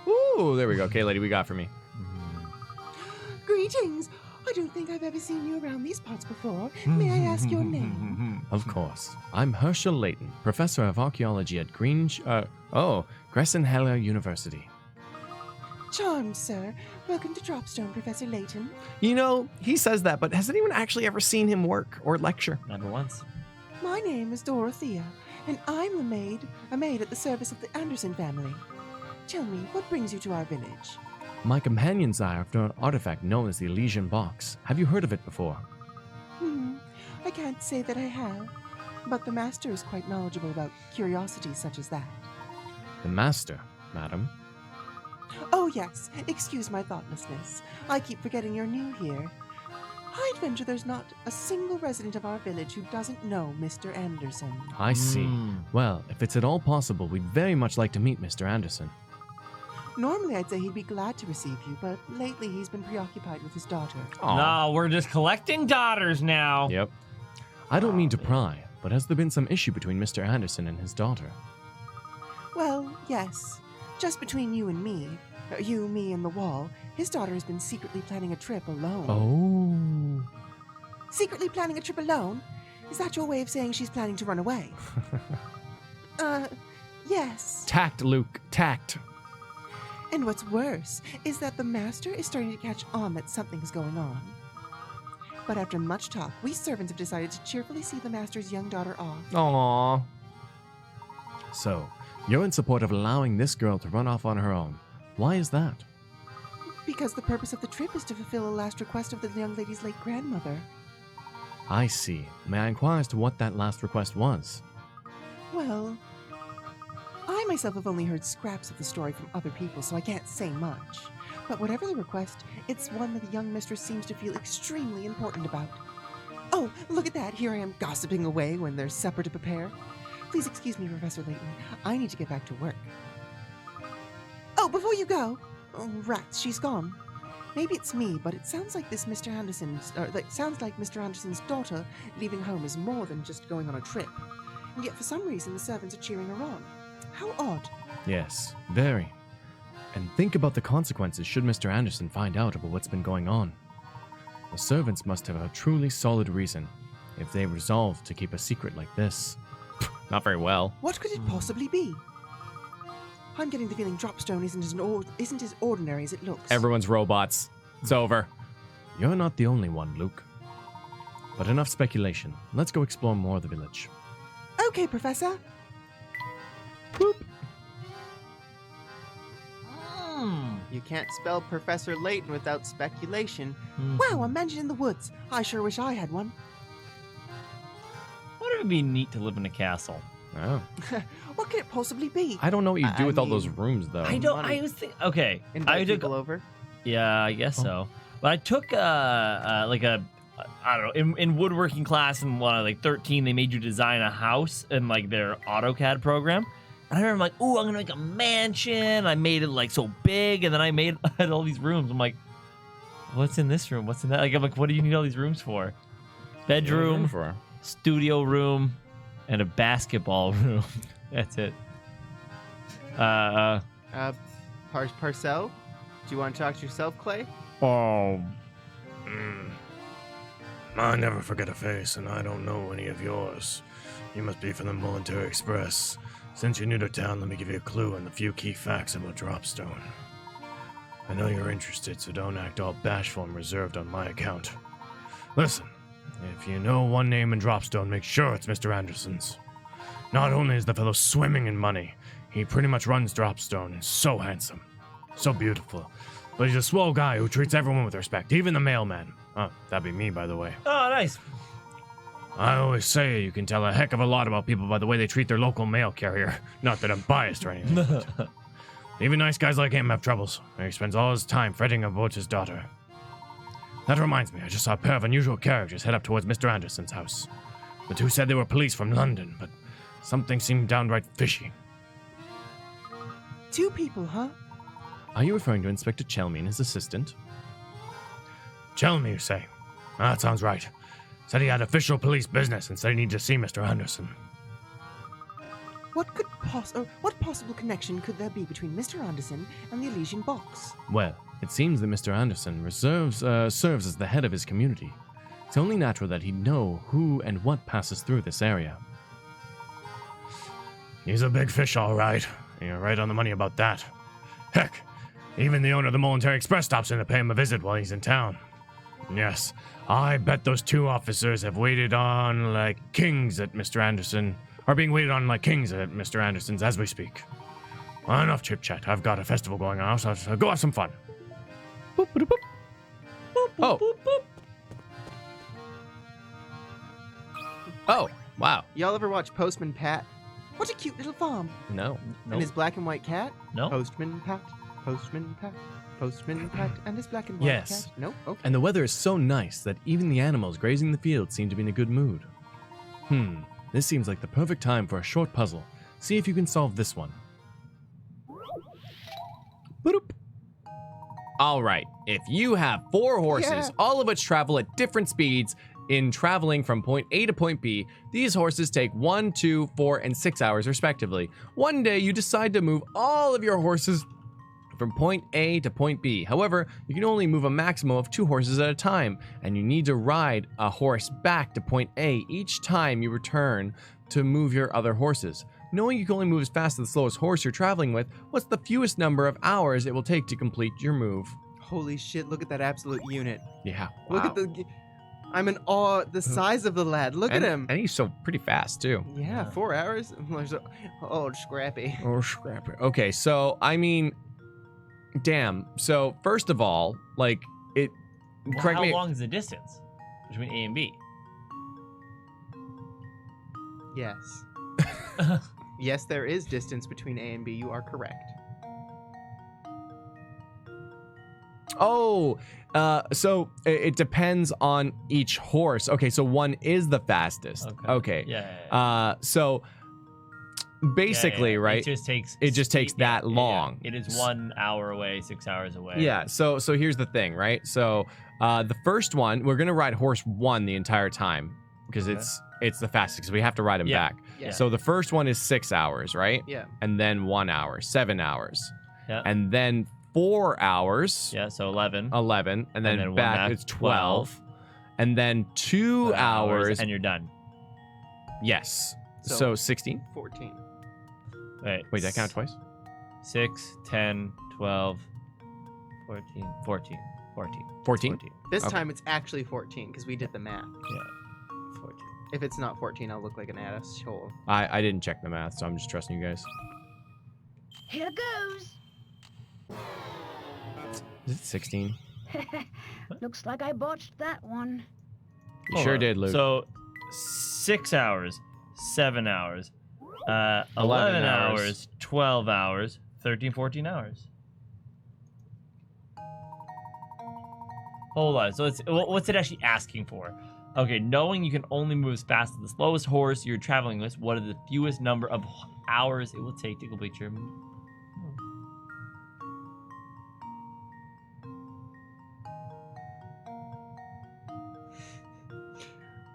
Ooh! There we go. Okay, lady, we got for me. Greetings. I don't think I've ever seen you around these parts before. May I ask your name? Of course. I'm Herschel Layton, professor of archaeology at Gressenheller University. Charmed, sir. Welcome to Dropstone, Professor Layton. You know, he says that, but has anyone actually ever seen him work or lecture? Never once. My name is Dorothea, and I'm a maid at the service of the Anderson family. Tell me, what brings you to our village? My companions are after an artifact known as the Elysian Box. Have you heard of it before? I can't say that I have, but the master is quite knowledgeable about curiosities such as that. The Master, madam. Oh yes, excuse my thoughtlessness. I keep forgetting you're new here. I'd venture there's not a single resident of our village who doesn't know Mr. Anderson. I see. Well, if it's at all possible, we'd very much like to meet Mr. Anderson. Normally I'd say he'd be glad to receive you, but lately he's been preoccupied with his daughter. No, we're just collecting daughters now. Yep. I don't mean to pry, but has there been some issue between Mr. Anderson and his daughter? Well, yes. Just between you and me, me and the wall, His daughter has been secretly planning a trip alone. Oh. Secretly planning a trip alone? Is that your way of saying she's planning to run away? Yes. Tact, Luke. Tact. And what's worse is that the master is starting to catch on that something's going on. But after much talk, we servants have decided to cheerfully see the master's young daughter off. Aww. So, you're in support of allowing this girl to run off on her own. Why is that? Because the purpose of the trip is to fulfill a last request of the young lady's late grandmother. I see. May I inquire as to what that last request was? Well, I myself have only heard scraps of the story from other people, so I can't say much. But whatever the request, it's one that the young mistress seems to feel extremely important about. Oh, look at that. Here I am gossiping away when there's supper to prepare. Please excuse me, Professor Layton. I need to get back to work. Oh, before you go. Oh, rats, she's gone. Maybe it's me, but it sounds like Mr. Anderson's daughter leaving home is more than just going on a trip. And yet for some reason the servants are cheering her on. How odd. Yes, very. And think about the consequences should Mr. Anderson find out about what's been going on. The servants must have a truly solid reason if they resolve to keep a secret like this. Not very well. What could it possibly be? I'm getting the feeling Dropstone isn't as ordinary as it looks. Everyone's robots. It's over. You're not the only one, Luke. But enough speculation. Let's go explore more of the village. Okay, Professor. Boop. You can't spell Professor Layton without speculation. Wow, a mansion in the woods. I sure wish I had one. Wouldn't it be neat to live in a castle? Oh. What could it possibly be? I don't know what you do I with all those mean, rooms, though. I don't. money. I was thinking. Okay, Invite I took. people over. Yeah, I guess so. But I took like a, I don't know, in woodworking class in 13, they made you design a house in like their AutoCAD program. And I remember like, ooh, I'm gonna make a mansion. I made it like so big, and then I had all these rooms. I'm like, what's in this room? What's in that? Like, I'm like, what do you need all these rooms for? Bedroom, for? studio room, and a basketball room. That's it. Parcell? Do you want to talk to yourself, Clay? Oh. I never forget a face, and I don't know any of yours. You must be from the Military Express. Since you're new to town, let me give you a clue and a few key facts about Dropstone. I know you're interested, so don't act all bashful and reserved on my account. Listen, if you know one name in Dropstone, make sure it's Mr. Anderson's. Not only is the fellow swimming in money, he pretty much runs Dropstone and so handsome, so beautiful. But he's a swell guy who treats everyone with respect, even the mailman. That'd be me, by the way. Oh, nice. I always say you can tell a heck of a lot about people by the way they treat their local mail carrier. Not that I'm biased or anything. Even nice guys like him have troubles. He spends all his time fretting about his daughter. That reminds me, I just saw a pair of unusual characters head up towards Mr. Anderson's house. The two said they were police from London, but something seemed downright fishy. 2 people, huh? Are you referring to Inspector Chelmy and his assistant? Chelmy, you say? That sounds right. Said he had official police business and said he needed to see Mr. Anderson. What possible connection could there be between Mr. Anderson and the Elysian Box? Well, it seems that Mr. Anderson serves as the head of his community. It's only natural that he'd know who and what passes through this area. He's a big fish, all right. You're right on the money about that. Heck, even the owner of the Military Express stops in to pay him a visit while he's in town. Yes, I bet those 2 officers have waited on like kings at Mr. Anderson, are being waited on like kings at Mr. Anderson's as we speak. Well, enough chit-chat. I've got a festival going on, so go have some fun. Boop, boop, boop. Oh. Oh, wow. Y'all ever watch Postman Pat? What a cute little farm. No. And his black and white cat? No. Postman Pat, Postman Pat, Postman Pat, and his black and white Yes. cat? No? Okay. And the weather is so nice that even the animals grazing the field seem to be in a good mood. This seems like the perfect time for a short puzzle. See if you can solve this one. Boop. All right, if you have 4 horses, Yeah. all of which travel at different speeds in traveling from point A to point B, these horses take 1, 2, 4, and 6 hours respectively. One day you decide to move all of your horses from point A to point B. However, you can only move a maximum of 2 horses at a time, and you need to ride a horse back to point A each time you return to move your other horses. Knowing you can only move as fast as the slowest horse you're traveling with, what's the fewest number of hours it will take to complete your move? Holy shit, look at that absolute unit. Yeah. Look at the... I'm in awe. The size of the lad. Look at him. And he's so pretty fast, too. Yeah, 4 hours. Oh, scrappy. Oh, scrapper. Okay, so, I mean, damn. So, first of all, like, it... Well, correct how me... long is the distance between A and B? Yes. Yes, there is distance between A and B. You are correct. Oh, so it depends on each horse. Okay, so one is the fastest. Okay. Yeah. So basically, right? It just takes that long. It is 1 hour away, 6 hours away. Yeah. So here's the thing, right? So the first one, we're gonna ride horse 1 the entire time because it's the fastest because we have to ride him back. Yeah. So the first one is 6 hours, right? Yeah. And then 1 hour, 7 hours. Yeah. And then 4 hours. Yeah, so 11. 11, and then, one back it's 12. And then 2 hours. And you're done. Yes. So- So 16? 14. Wait, Wait, did I count twice? 6, 10, 12, 14. 14? This Okay. time it's actually 14 because we did the math. Yeah. 14. If it's not 14, I'll look like an asshole. I didn't check the math, so I'm just trusting you guys. Here goes. Is it 16? Looks like I botched that one. You Hold sure on. did, Luke. So 6 hours, 7 hours, 11 hours, 12 hours, 13, 14 hours. Hold on. So what's it actually asking for? Okay, knowing you can only move as fast as the slowest horse you're traveling with, what are the fewest number of hours it will take to complete your move?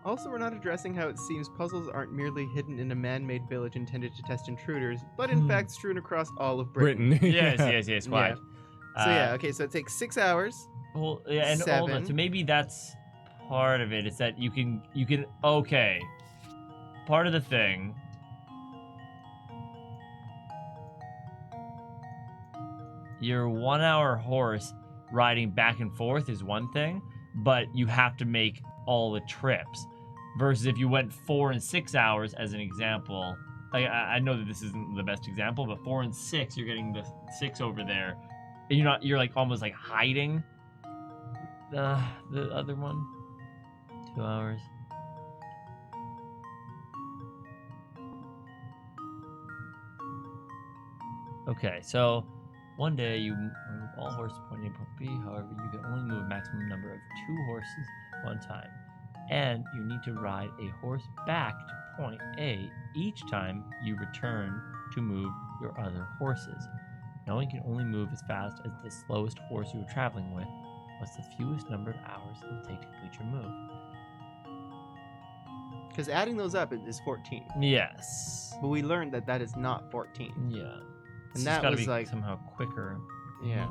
Also, we're not addressing how it seems puzzles aren't merely hidden in a man-made village intended to test intruders, but in fact strewn across all of Britain. Britain. Yes, quite. So yeah, okay, so it takes 6 hours. Well, yeah, and hold on. 7. So maybe that's part of it. Is that you can okay. Part of the thing. Your 1 hour horse riding back and forth is one thing, but you have to make all the trips. Versus if you went 4 and 6 hours as an example. Like, I know that this isn't the best example, but 4 and 6, you're getting the 6 over there. And you're like almost like hiding the other one. 2 hours. Okay, so one day you move all horses point A to point B. However, you can only move a maximum number of 2 horses one time, and you need to ride a horse back to point A each time you return to move your other horses. Knowing you can only move as fast as the slowest horse you are traveling with, what's the fewest number of hours it will take to complete your move? Because adding those up is 14. Yes. But we learned that that is not 14. Yeah. And It's that gotta was be like... somehow quicker. Yeah.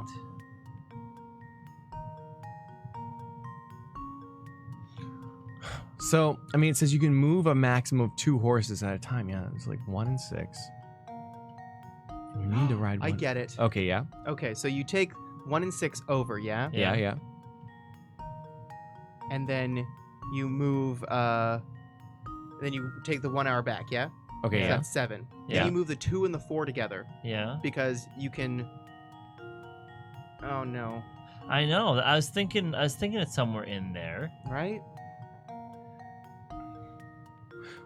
So, I mean, it says you can move a maximum of 2 horses at a time. Yeah, it's like 1 and 6. And you need to ride one. I get it. Okay, yeah. Okay, so you take 1 and 6 over, yeah? Yeah. And then you move, then you take the 1 hour back, yeah? Okay, So yeah. that's 7. Yeah. Then you move the 2 and the 4 together Yeah. because you can... Oh, no. I know. I was thinking it's somewhere in there. Right?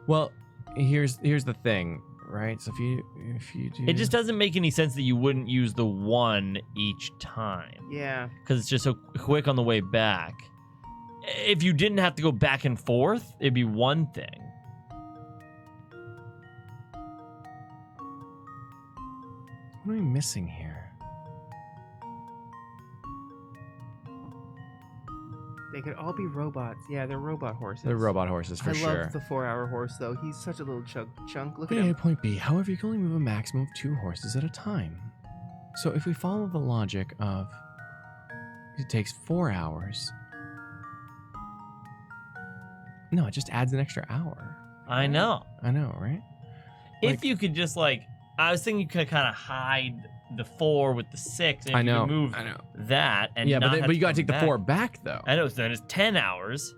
Well, here's the thing, right? So if you do It just doesn't make any sense that you wouldn't use the 1 each time. Yeah. Because it's just so quick on the way back. If you didn't have to go back and forth, it'd be one thing. What are we missing here? They could all be robots. Yeah, they're robot horses. They're robot horses for I sure. love the 4 hour horse, though. He's such a little chunk. Look at Point A to him. point B. However, you can only move a maximum of 2 horses at a time. So if we follow the logic of it takes 4 hours. No, it just adds an extra hour. I know. I know, right? If you could just like, I was thinking you could kind of hide the 4 with the 6. And if you could move that and Yeah, not but have you gotta to take the come 4 back. back though. I know. So then it's 10 hours,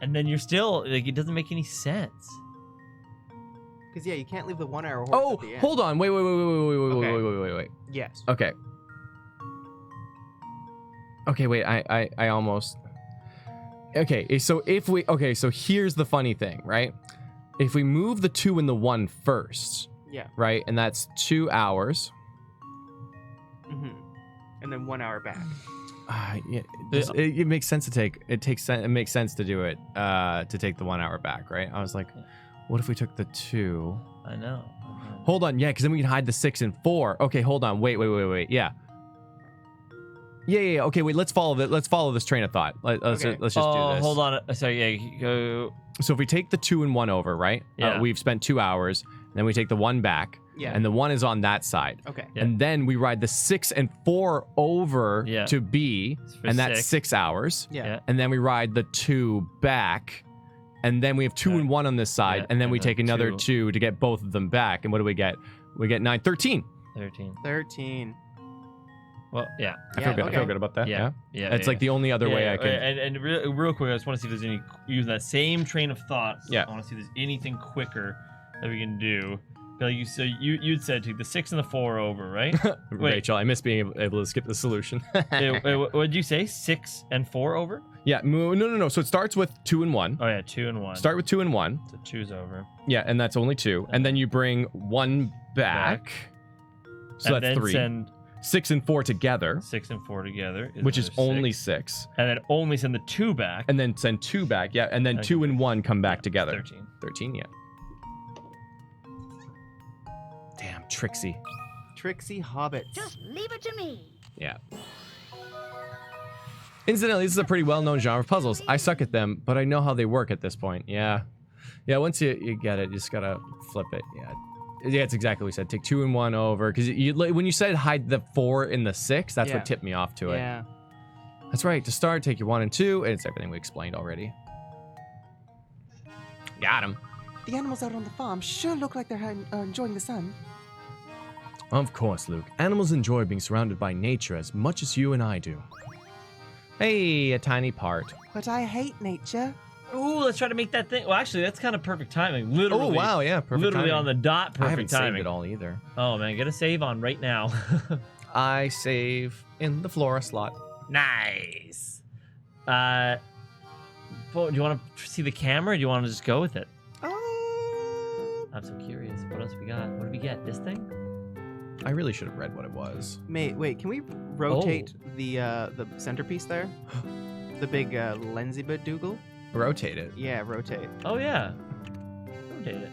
and then you're still like, it doesn't make any sense. Because yeah, you can't leave the 1 hour horse Oh, at the end. hold on. Wait. Okay. Wait. Yes. Okay. Okay, wait. I almost. Okay, so so here's the funny thing, right? If we move the 2 and the 1 first, Yeah. right, and that's 2 hours. And then 1 hour back. Yeah, it makes sense to take. It makes sense to do it. To take the 1 hour back, right? I was like, what if we took the 2? I know. Hold on, yeah, because then we can hide the 6 and 4. Okay, hold on, wait, yeah. Yeah. Okay, wait. Let's follow this train of thought. Let's just do this. Hold on. Sorry. Yeah. Go. So if we take the 2 and 1 over, right? Yeah. We've spent 2 hours. Then we take the 1 back. Yeah. And the 1 is on that side. Okay. Yeah. And then we ride the 6 and 4 over Yeah. to B, For and that's 6. 6 hours. Yeah. And then we ride the 2 back, and then we have 2 and 1 on this side, Yeah, and then and we then take another 2. 2 to get both of them back. And what do we get? We get 9, 13. 13. 13. Well, yeah. I Yeah, feel good. I feel okay. good about that. Yeah. Yeah. It's like the only other way I can. And real quick, I just want to see if there's any using that same train of thought. Yeah. I want to see if there's anything quicker that we can do. Like you'd said take the 6 and the 4 over, right? Wait. Rachel, I miss being able to skip the solution. What did you say? 6 and 4 over? Yeah, no. So it starts with 2 and 1. Oh yeah, 2 and 1. Start with 2 and 1. So 2's over. Yeah, and that's only 2. And then you bring 1 back. So and that's then 3. Send 6 and 4 together, 6 and 4 together, which is another only 6. 6. And then only send the 2 back. And then send 2 back. Yeah, and then Okay. 2 and 1 come back together. 13. 13, yeah. Damn, Trixie. Trixie Hobbits. Just leave it to me. Yeah. Incidentally, this is a pretty well-known genre of puzzles. I suck at them, but I know how they work at this point. Yeah. Yeah, once you get it, you just gotta flip it. Yeah, it's exactly what we said. Take 2 and 1 over. Because when you said hide the 4 in the 6, that's Yeah. what tipped me off to it. Yeah. That's right. To start, take your 1 and 2, and it's everything we explained already. Got him. The animals out on the farm sure look like they're enjoying the sun. Of course, Luke. Animals enjoy being surrounded by nature as much as you and I do. Hey, a tiny part. But I hate nature. Ooh, let's try to make that thing. Well, actually, that's kind of perfect timing. Literally. Oh, wow, yeah, perfect Literally timing. on the dot. Perfect I haven't timing. saved it all either. Oh man, get a save on right now. I save in the Flora slot. Nice. Do you want to see the camera? Or do you want to just go with it? I'm so curious. What else we got? What did we get? This thing? I really should have read what it was. Wait, can we rotate the centerpiece there? The big Lensy Dougal? Rotate it. Yeah, rotate. Oh yeah. Rotate it.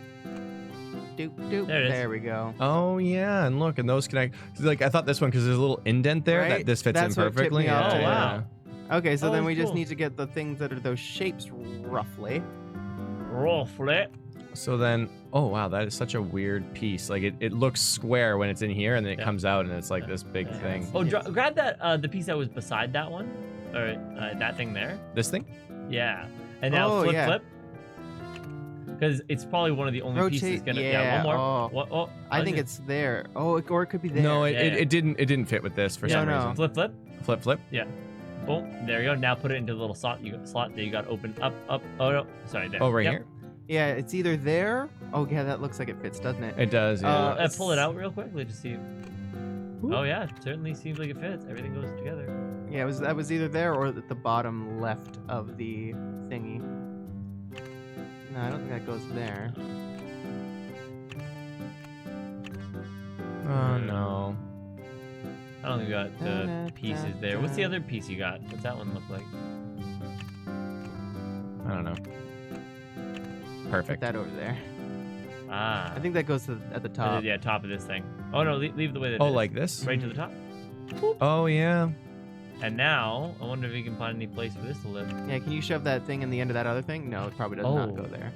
Doop, doop. There it is. There we go. Oh yeah, and look, and those connect. Like I thought this one because there's a little indent there Right? that this fits That's in what tipped perfectly. me off to it. yeah. Okay, so Oh, then we just cool. need to get the things that are those shapes roughly. Roll flip. So then, oh wow, that is such a weird piece. Like it looks square when it's in here, and then it Yeah. comes out, and it's like this big Yeah. thing. Oh, grab that the piece that was beside that one, or that thing there. This thing? Yeah. And now Oh, flip, yeah. flip. Because it's probably one of the only pieces Rotate, gonna. yeah, one more. oh. Oh, I think it's there. Oh, or it could be there. No, Yeah, yeah. it didn't fit with this for Yeah, some no. reason. flip, flip. Flip, flip. Yeah. Boom. There you go. Now put it into the little slot. Slot that you got open up. Oh no. Sorry. There. Oh, right Yep. here. Yeah, it's either there. Oh, yeah, that looks like it fits, doesn't it? It does. Yeah. Pull it out real quickly to see. Oh yeah, it certainly seems like it fits. Everything goes together. Yeah, that was either there or at the bottom left of the thingy. No, I don't think that goes there. Oh no. I don't think we got the pieces there. What's the other piece you got? What's that one look like? I don't know. Put Perfect. that over there. Ah. I think that goes at the top. Yeah, top of this thing. Oh no, leave the way that it Oh, is. like this? Right to the top. Oh yeah. And now, I wonder if you can find any place for this to live. Yeah, can you shove that thing in the end of that other thing? No, it probably does not go there.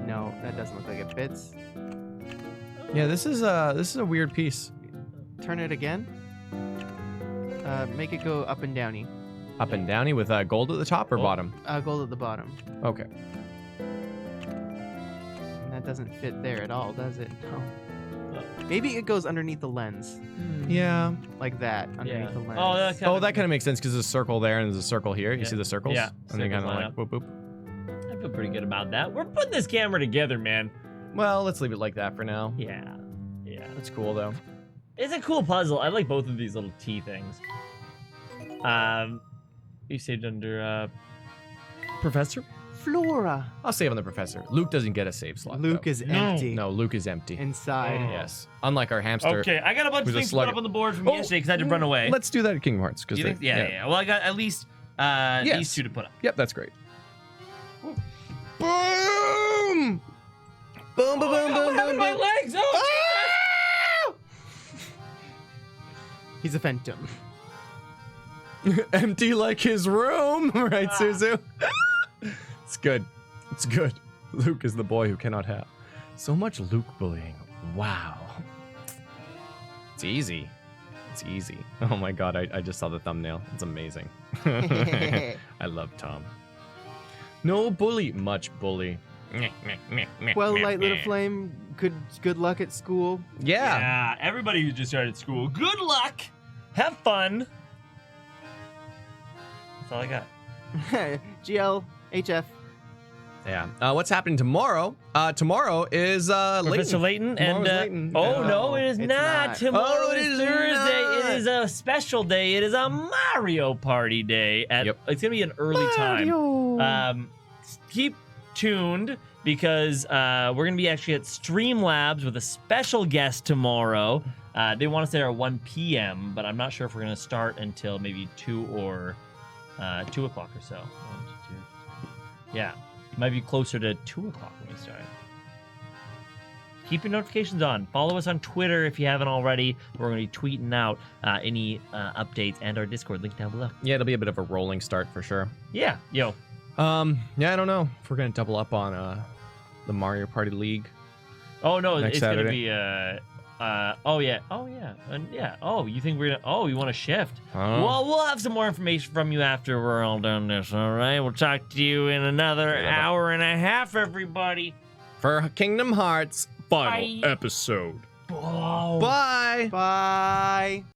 No, that doesn't look like it fits. Yeah, this is a weird piece. turn it again. Make it go up and downy. Up and downy with gold at the top or bottom? Gold at the bottom. Okay. And that doesn't fit there at all, does it? No. Maybe it goes underneath the lens. Yeah. Like that, underneath the lens. Oh, that kind Oh, of, that kind of makes sense because there's a circle there and there's a circle here. You Yeah. see the circles? Yeah, And they circles kind of line like up. whoop whoop. I feel pretty good about that. We're putting this camera together, man. Well, let's leave it like that for now. Yeah. Yeah. That's cool though. It's a cool puzzle. I like both of these little T things. You saved under Professor? Flora. I'll save on the professor. Luke doesn't get a save slot. Luke though. is empty. No, Luke is empty. Inside. Yes. Unlike our hamster. Okay, I got a bunch of Who's a things to put slug- up on the board from Oh, yesterday because I had to run away. Let's do that at Kingdom Hearts. You think? Yeah. Well, I got at least these two to put up. Yep, that's great. Boom! Boom, boom, boom, What boom, happened boom, to my boom. legs? Oh, He's a phantom. Empty like his room, right, Suzu? It's good. It's good. Luke is the boy who cannot have. So much Luke bullying. Wow. It's easy. It's easy. Oh my god, I just saw the thumbnail. It's amazing. I love Tom. No bully. Much bully. Well, Light Little Flame, good luck at school. Yeah. Yeah, everybody who just started school, good luck. Have fun. That's all I got. GL, HF. Yeah. What's happening tomorrow? Tomorrow is Professor Layton. Layton and Tomorrow's Layton. oh Yeah. no, it is it's not. not. Tomorrow Oh, it is is Thursday. not. It is a special day. It is a Mario Party day. It's gonna be an early time. Keep tuned because we're gonna be actually at Streamlabs with a special guest tomorrow. They want us there at 1 p.m., but I'm not sure if we're gonna start until maybe 2 or 2 o'clock or so. 1, 2, 3. Yeah. Might be closer to 2 o'clock when we start. Keep your notifications on. Follow us on Twitter if you haven't already. We're going to be tweeting out any updates and our Discord link down below. Yeah, it'll be a bit of a rolling start for sure. Yeah, yo. Yeah, I don't know if we're gonna double up on the Mario Party League. Oh no, Next it's going to Saturday. be oh yeah. And yeah. Oh, you think we're going to you want to shift? Oh. Well, we'll have some more information from you after we're all done this, all right? We'll talk to you in another hour and a half, everybody. For Kingdom Hearts final Bye. episode. Oh. Bye. Bye.